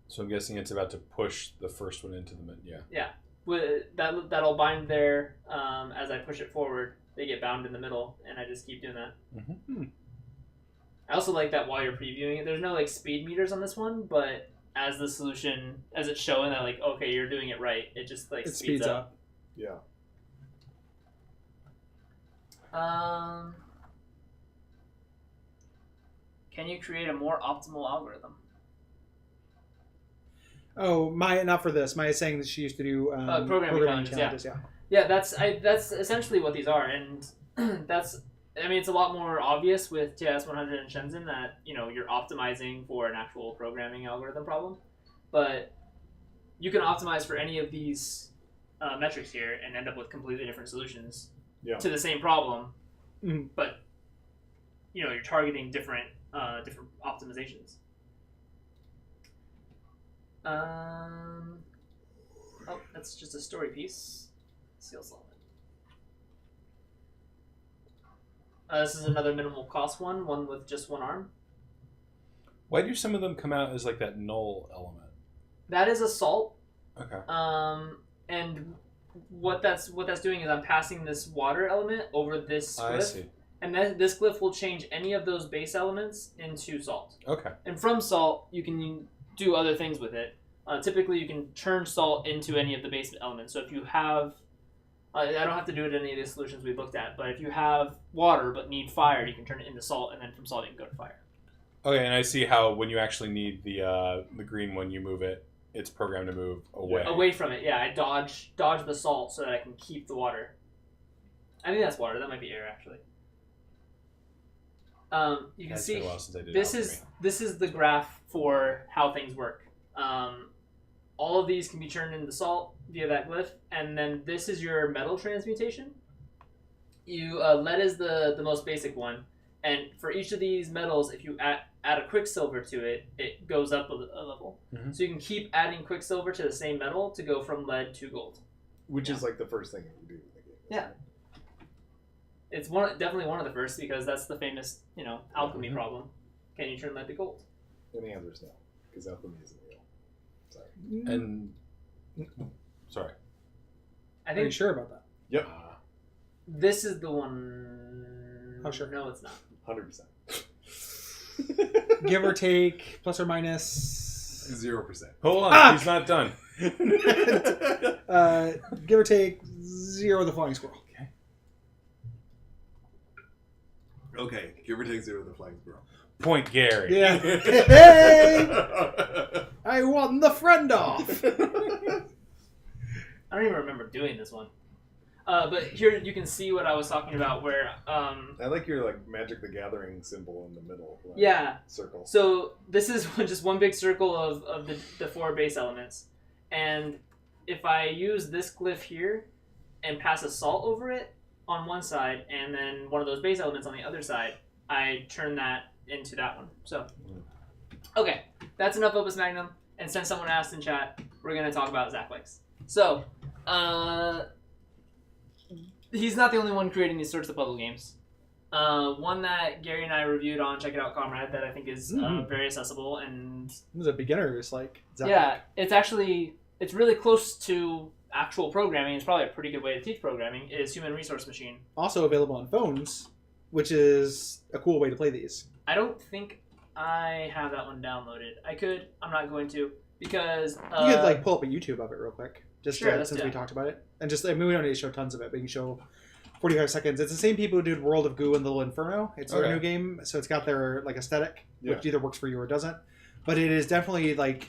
So I'm guessing it's about to push the first one into the mid. Yeah. Yeah. That'll bind there as I push it forward. They get bound in the middle, and I just keep doing that. Mm-hmm. I also like that while you're previewing it. There's no like speed meters on this one, but as the solution, as it's showing that like, okay, you're doing it right, it just like speeds up. Yeah. Can you create a more optimal algorithm? Oh, not for this. Maya is saying that she used to do programming challenges. Yeah, that's essentially what these are, and that's. I mean, it's a lot more obvious with TIS 100 and Shenzhen that you're optimizing for an actual programming algorithm problem, but you can optimize for any of these metrics here and end up with completely different solutions to the same problem, but you're targeting different optimizations. Oh, that's just a story piece. Seal solid. This is another minimal cost one with just one arm. Why do some of them come out as like that null element? That is a salt. Okay. And what that's doing is I'm passing this water element over this glyph. I see. And then this glyph will change any of those base elements into salt. Okay. And from salt, you can do other things with it. Typically, you can turn salt into any of the base elements. So if you have, I don't have to do it in any of the solutions we looked at, but if you have water but need fire, you can turn it into salt, and then from salt you can go to fire. Okay, and I see how when you actually need the green one, you move it. It's programmed to move away. Away from it, yeah. I dodge the salt so that I can keep the water. I think that's water. That might be air, actually. You can see this is the graph for how things work. All of these can be turned into salt via that glyph, and then this is your metal transmutation. Lead is the most basic one, and for each of these metals, if you add a quicksilver to it, it goes up a level. Mm-hmm. So you can keep adding quicksilver to the same metal to go from lead to gold. Which is like the first thing you do in the game. Yeah. It's definitely one of the first because that's the famous, alchemy problem. Can you turn lead to gold? And the answer is no, because alchemy isn't real. Sorry. And sorry. Are you sure about that? Yep. This is the one. Oh, sure. No, it's not. 100%. Give or take, plus or minus 0%. Hold on, he's not done. Give or take 0 the flying squirrel. Okay, give or take 0 the flying squirrel. Point Gary. Yeah. Hey! I won the friend off. I don't even remember doing this one. But here you can see what I was talking about where... I like your like Magic the Gathering symbol in the middle. Like, yeah. Circle. So this is just one big circle of the 4 base elements. And if I use this glyph here and pass a salt over it on one side and then one of those base elements on the other side, I turn that into that one. So, okay. That's enough Opus Magnum. And since someone asked in chat, we're going to talk about Zachtronics. So, he's not the only one creating these sorts of puzzle games. One that Gary and I reviewed on Check It Out Comrade that I think is very accessible and... It was a beginner's like... Yeah, it's really close to actual programming. It's probably a pretty good way to teach programming, is Human Resource Machine. Also available on phones, which is a cool way to play these. I don't think I have that one downloaded. I could. I'm not going to, because... you could like pull up a YouTube of it real quick, just Sure, since we talked about it. And just, I mean, we don't need to show tons of it, but you can show 45 seconds. It's the same people who did World of Goo and Little Inferno. It's their new game, so it's got their like aesthetic, which either works for you or doesn't. But it is definitely like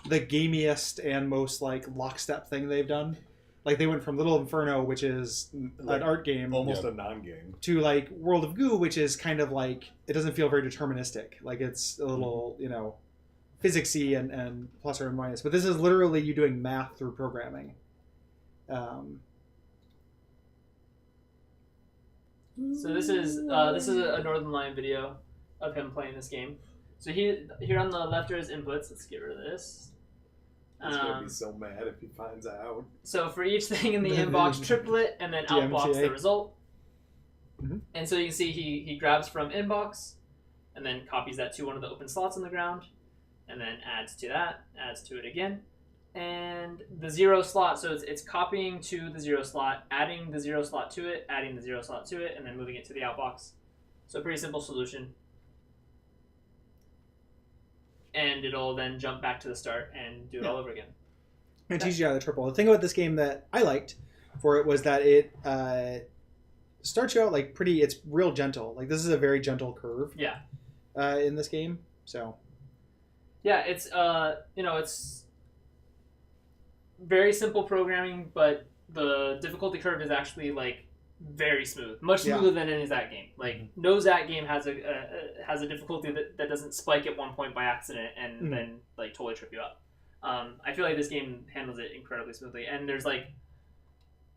the gamiest and most like lockstep thing they've done. Like they went from Little Inferno, which is Like, an art game, almost a non-game, to like World of Goo, which is kind of like, it doesn't feel very deterministic. Like it's a little, you know, physicsy and plus or minus. But this is literally you doing math through programming. So this is a Northern Lion video of him playing this game. So here on the left are his inputs. Let's get rid of this. he's gonna be so mad if he finds out. So for each thing in the inbox, triplet, and then outbox the result. Mm-hmm. And so you can see he grabs from inbox, and then copies that to one of the open slots on the ground, and then adds to that, adds to it again. And the 0 slot, so it's copying to the 0 slot, adding the 0 slot to it, adding the 0 slot to it, and then moving it to the outbox. So a pretty simple solution. And it'll then jump back to the start and do it all over again. And teach you how to triple. The thing about this game that I liked for it was that it starts you out like pretty, it's real gentle. Like this is a very gentle curve. Yeah. In this game. So. Yeah, it's it's very simple programming, but the difficulty curve is actually like very smooth, much smoother than any Zach game. Like no Zach game has a difficulty that doesn't spike at one point by accident and then like totally trip you up. I feel like this game handles it incredibly smoothly, and there's like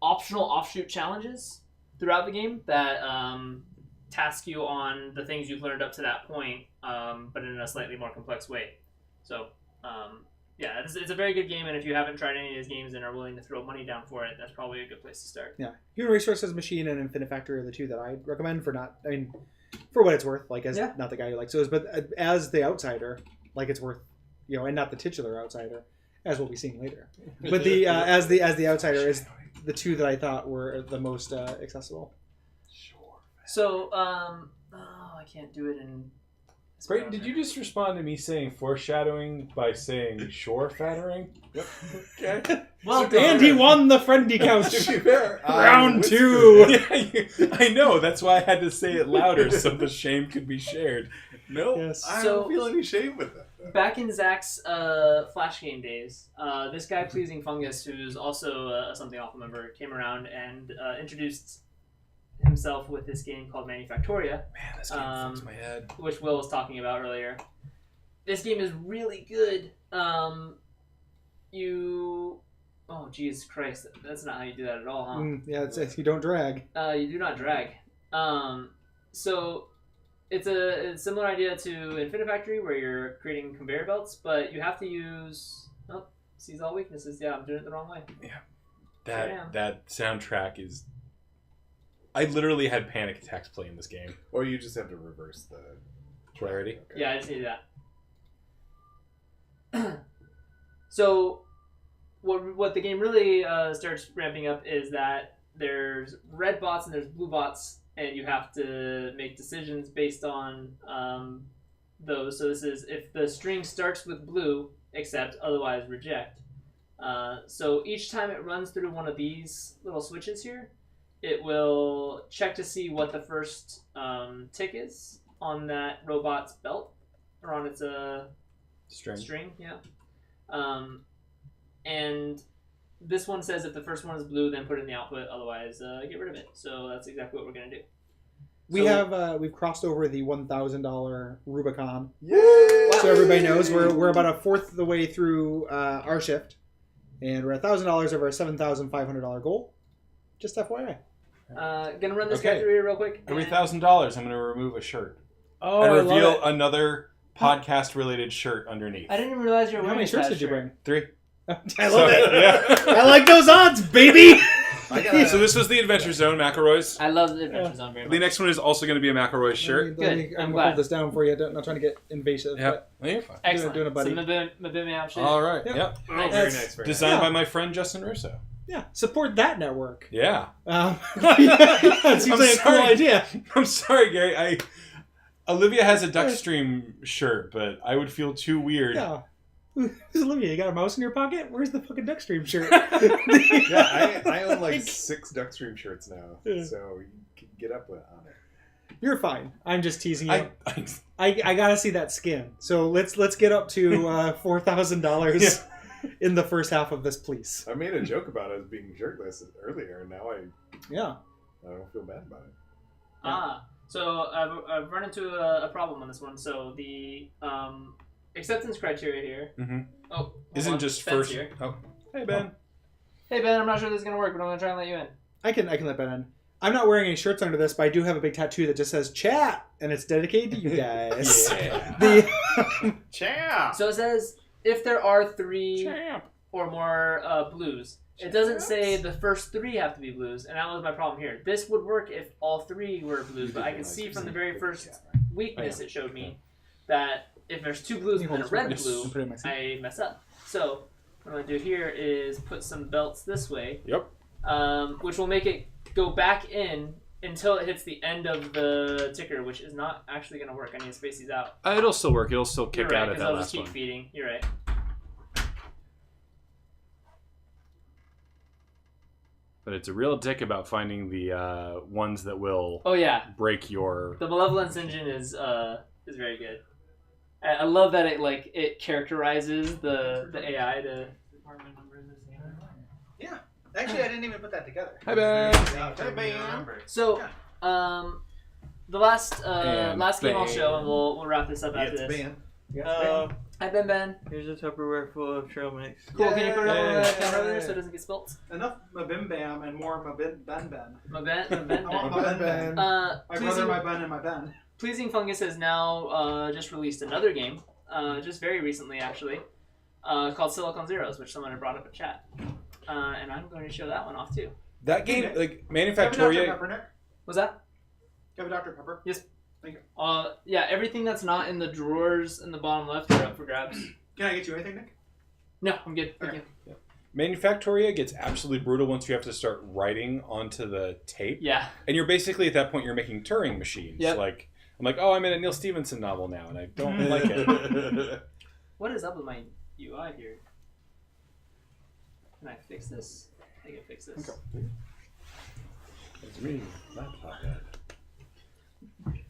optional offshoot challenges throughout the game that task you on the things you've learned up to that point, but in a slightly more complex way. So yeah, it's a very good game, and if you haven't tried any of these games and are willing to throw money down for it, that's probably a good place to start. Yeah, Human Resources Machine and Infinite Factory are the two that I'd recommend for for what it's worth. Like as not the guy who likes those, but as the outsider, like it's worth, and not the titular outsider, as we'll be seeing later. But the as the outsider is the two that I thought were the most accessible. Sure. So I can't do it in. Brayden, did you just respond to me saying foreshadowing by saying shore fattering? Yep. Okay. Well, and he won the friendly couch. To be fair, Round 2. Yeah, I know. That's why I had to say it louder so the shame could be shared. No, Yes. I So- don't feel any shame with that. Back in Zach's Flash game days, this guy Pleasing Fungus, who's also a Something Awful member, came around and introduced himself with this game called Manufactoria. Man, this game fucks my head. Which Will was talking about earlier. This game is really good. Oh, Jesus Christ. That's not how you do that at all, huh? Yeah, it's you don't drag. You do not drag. So it's a similar idea to Infinite Factory, where you're creating conveyor belts, but you have to use... Oh, sees all weaknesses. Yeah, I'm doing it the wrong way. Yeah. That soundtrack is... I literally had panic attacks playing this game. Or you just have to reverse the Clarity. Okay. Yeah, I just need that. So, what the game really starts ramping up is that there's red bots and there's blue bots, and you have to make decisions based on those. So this is if the string starts with blue, accept, otherwise reject. So each time it runs through one of these little switches here, it will check to see what the first tick is on that robot's belt or on its string. Yeah. And this one says if the first one is blue, then put it in the output. Otherwise, get rid of it. So that's exactly what we're gonna do. We've crossed over the $1,000 Rubicon. Yay! So everybody knows we're about a fourth of the way through our shift, and we're at $1,000 over a $7,500 goal. Just FYI. Gonna run this guy through here real quick. Every $1,000, I'm gonna remove a shirt Oh, and I love reveal it. another podcast-related shirt underneath. I didn't even realize you were How wearing many shirts that did you shirt. bring? 3. I love it. Yeah. I like those odds, baby. So this was the Adventure Zone, McElroy's. I love the Adventure Zone very much. The next one is also going to be a McElroy shirt. Good. I'm I'm gonna glad. hold this down for you. Not trying to get invasive. Yeah, But you're fine. Excellent. doing a buddy. So Mabim outfit. All right. Yeah. Yep. Oh, very That's nice. Very Designed Yeah. by my friend Justin Russo. yeah, support that network. Yeah. It seems I'm like a cool sorry. idea. I'm sorry, Gary. Olivia has a Duckstream shirt, but I would feel too weird. Yeah. Who's Olivia? You got a mouse in your pocket? Where's the fucking Duckstream shirt? Yeah, I own like 6 Duckstream shirts now, Yeah. so you can get up on it. You're fine. I'm just teasing you. I I gotta see that skin. So let's get up to $4,000 in the first half of this, please. I made a joke about us being shirtless earlier, and now Yeah. I don't feel bad about it. So I've run into a problem on this one. So the acceptance criteria here. Mm-hmm. Oh, hold Isn't on. just Ben's first. here. Oh, hey Ben. Hey Ben, I'm not sure this is gonna work, but I'm gonna try and let you in. I can let Ben in. I'm not wearing any shirts under this, but I do have a big tattoo that just says chat, and it's dedicated to you guys. Yeah. The Champ! So it says if there are 3 or more blues. It doesn't say the first 3 have to be blues, and that was my problem here. This would work if all 3 were blues, but I can see from the very first weakness it showed me that if there's 2 blues and then a red blue, Put it in my seat. I mess up. So what I'm going to do here is put some belts this way, Yep. which will make it go back in until it hits the end of the ticker, which is not actually going to work. I need to space these out. It'll still work. It'll still kick You're right, out at because that I'll just last keep one. feeding. You're right. But it's a real dick about finding the ones that will Oh yeah, break your. the malevolence engine is very good. I love that it characterizes the AI to. Yeah. Actually, I didn't even put that together. Hi Ben. Hey, man. So, the last And last game I'll bam. show, and we'll wrap this up after this. Hi Ben. Here's a Tupperware full of trail mix. Cool. Can you put it up on the Yay. camera over there so it doesn't get spilt? Enough Mabim Bam and more Mabim Ben Ben. My Ben. I want my Ben Ben. My brother, my Ben, and my Ben. Pleasing Fungus has now just released another game, just very recently actually, called Silicon Zeros, which someone had brought up in chat, and I'm going to show that one off too. That game, like Dr. Manufactoria. Pepper, Nick. Was that? Do you have a Dr. Pepper? Yes. Thank you. Yeah, everything that's not in the drawers in the bottom left are up for grabs. Can I get you anything, Nick? No, I'm good. Thank Okay. you. Manufactoria gets absolutely brutal once you have to start writing onto the tape. Yeah. And you're basically at that point you're making Turing machines. Yep. Like I'm like, oh, I'm in a Neil Stephenson novel now, and I don't like it. What is up with my UI here? Can I fix this? I can fix this. Okay. It's me, laptop head.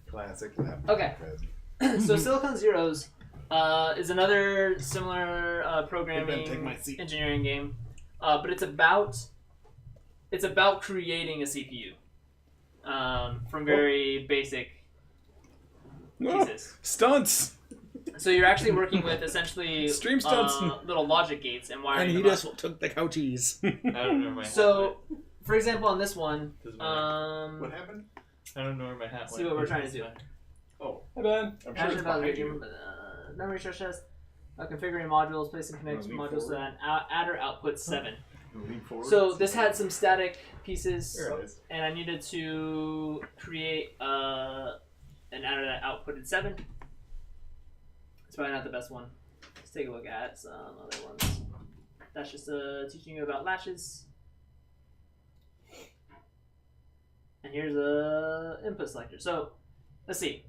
Classic laptop Okay. head. So Silicon Zeros is another similar programming take my seat. engineering game, but it's about creating a CPU from very basic Oh, pieces. stunts. So you're actually working with essentially Stream stunts. little logic gates and wiring And he them up. just took the couchies. I don't know where my hat So, for example, on this one, went. What happened? I don't know where my hat see went. what we're trying to do. Oh, Hi Ben. I'm sure Action it's about behind the you. memory stress test. Configuring modules, placing connect Moving modules so forward. that adder outputs 7. Moving forward. So this had some static pieces, There it is. and I needed to create an adder that outputted 7. It's probably not the best one. Let's take a look at some other ones. That's just teaching you about latches. And here's a input selector. So let's see.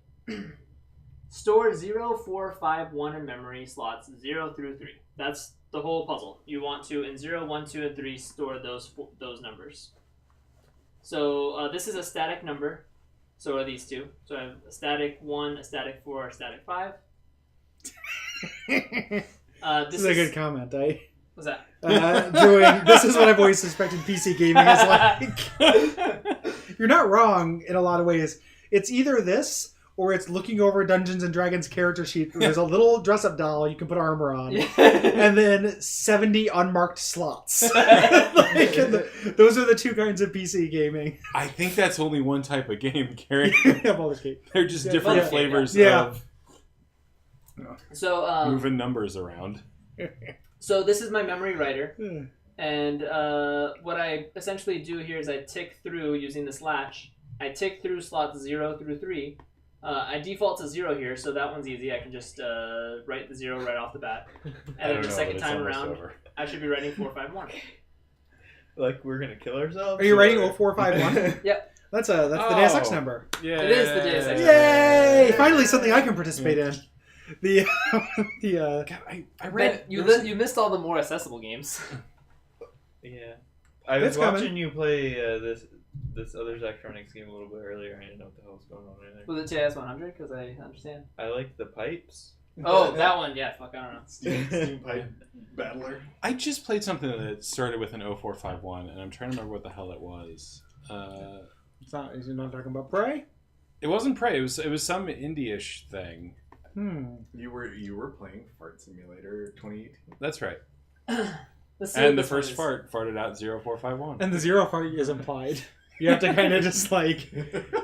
Store 0, 4, 5, 1 in memory slots 0 through 3. That's the whole puzzle. You want to, in 0, 1, 2, and 3, store those numbers. So this is a static number. So are these two. So I have a static 1, a static 4, a static 5. This is a good comment. What's that? This is what I've always suspected PC gaming is like. You're not wrong in a lot of ways. It's either this or it's looking over Dungeons and Dragons character sheet. There's a little dress-up doll you can put armor on, and then 70 unmarked slots. Those are the two kinds of PC gaming. I think that's only one type of game, Gary. They're just different flavors of moving numbers around. So this is my memory writer, and what I essentially do here is I tick through using this latch. I tick through slots 0 through 3. I default to 0 here, so that one's easy. I can just write the 0 right off the bat. And then the second time around, I should be writing 4, 5, 1. Like we're gonna kill ourselves? Are you writing 0451? Yep. That's the Deus Ex number. Yeah. It is the Deus Ex number. Yay! Finally something I can participate in. God, I read you missed all the more accessible games. Yeah. I was watching you play this other Zachtronics game a little bit earlier. I didn't know what the hell was going on in there. Was it JS100? Because I understand. I like the pipes. Oh, that one. Yeah, fuck, I don't know. Steam Pipe Battler. I just played something that started with an 0451, and I'm trying to remember what the hell it was. Is it not talking about Prey? It wasn't Prey. It was some indie-ish thing. You were playing Fart Simulator 2018. That's right. Let's see And the first fart farted out 0451. And the 0 fart is implied. You have to kind of just like,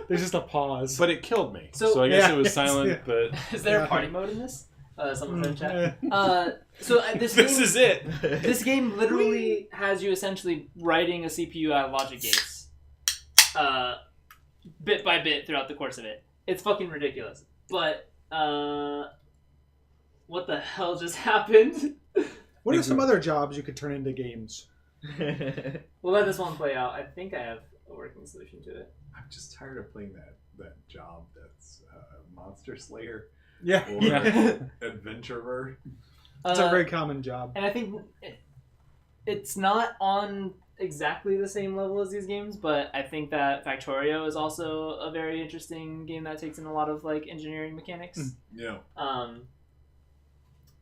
there's just a pause. But it killed me. So I guess it was silent, but... Is there a party mode in this? Someone said in chat. This is it. This game literally has you essentially writing a CPU out of logic gates. Bit by bit throughout the course of it. It's fucking ridiculous. But, what the hell just happened? What are some other jobs you could turn into games? We'll let this one play out. I think I have a working solution to it. I'm just tired of playing that job that's Monster Slayer. Yeah. Or Adventurer. It's a very common job. And I think it's not on exactly the same level as these games, but I think that Factorio is also a very interesting game that takes in a lot of like engineering mechanics. Yeah.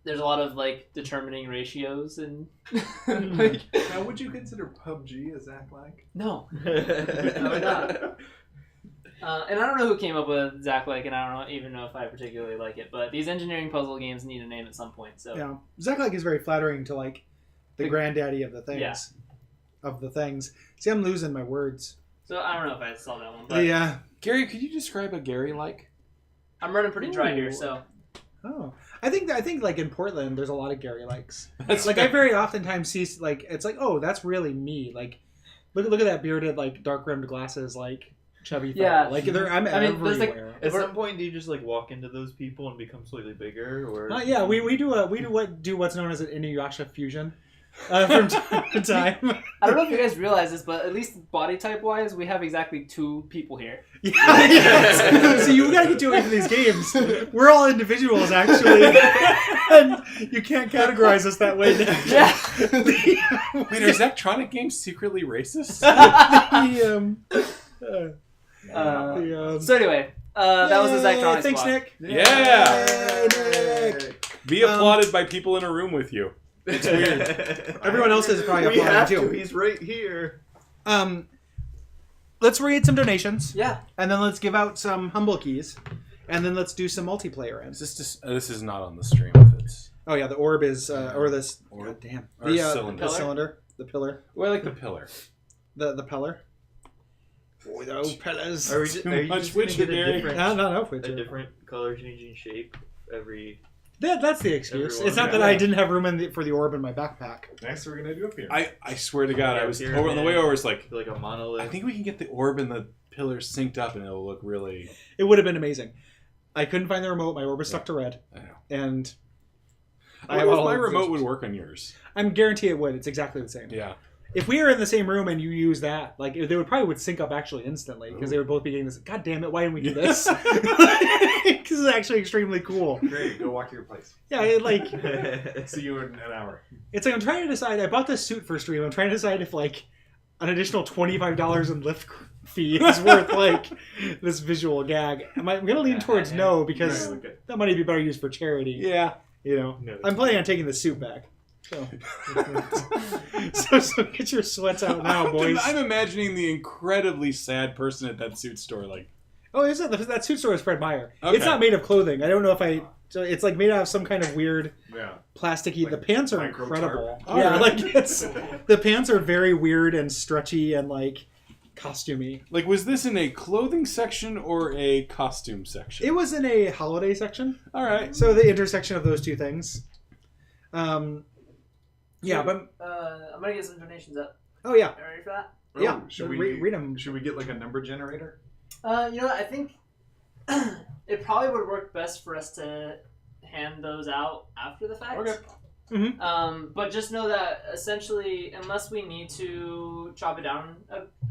There's a lot of like determining ratios and like. Now, would you consider PUBG a Zach-like? No. No, not. And I don't know who came up with Zach-like, and I don't even know if I particularly like it. But these engineering puzzle games need a name at some point. So yeah, Zach-like is very flattering to like the granddaddy of the things. Yeah. Of the things. See, I'm losing my words. So I don't know if I saw that one. But yeah. Gary, could you describe a Gary-like? I'm running pretty dry here, so. Oh, I think like in Portland, there's a lot of Gary likes. Like I very oftentimes see like it's like, oh, that's really me. Like, look at that bearded like dark rimmed glasses like chubby. Yeah, like I'm everywhere. At some point, do you just like walk into those people and become slightly bigger, or? Yeah, we do what's known as an Inuyasha fusion. From time to time. I don't know if you guys realize this, but at least body type wise, we have exactly 2 people here. Yeah. So you gotta get too into these games. We're all individuals, actually, and you can't categorize us that way. Yeah. Wait, are Zachtronic games secretly racist? So anyway, that was the Zachtronics Thanks, block. Nick. Yeah. Yay, Nick. Be applauded by people in a room with you. It's weird. Everyone else is probably applauding too. He's right here. Let's read some donations. Yeah. And then let's give out some humble keys. And then let's do some multiplayer in. This is not on the stream. It's... Oh yeah, the orb is or this. God damn. Or The cylinder. The pillar. Well, I like the pillar. The pillar. Oh, those pillars. Are you just gonna get a different color changing shape every? That's the excuse. It's not that I didn't have room for the orb in my backpack. Next, we're gonna do a pyramid. I swear to God, I was on the way over. It's like a monolith. I think we can get the orb and the pillars synced up, and it'll look really. It would have been amazing. I couldn't find the remote. My orb was stuck to red. I know. And I wonder if my remote would work on yours. I'm guarantee it would. It's exactly the same. Yeah. if we were in the same room and you use that, like they would sync up actually instantly because they would both be getting this. God damn it! Why didn't we do this? Because it's actually extremely cool. Great, go walk to your place. Yeah, like See you in an hour. it's like I'm trying to decide. I bought this suit for stream. I'm trying to decide if like an additional $25 in lift fee is worth like this visual gag. I'm gonna lean towards no because that money would be better used for charity. Yeah. You know, No, I'm planning on taking the suit back. So, so get your sweats out now, boys. I'm imagining the incredibly sad person at that suit store, like. Oh, is it? That suit store is Fred Meyer. Okay. It's not made of clothing. I don't know if I. So it's like made out of some kind of weird plasticky. Like the pants are micro incredible. tarp. Yeah, Alright. like it's the pants are very weird and stretchy and like costumey. Like, was this in a clothing section or a costume section? It was in a holiday section. All right. So the intersection of those two things. Yeah, but I'm gonna get some donations up. oh yeah, Are you ready for that? yeah. Should read them. Should we get like a number generator? You know what? I think it probably would work best for us to hand those out after the fact. Okay. But just know that essentially, unless we need to chop it down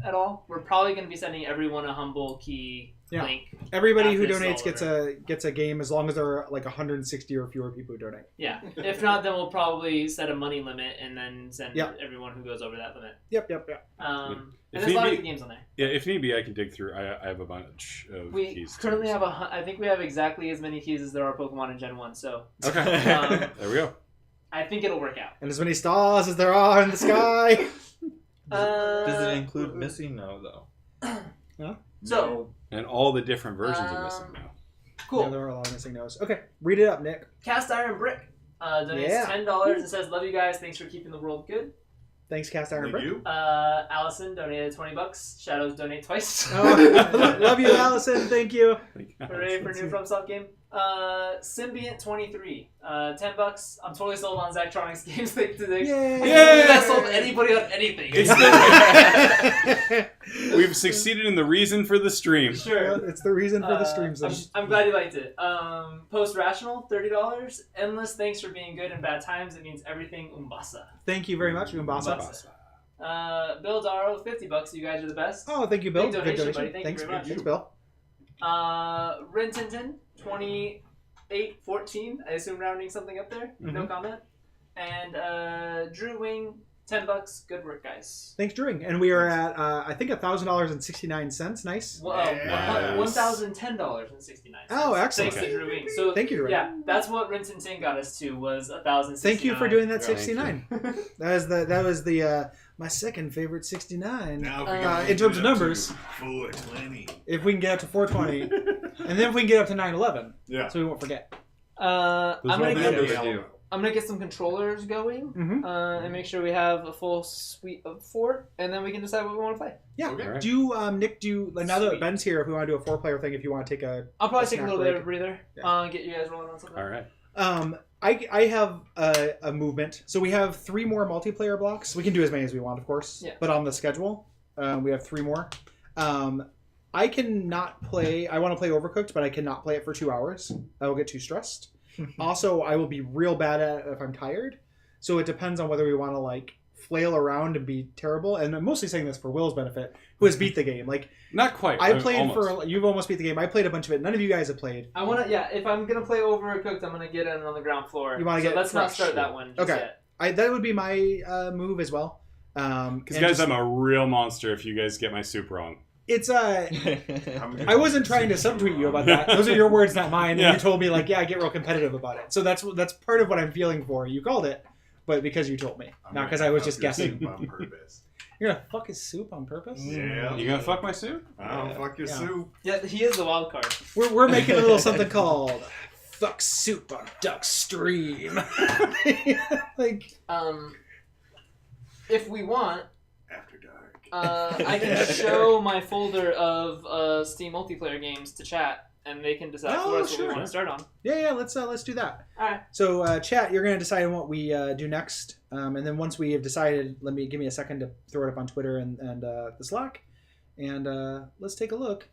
at all, we're probably going to be sending everyone a Humble Key link. Everybody who after this donates is all gets a game as long as there are like 160 or fewer people who donate. Yeah. If not, then we'll probably set a money limit and then send Yeah. everyone who goes over that limit. Yep. And there's a lot of good games on there. Yeah, if need be, I can dig through. I have a bunch of We keys. currently have I think we have exactly as many keys as there are Pokemon in Gen 1, so Okay. There we go. I think it'll work out. And as many stars as there are in the sky. Does it include missing? No, though. No? So, And all the different versions of missing now. cool. Yeah, there are a lot of missing notes. Okay, read it up, Nick. Cast Iron Brick donates Yeah. $10 and says, "Love you guys. Thanks for keeping the world good." Thanks, Cast Iron Thank Brick. you. Allison donated $20. Shadows donate twice. Oh, love you, Allison. Thank you. Hooray for new FromSoft game. Symbiont23, $10. I'm totally sold on Zachtronics games today. Yay! Yay! That sold anybody on anything. We've succeeded in the reason for the stream. Sure. It's the reason for the streams. I'm glad you liked it. Post Rational, $30. Endless thanks for being good in bad times. It means everything Umbasa. Thank you very much, Umbasa. Bill Darrow, $50. You guys are the best. Oh, thank you, Bill. Big donation, buddy. Thank Thanks, you very much. Thanks, Bill. Rintintin, 2814. I assume rounding something up there. No comment. And Drew Wing, $10. Good work, guys. Thanks, Drew. And we are at I think $1,000.69. Nice. $1,010.69. Oh, excellent. Thanks to Drew Wing. So thank you, Drew. Yeah, that's what Rintintin got us to was $1,069. Thank you for doing that 69. That was the my second favorite 69. Now if we can in terms of numbers. 420. If we can get up to 420, and then if we can get up to 911, Yeah. so we won't forget. I'm gonna numbers get do. I'm gonna get some controllers going and make sure we have a full suite of 4, and then we can decide what we want to play. Yeah. Okay. All right. Do you, Nick? Now that Sweet. Ben's here, if we want to do a 4-player thing, if you want to take a, I'll probably take a snack little bit of a break. breather. Yeah. Get you guys rolling on something. All right. I have a movement. So we have 3 more multiplayer blocks. We can do as many as we want, of course. Yeah. But on the schedule, we have 3 more. I cannot play. I want to play Overcooked, but I cannot play it for 2 hours. I will get too stressed. Also, I will be real bad at it if I'm tired. So it depends on whether we want to like flail around and be terrible. And I'm mostly saying this for Will's benefit, who has beat the game. Like Not quite. I played almost. you've almost beat the game. I played a bunch of it. None of you guys have played. I wanna if I'm gonna play Overcooked, I'm gonna get it on the ground floor. You wanna so get let's not fresh. start that one just Okay. yet. That would be my move as well. Because guys, I'm a real monster if you guys get my soup wrong. It's I wasn't trying to subtweet you about that. Those are your words, not mine. Yeah. And you told me like, yeah, I get real competitive about it. So that's part of what I'm feeling for. You called it, but because you told me, not because I was just guessing. On purpose. You're gonna fuck his soup on purpose? Yeah. You gonna fuck my soup? Oh, fuck your Yeah. soup. Yeah, he is the wild card. We're making a little something called fuck soup on Duckstream. Like, If we want, After dark. I can show my folder of Steam multiplayer games to chat, and they can decide for us what we want to start on. yeah, let's do that. All right. So, chat, you're gonna decide on what we do next, and then once we have decided, give me a second to throw it up on Twitter and the Slack, and let's take a look.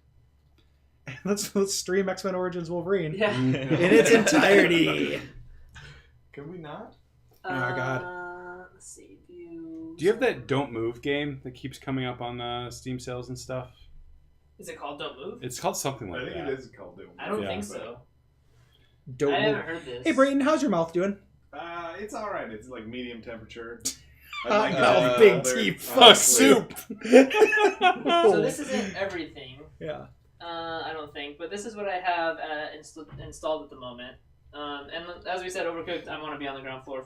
Let's stream X-Men Origins Wolverine Yeah. in its entirety. Can we not? Oh, God. Let's see. View. Do you have that Don't Move game that keeps coming up on Steam sales and stuff? Is it called Don't Move? It's called something like I think that. it is called Doom. I don't Yeah. think so. Don't I move. haven't heard this. Hey, Brayton, how's your mouth doing? It's all right. It's like medium temperature. Hot it mouth, to be big colder, teeth, fuck honestly. soup. So this isn't everything. Yeah. I don't think, but this is what I have installed at the moment. And as we said, Overcooked, I want to be on the ground floor